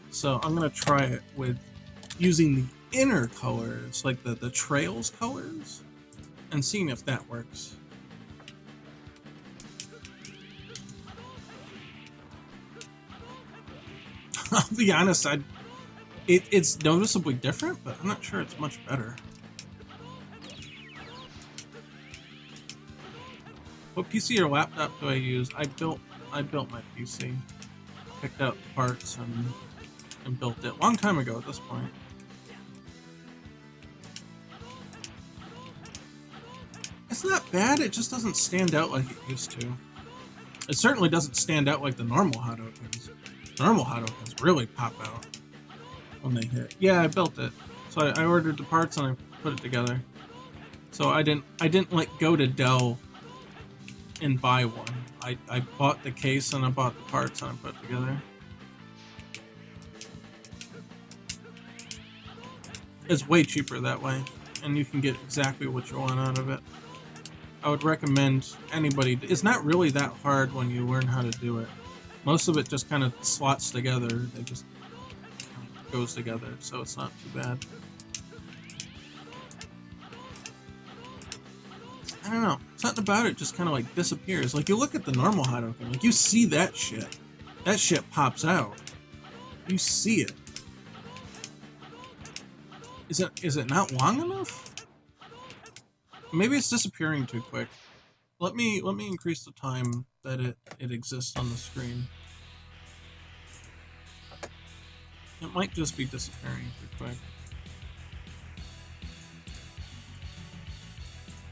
So I'm gonna try it with using the inner colors, like the trails colors, and seeing if that works. I'll be honest, it's noticeably different, but I'm not sure it's much better. What PC or laptop do I use? I built my PC. Picked out parts and built it. Long time ago at this point. It's not bad, it just doesn't stand out like it used to. It certainly doesn't stand out like the normal Hadoukens. Normal Hadoukens really pop out when they hit. Yeah, I built it. So I ordered the parts and I put it together. So I didn't like go to Dell and buy one. I bought the case and I bought the parts and I put it together. It's way cheaper that way, and you can get exactly what you want out of it. I would recommend anybody. It's not really that hard when you learn how to do it. Most of it just kind of slots together. They just kind of goes together, so it's not too bad. I don't know. Something about it just kind of like disappears. Like, you look at the normal Hadouken, like, you see that shit. That shit pops out. You see it. Is it not long enough? Maybe it's disappearing too quick. Let me increase the time that it exists on the screen. It might just be disappearing too quick.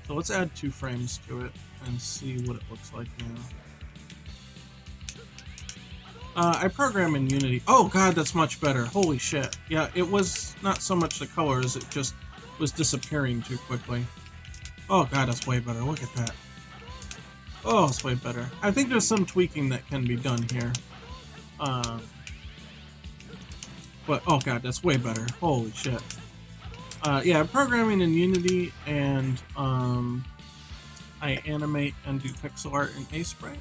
So let's add 2 frames to it and see what it looks like now. I program in Unity. Oh god, that's much better. Holy shit. Yeah, it was not so much the colors, it just was disappearing too quickly. Oh god, that's way better. Look at that. Oh, it's way better. I think there's some tweaking that can be done here. But, oh god, that's way better. Holy shit. Yeah, I'm programming in Unity, and I animate and do pixel art in ASprite.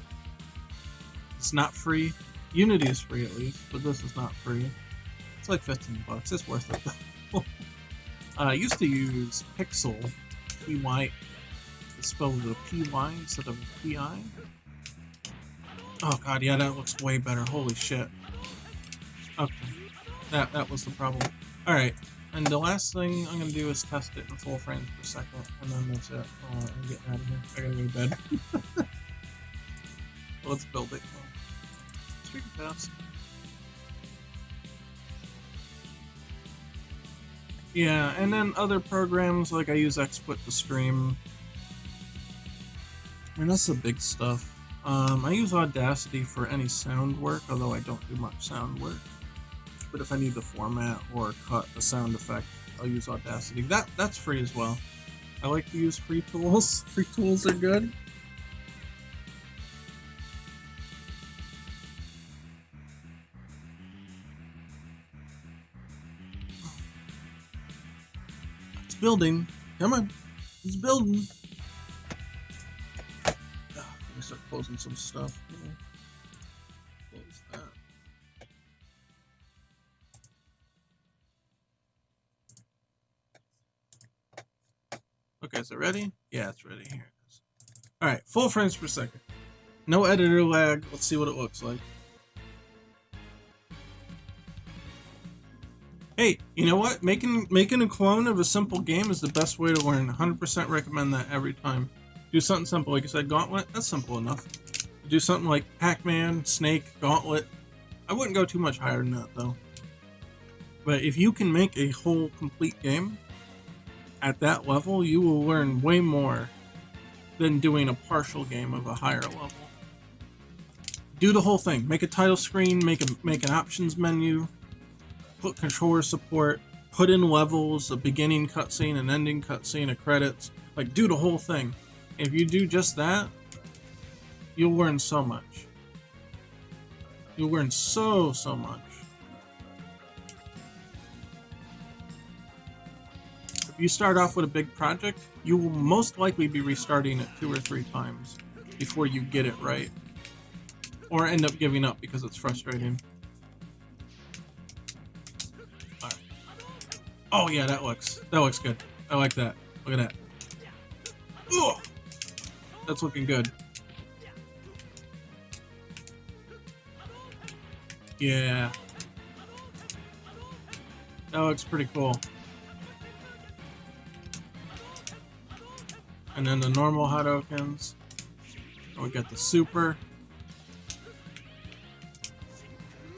It's not free. Unity is free at least, but this is not free. It's like $15. It's worth it though. I used to use Pixel, P-Y, spelled with a P-Y instead of a P-I. Oh god, yeah, that looks way better. Holy shit. Okay. That was the problem. All right, and the last thing I'm gonna do is test it in full frames per second, and then that's it. I'm getting out of here. I gotta go to bed. Let's build it. Sweet fast. Yeah, and then other programs like I use XSplit to stream. And that's the big stuff. I use Audacity for any sound work, although I don't do much sound work. But if I need to format or cut a sound effect, I'll use Audacity. That's free as well. I like to use free tools. Free tools are good. It's building. Come on. It's building. Let me start closing some stuff. Close that. Okay, is it ready? Yeah, it's ready. Here it is. Alright, full frames per second. No editor lag. Let's see what it looks like. Hey, you know what? Making a clone of a simple game is the best way to learn. 100% recommend that every time. Do something simple. Like I said, Gauntlet, that's simple enough. Do something like Pac-Man, Snake, Gauntlet. I wouldn't go too much higher than that, though. But if you can make a whole complete game at that level, you will learn way more than doing a partial game of a higher level. Do the whole thing. Make a title screen, make an options menu, put controller support, put in levels, a beginning cutscene, an ending cutscene, a credits. Like, do the whole thing. If you do just that, you'll learn so much. You'll learn so much. If you start off with a big project, you will most likely be restarting it 2 or 3 times before you get it right. Or end up giving up because it's frustrating. All right. Oh yeah, that looks good. I like that. Look at that. Ugh. That's looking good. Yeah. That looks pretty cool. And then the normal Hadoukens. And we got the super.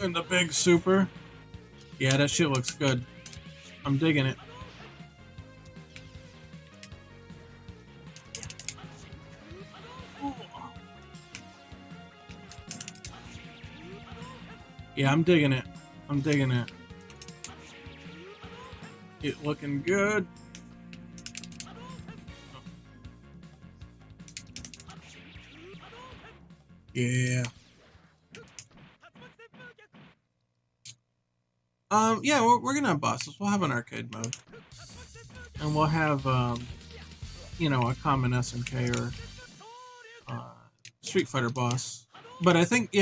And the big super. Yeah, that shit looks good. I'm digging it. Yeah, I'm digging it. I'm digging it. It looking good. Yeah. Yeah, we're gonna have bosses. We'll have an arcade mode. And we'll have, you know, a common SNK or Street Fighter boss. But I think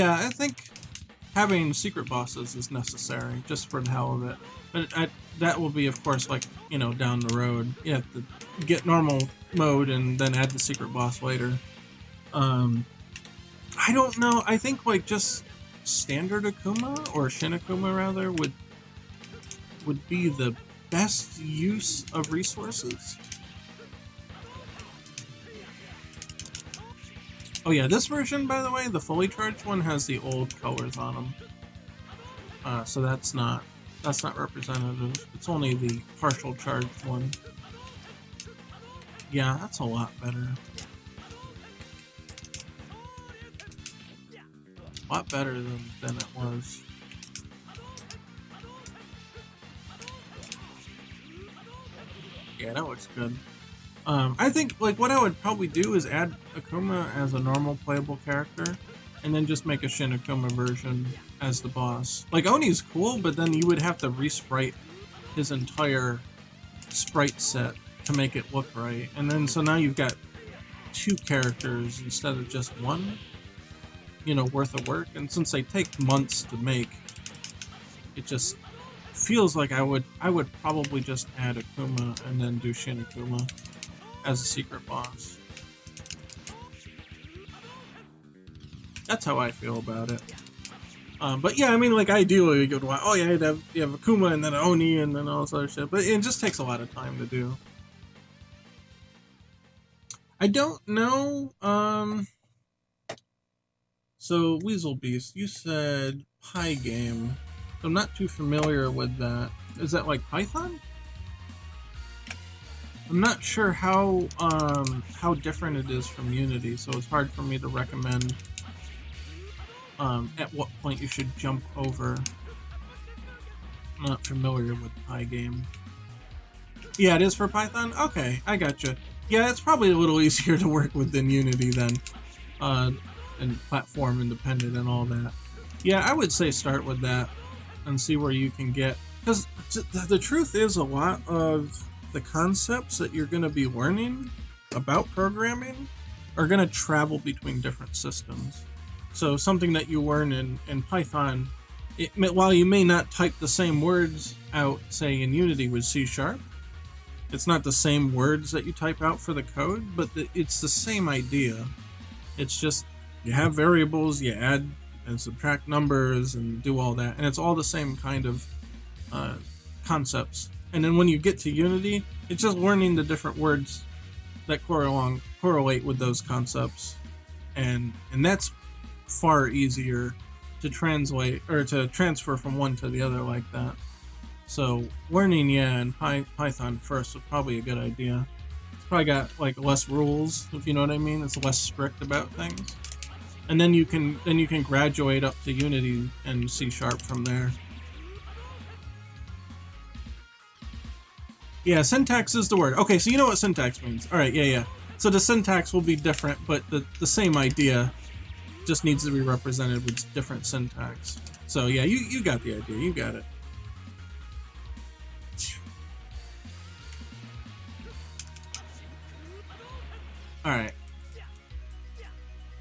having secret bosses is necessary, just for the hell of it. But that will be, of course, like, you know, down the road. You have to get normal mode and then add the secret boss later. I don't know. I think, like, just standard Akuma, or Shin Akuma, rather, would be the best use of resources. Oh yeah, this version, by the way, the fully charged one has the old colors on them. So that's not representative. It's only the partial charged one. Yeah, that's a lot better. A lot better than it was. Yeah, that looks good. I think, like, what I would probably do is add Akuma as a normal playable character, and then just make a Shin Akuma version as the boss. Like, Oni's cool, but then you would have to resprite his entire sprite set to make it look right. And then, so now you've got 2 characters instead of just 1, you know, worth of work. And since they take months to make, it just feels like I would probably just add Akuma and then do Shin Akuma as a secret boss. That's how I feel about it. But yeah, I mean, like ideally, you could watch. Oh yeah, you have Akuma and then Oni and then all this other shit. But it just takes a lot of time to do. I don't know. So Weasel Beast, you said Pygame. I'm not too familiar with that. Is that like Python? I'm not sure how different it is from Unity, so it's hard for me to recommend at what point you should jump over. I'm not familiar with Pygame. Yeah, it is for Python? Okay, I gotcha. Yeah, it's probably a little easier to work with than Unity then. And platform independent and all that. Yeah, I would say start with that and see where you can get. Because the truth is, a lot of the concepts that you're going to be learning about programming are going to travel between different systems. So something that you learn in Python, while you may not type the same words out, say in Unity with C#, it's not the same words that you type out for the code, but it's the same idea. It's just you have variables, you add and subtract numbers and do all that, and it's all the same kind of concepts. And then when you get to Unity, it's just learning the different words that correlate with those concepts, and that's far easier to translate or to transfer from one to the other like that. So learning, in Python first would probably a good idea. It's probably got like less rules, if you know what I mean. It's less strict about things, and then you can graduate up to Unity and C# from there. Yeah, syntax is the word. Okay, so you know what syntax means. All right, yeah. So the syntax will be different, but the same idea just needs to be represented with different syntax. So yeah, you got the idea. You got it. Alright.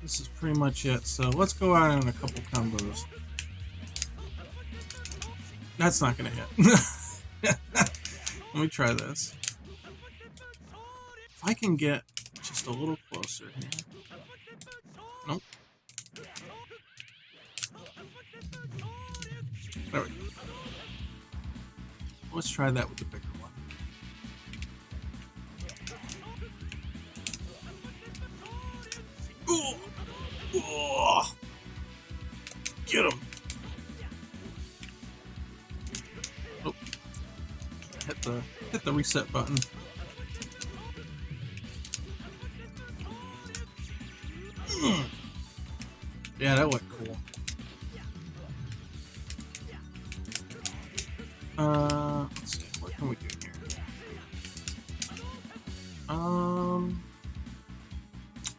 This is pretty much it, so let's go out on a couple combos. That's not gonna hit. Let me try this. If I can get just a little closer here. Nope. There we go. Let's try that with the bigger one. Oh, get him! Oh, hit the reset button. Yeah, that looked cool. Let's see, what can we do here?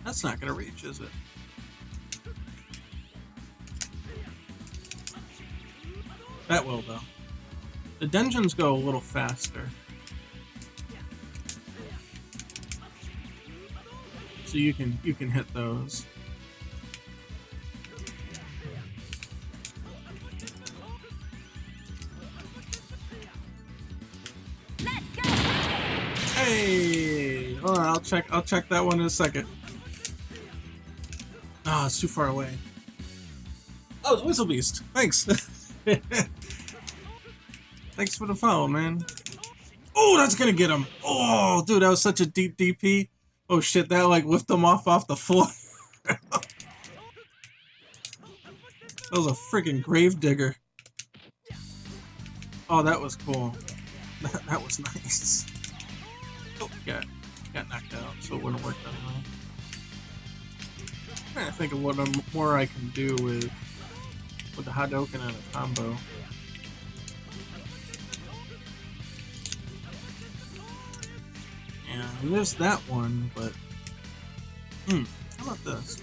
That's not gonna reach, is it? That will, though. The dungeons go a little faster. So you can hit those. Hey! Hold on, I'll check that one in a second. Ah, it's too far away. Oh, it's Whistle Beast. Thanks. Thanks for the follow, man. Oh, that's gonna get him. Oh, dude, that was such a deep DP. Oh shit, that like lifted him off the floor. That was a freaking grave digger. Oh, that was cool. That was nice. Oh, got knocked out, so it wouldn't work that way. I'm trying to think of what more I can do with the Hadouken and a combo. Yeah, there's that one, but how about this?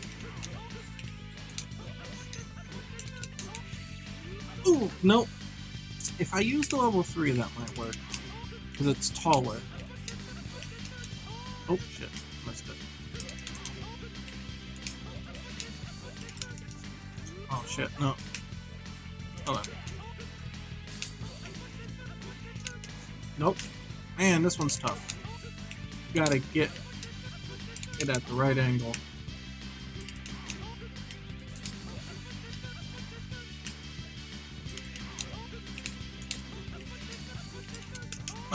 Ooh, nope. If I use the level 3, that might work. Because it's taller. Oh, shit. Missed it. Oh, shit. No. Hold on. Nope. Man, this one's tough. You gotta get it at the right angle.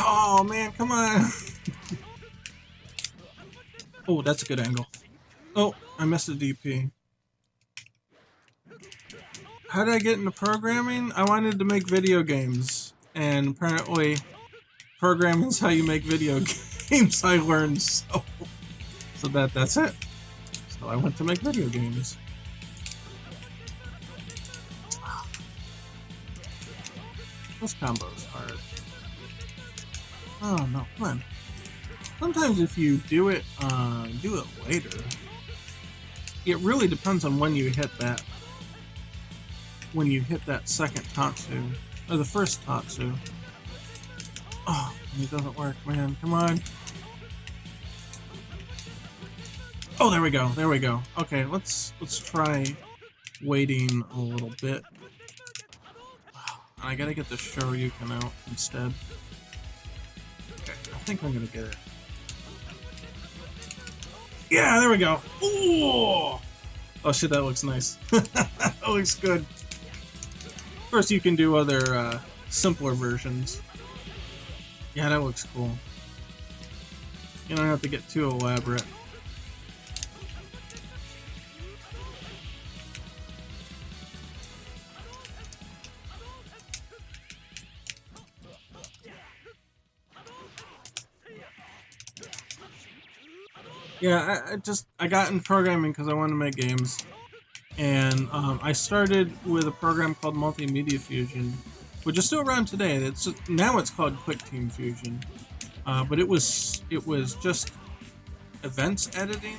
Oh man, come on. Oh, that's a good angle. Oh, I missed a DP. How did I get into programming? I wanted to make video games, and apparently programming is how you make video games. I learned, so that's it. So I went to make video games. This combo is hard. Oh no, come on. Sometimes if you do it later, it really depends on when you hit that. When you hit that second Tatsu, or the first Tatsu. Oh, it doesn't work, man. Come on. Oh, there we go. There we go. Okay, let's try waiting a little bit. I gotta get the Shoryuken out instead. Okay, I think I'm gonna get it. Yeah, there we go. Ooh! Oh shit, that looks nice. That looks good. Of course, you can do other simpler versions. Yeah, that looks cool. You don't have to get too elaborate. Yeah, I got into programming because I wanted to make games, and I started with a program called Multimedia Fusion, which is still around today. Now it's called QuickTeam Fusion, but it was just events editing,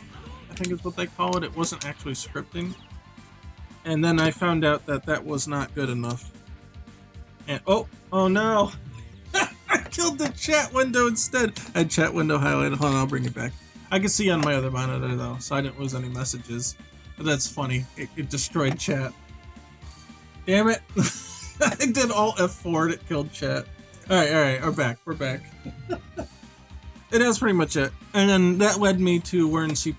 I think is what they call it. It wasn't actually scripting, and then I found out that that was not good enough. And oh no, I killed the chat window instead. I had chat window highlighted. Hold on, I'll bring it back. I can see on my other monitor though, so I didn't lose any messages. But that's funny. It destroyed chat. Damn it! I did Alt F4 and it killed chat. Alright, we're back. We're back. That's pretty much it. And then that led me to learn C++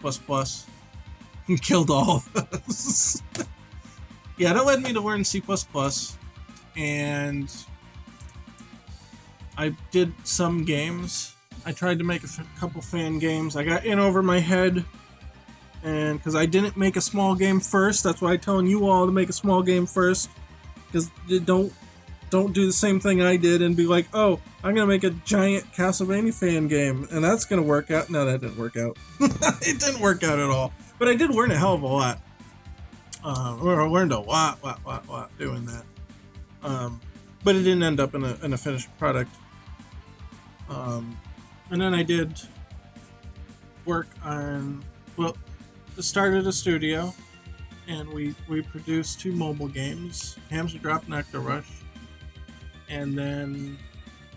and killed all of us. Yeah, that led me to learn C++, and I did some games. I tried to make a couple fan games. I got in over my head, and because I didn't make a small game first, that's why I'm telling you all to make a small game first. Because don't do the same thing I did and be like, oh, I'm gonna make a giant Castlevania fan game, and that's gonna work out. No, that didn't work out. It didn't work out at all. But I did learn a hell of a lot. I learned a lot doing that. But it didn't end up in a finished product. And then I did work on, well, started a studio, and we produced 2 mobile games, Hamster Drop, Nectar Rush, and then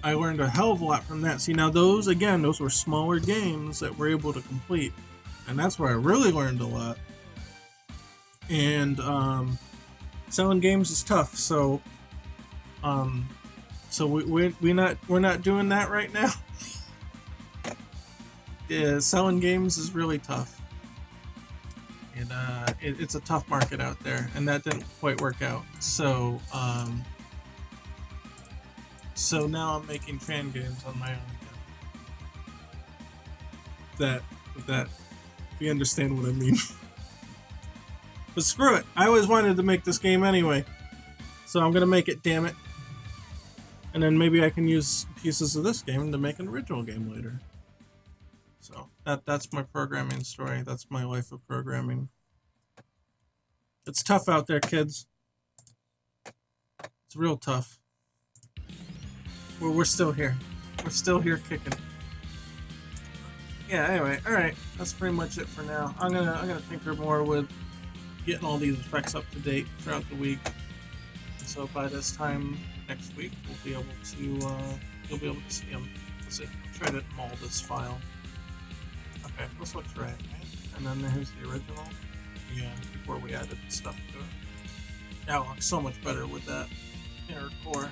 I learned a hell of a lot from that. See, now those were smaller games that we're able to complete, and that's where I really learned a lot. And selling games is tough, so we're not doing that right now. Yeah, selling games is really tough, and it's a tough market out there, and that didn't quite work out. So now I'm making fan games on my own again. If you understand what I mean. But screw it, I always wanted to make this game anyway, so I'm gonna make it, damn it. And then maybe I can use pieces of this game to make an original game later. So that's my programming story. That's my life of programming. It's tough out there, kids. It's real tough. We're still here. We're still here kicking. Yeah, anyway, alright. That's pretty much it for now. I'm gonna tinker more with getting all these effects up to date throughout the week. And so by this time next week, we'll be able to you'll be able to see them. Let's see. I'll try to mold this file. Okay, this looks right? And then here's the original. Yeah, before we added the stuff to it. That looks so much better with that inner core.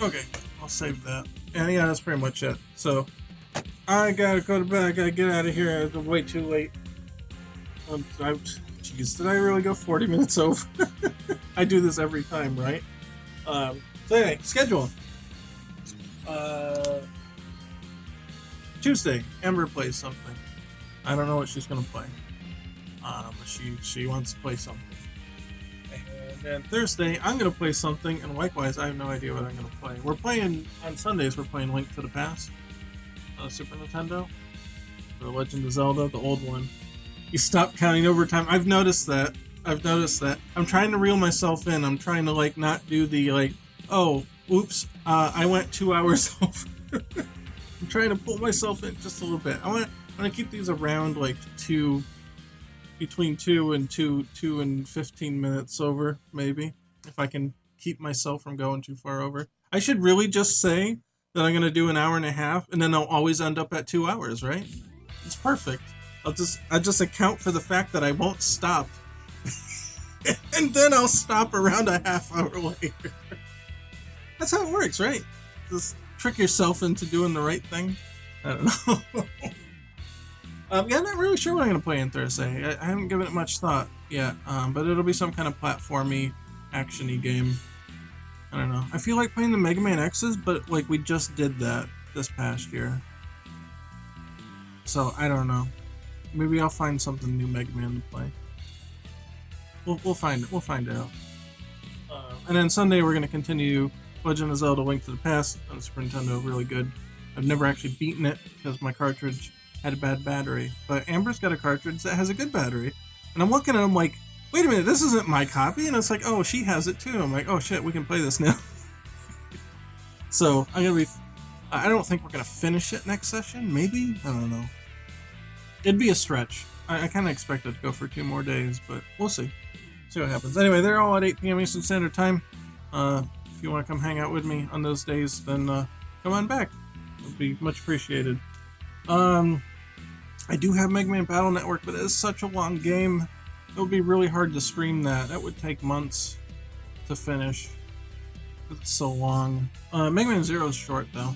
Okay, I'll save that. And yeah, that's pretty much it. So, I gotta go to bed. I gotta get out of here. It's way too late. Jeez, did I really go 40 minutes over? I do this every time, right? So anyway, schedule. Tuesday, Amber plays something. I don't know what she's gonna play. But she wants to play something. And then Thursday, I'm gonna play something, and likewise, I have no idea what I'm gonna play. We're playing on Sundays. We're playing Link to the Past on Super Nintendo, The Legend of Zelda, the old one. You stop counting over time. I've noticed that. I'm trying to reel myself in. I'm trying to not do the oh, oops, I went 2 hours over. I'm trying to pull myself in just a little bit. I want to keep these around between 2 and 15 minutes over, maybe, if I can keep myself from going too far over. I should really just say that I'm going to do an hour and a half, and then I'll always end up at 2 hours, right? It's perfect. I'll just account for the fact that I won't stop. And then I'll stop around a half hour later. That's how it works, right? Just trick yourself into doing the right thing. I don't know. Yeah, I'm not really sure what I'm going to play on Thursday. I haven't given it much thought yet, but it'll be some kind of platformy, action-y game. I don't know. I feel like playing the Mega Man X's, but we just did that this past year. So, I don't know. Maybe I'll find something new Mega Man to play. We'll find out. And then Sunday we're going to continue Legend of Zelda: Link to the Past on the Super Nintendo. Really good. I've never actually beaten it because my cartridge had a bad battery. But Amber's got a cartridge that has a good battery. And I'm looking at them like, wait a minute, this isn't my copy? And it's like, oh, she has it too. I'm like, oh shit, we can play this now. So I don't think we're going to finish it next session. Maybe? I don't know. It'd be a stretch. I kind of expect it to go for 2 more days, but we'll see. See what happens. Anyway, they're all at 8 p.m. Eastern Standard Time. If you want to come hang out with me on those days, then come on back. It would be much appreciated. I do have Mega Man Battle Network, but it is such a long game. It would be really hard to stream that. That would take months to finish. It's so long. Mega Man Zero is short, though.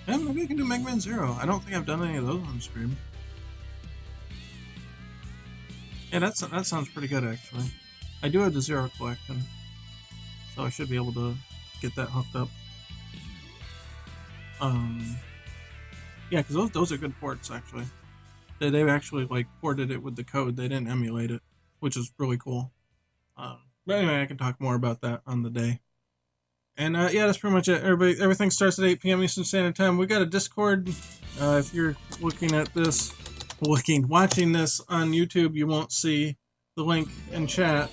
Yeah, maybe we can do Mega Man Zero. I don't think I've done any of those on stream. Yeah, that sounds pretty good, actually. I do have the Zero collection, so I should be able to get that hooked up. Yeah, because those are good ports, actually. They've actually ported it with the code. They didn't emulate it, which is really cool. But anyway, I can talk more about that on the day. And yeah, that's pretty much it. Everything starts at 8 p.m. Eastern Standard Time. We got a Discord. If you're looking at this, watching this on YouTube, you won't see the link in chat.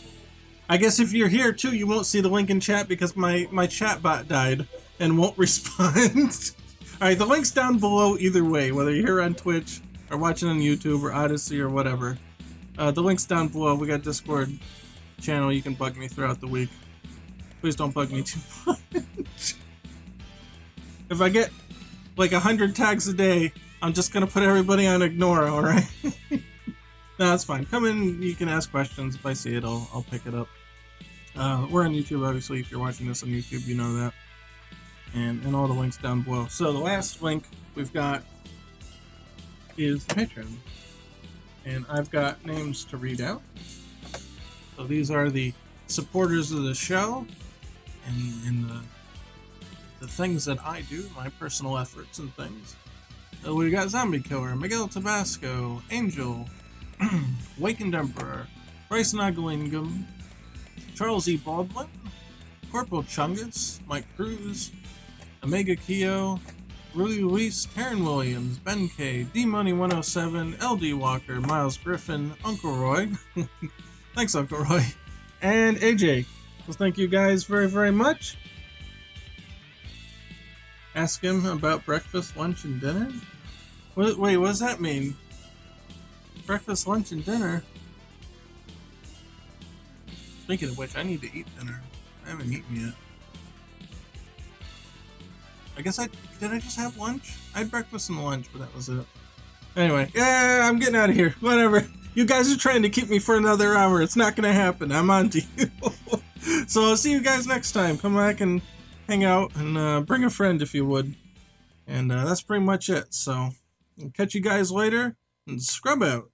I guess if you're here too, you won't see the link in chat because my chat bot died and won't respond. Alright, the link's down below either way, whether you're here on Twitch or watching on YouTube or Odyssey or whatever. The link's down below. We got Discord channel. You can bug me throughout the week. Please don't bug me too much. If I get 100 tags a day, I'm just gonna put everybody on ignore, alright? No, that's fine. Come in, you can ask questions. If I see it, I'll pick it up. We're on YouTube, obviously. If you're watching this on YouTube, you know that. And all the links down below. So the last link we've got is Patreon. And I've got names to read out. So these are the supporters of the show and the things that I do, my personal efforts and things. So we got Zombie Killer, Miguel Tabasco, Angel, Wakened Emperor, Bryce Nagalingam, Charles E. Baldwin, Corporal Chungus, Mike Cruz, Omega Keo, Rudy Luis, Karen Williams, Ben K, D-Money107, LD Walker, Miles Griffin, Uncle Roy, thanks Uncle Roy, and AJ. Well, thank you guys very, very much. Ask him about breakfast, lunch, and dinner? Wait, what does that mean? Breakfast, lunch, and dinner? Speaking of which, I need to eat dinner. I haven't eaten yet. I guess did I just have lunch? I had breakfast and lunch, but that was it. Anyway, yeah, I'm getting out of here. Whatever. You guys are trying to keep me for another hour. It's not going to happen. I'm on to you. So I'll see you guys next time. Come back and hang out and bring a friend if you would. And that's pretty much it. So I'll catch you guys later and scrub out.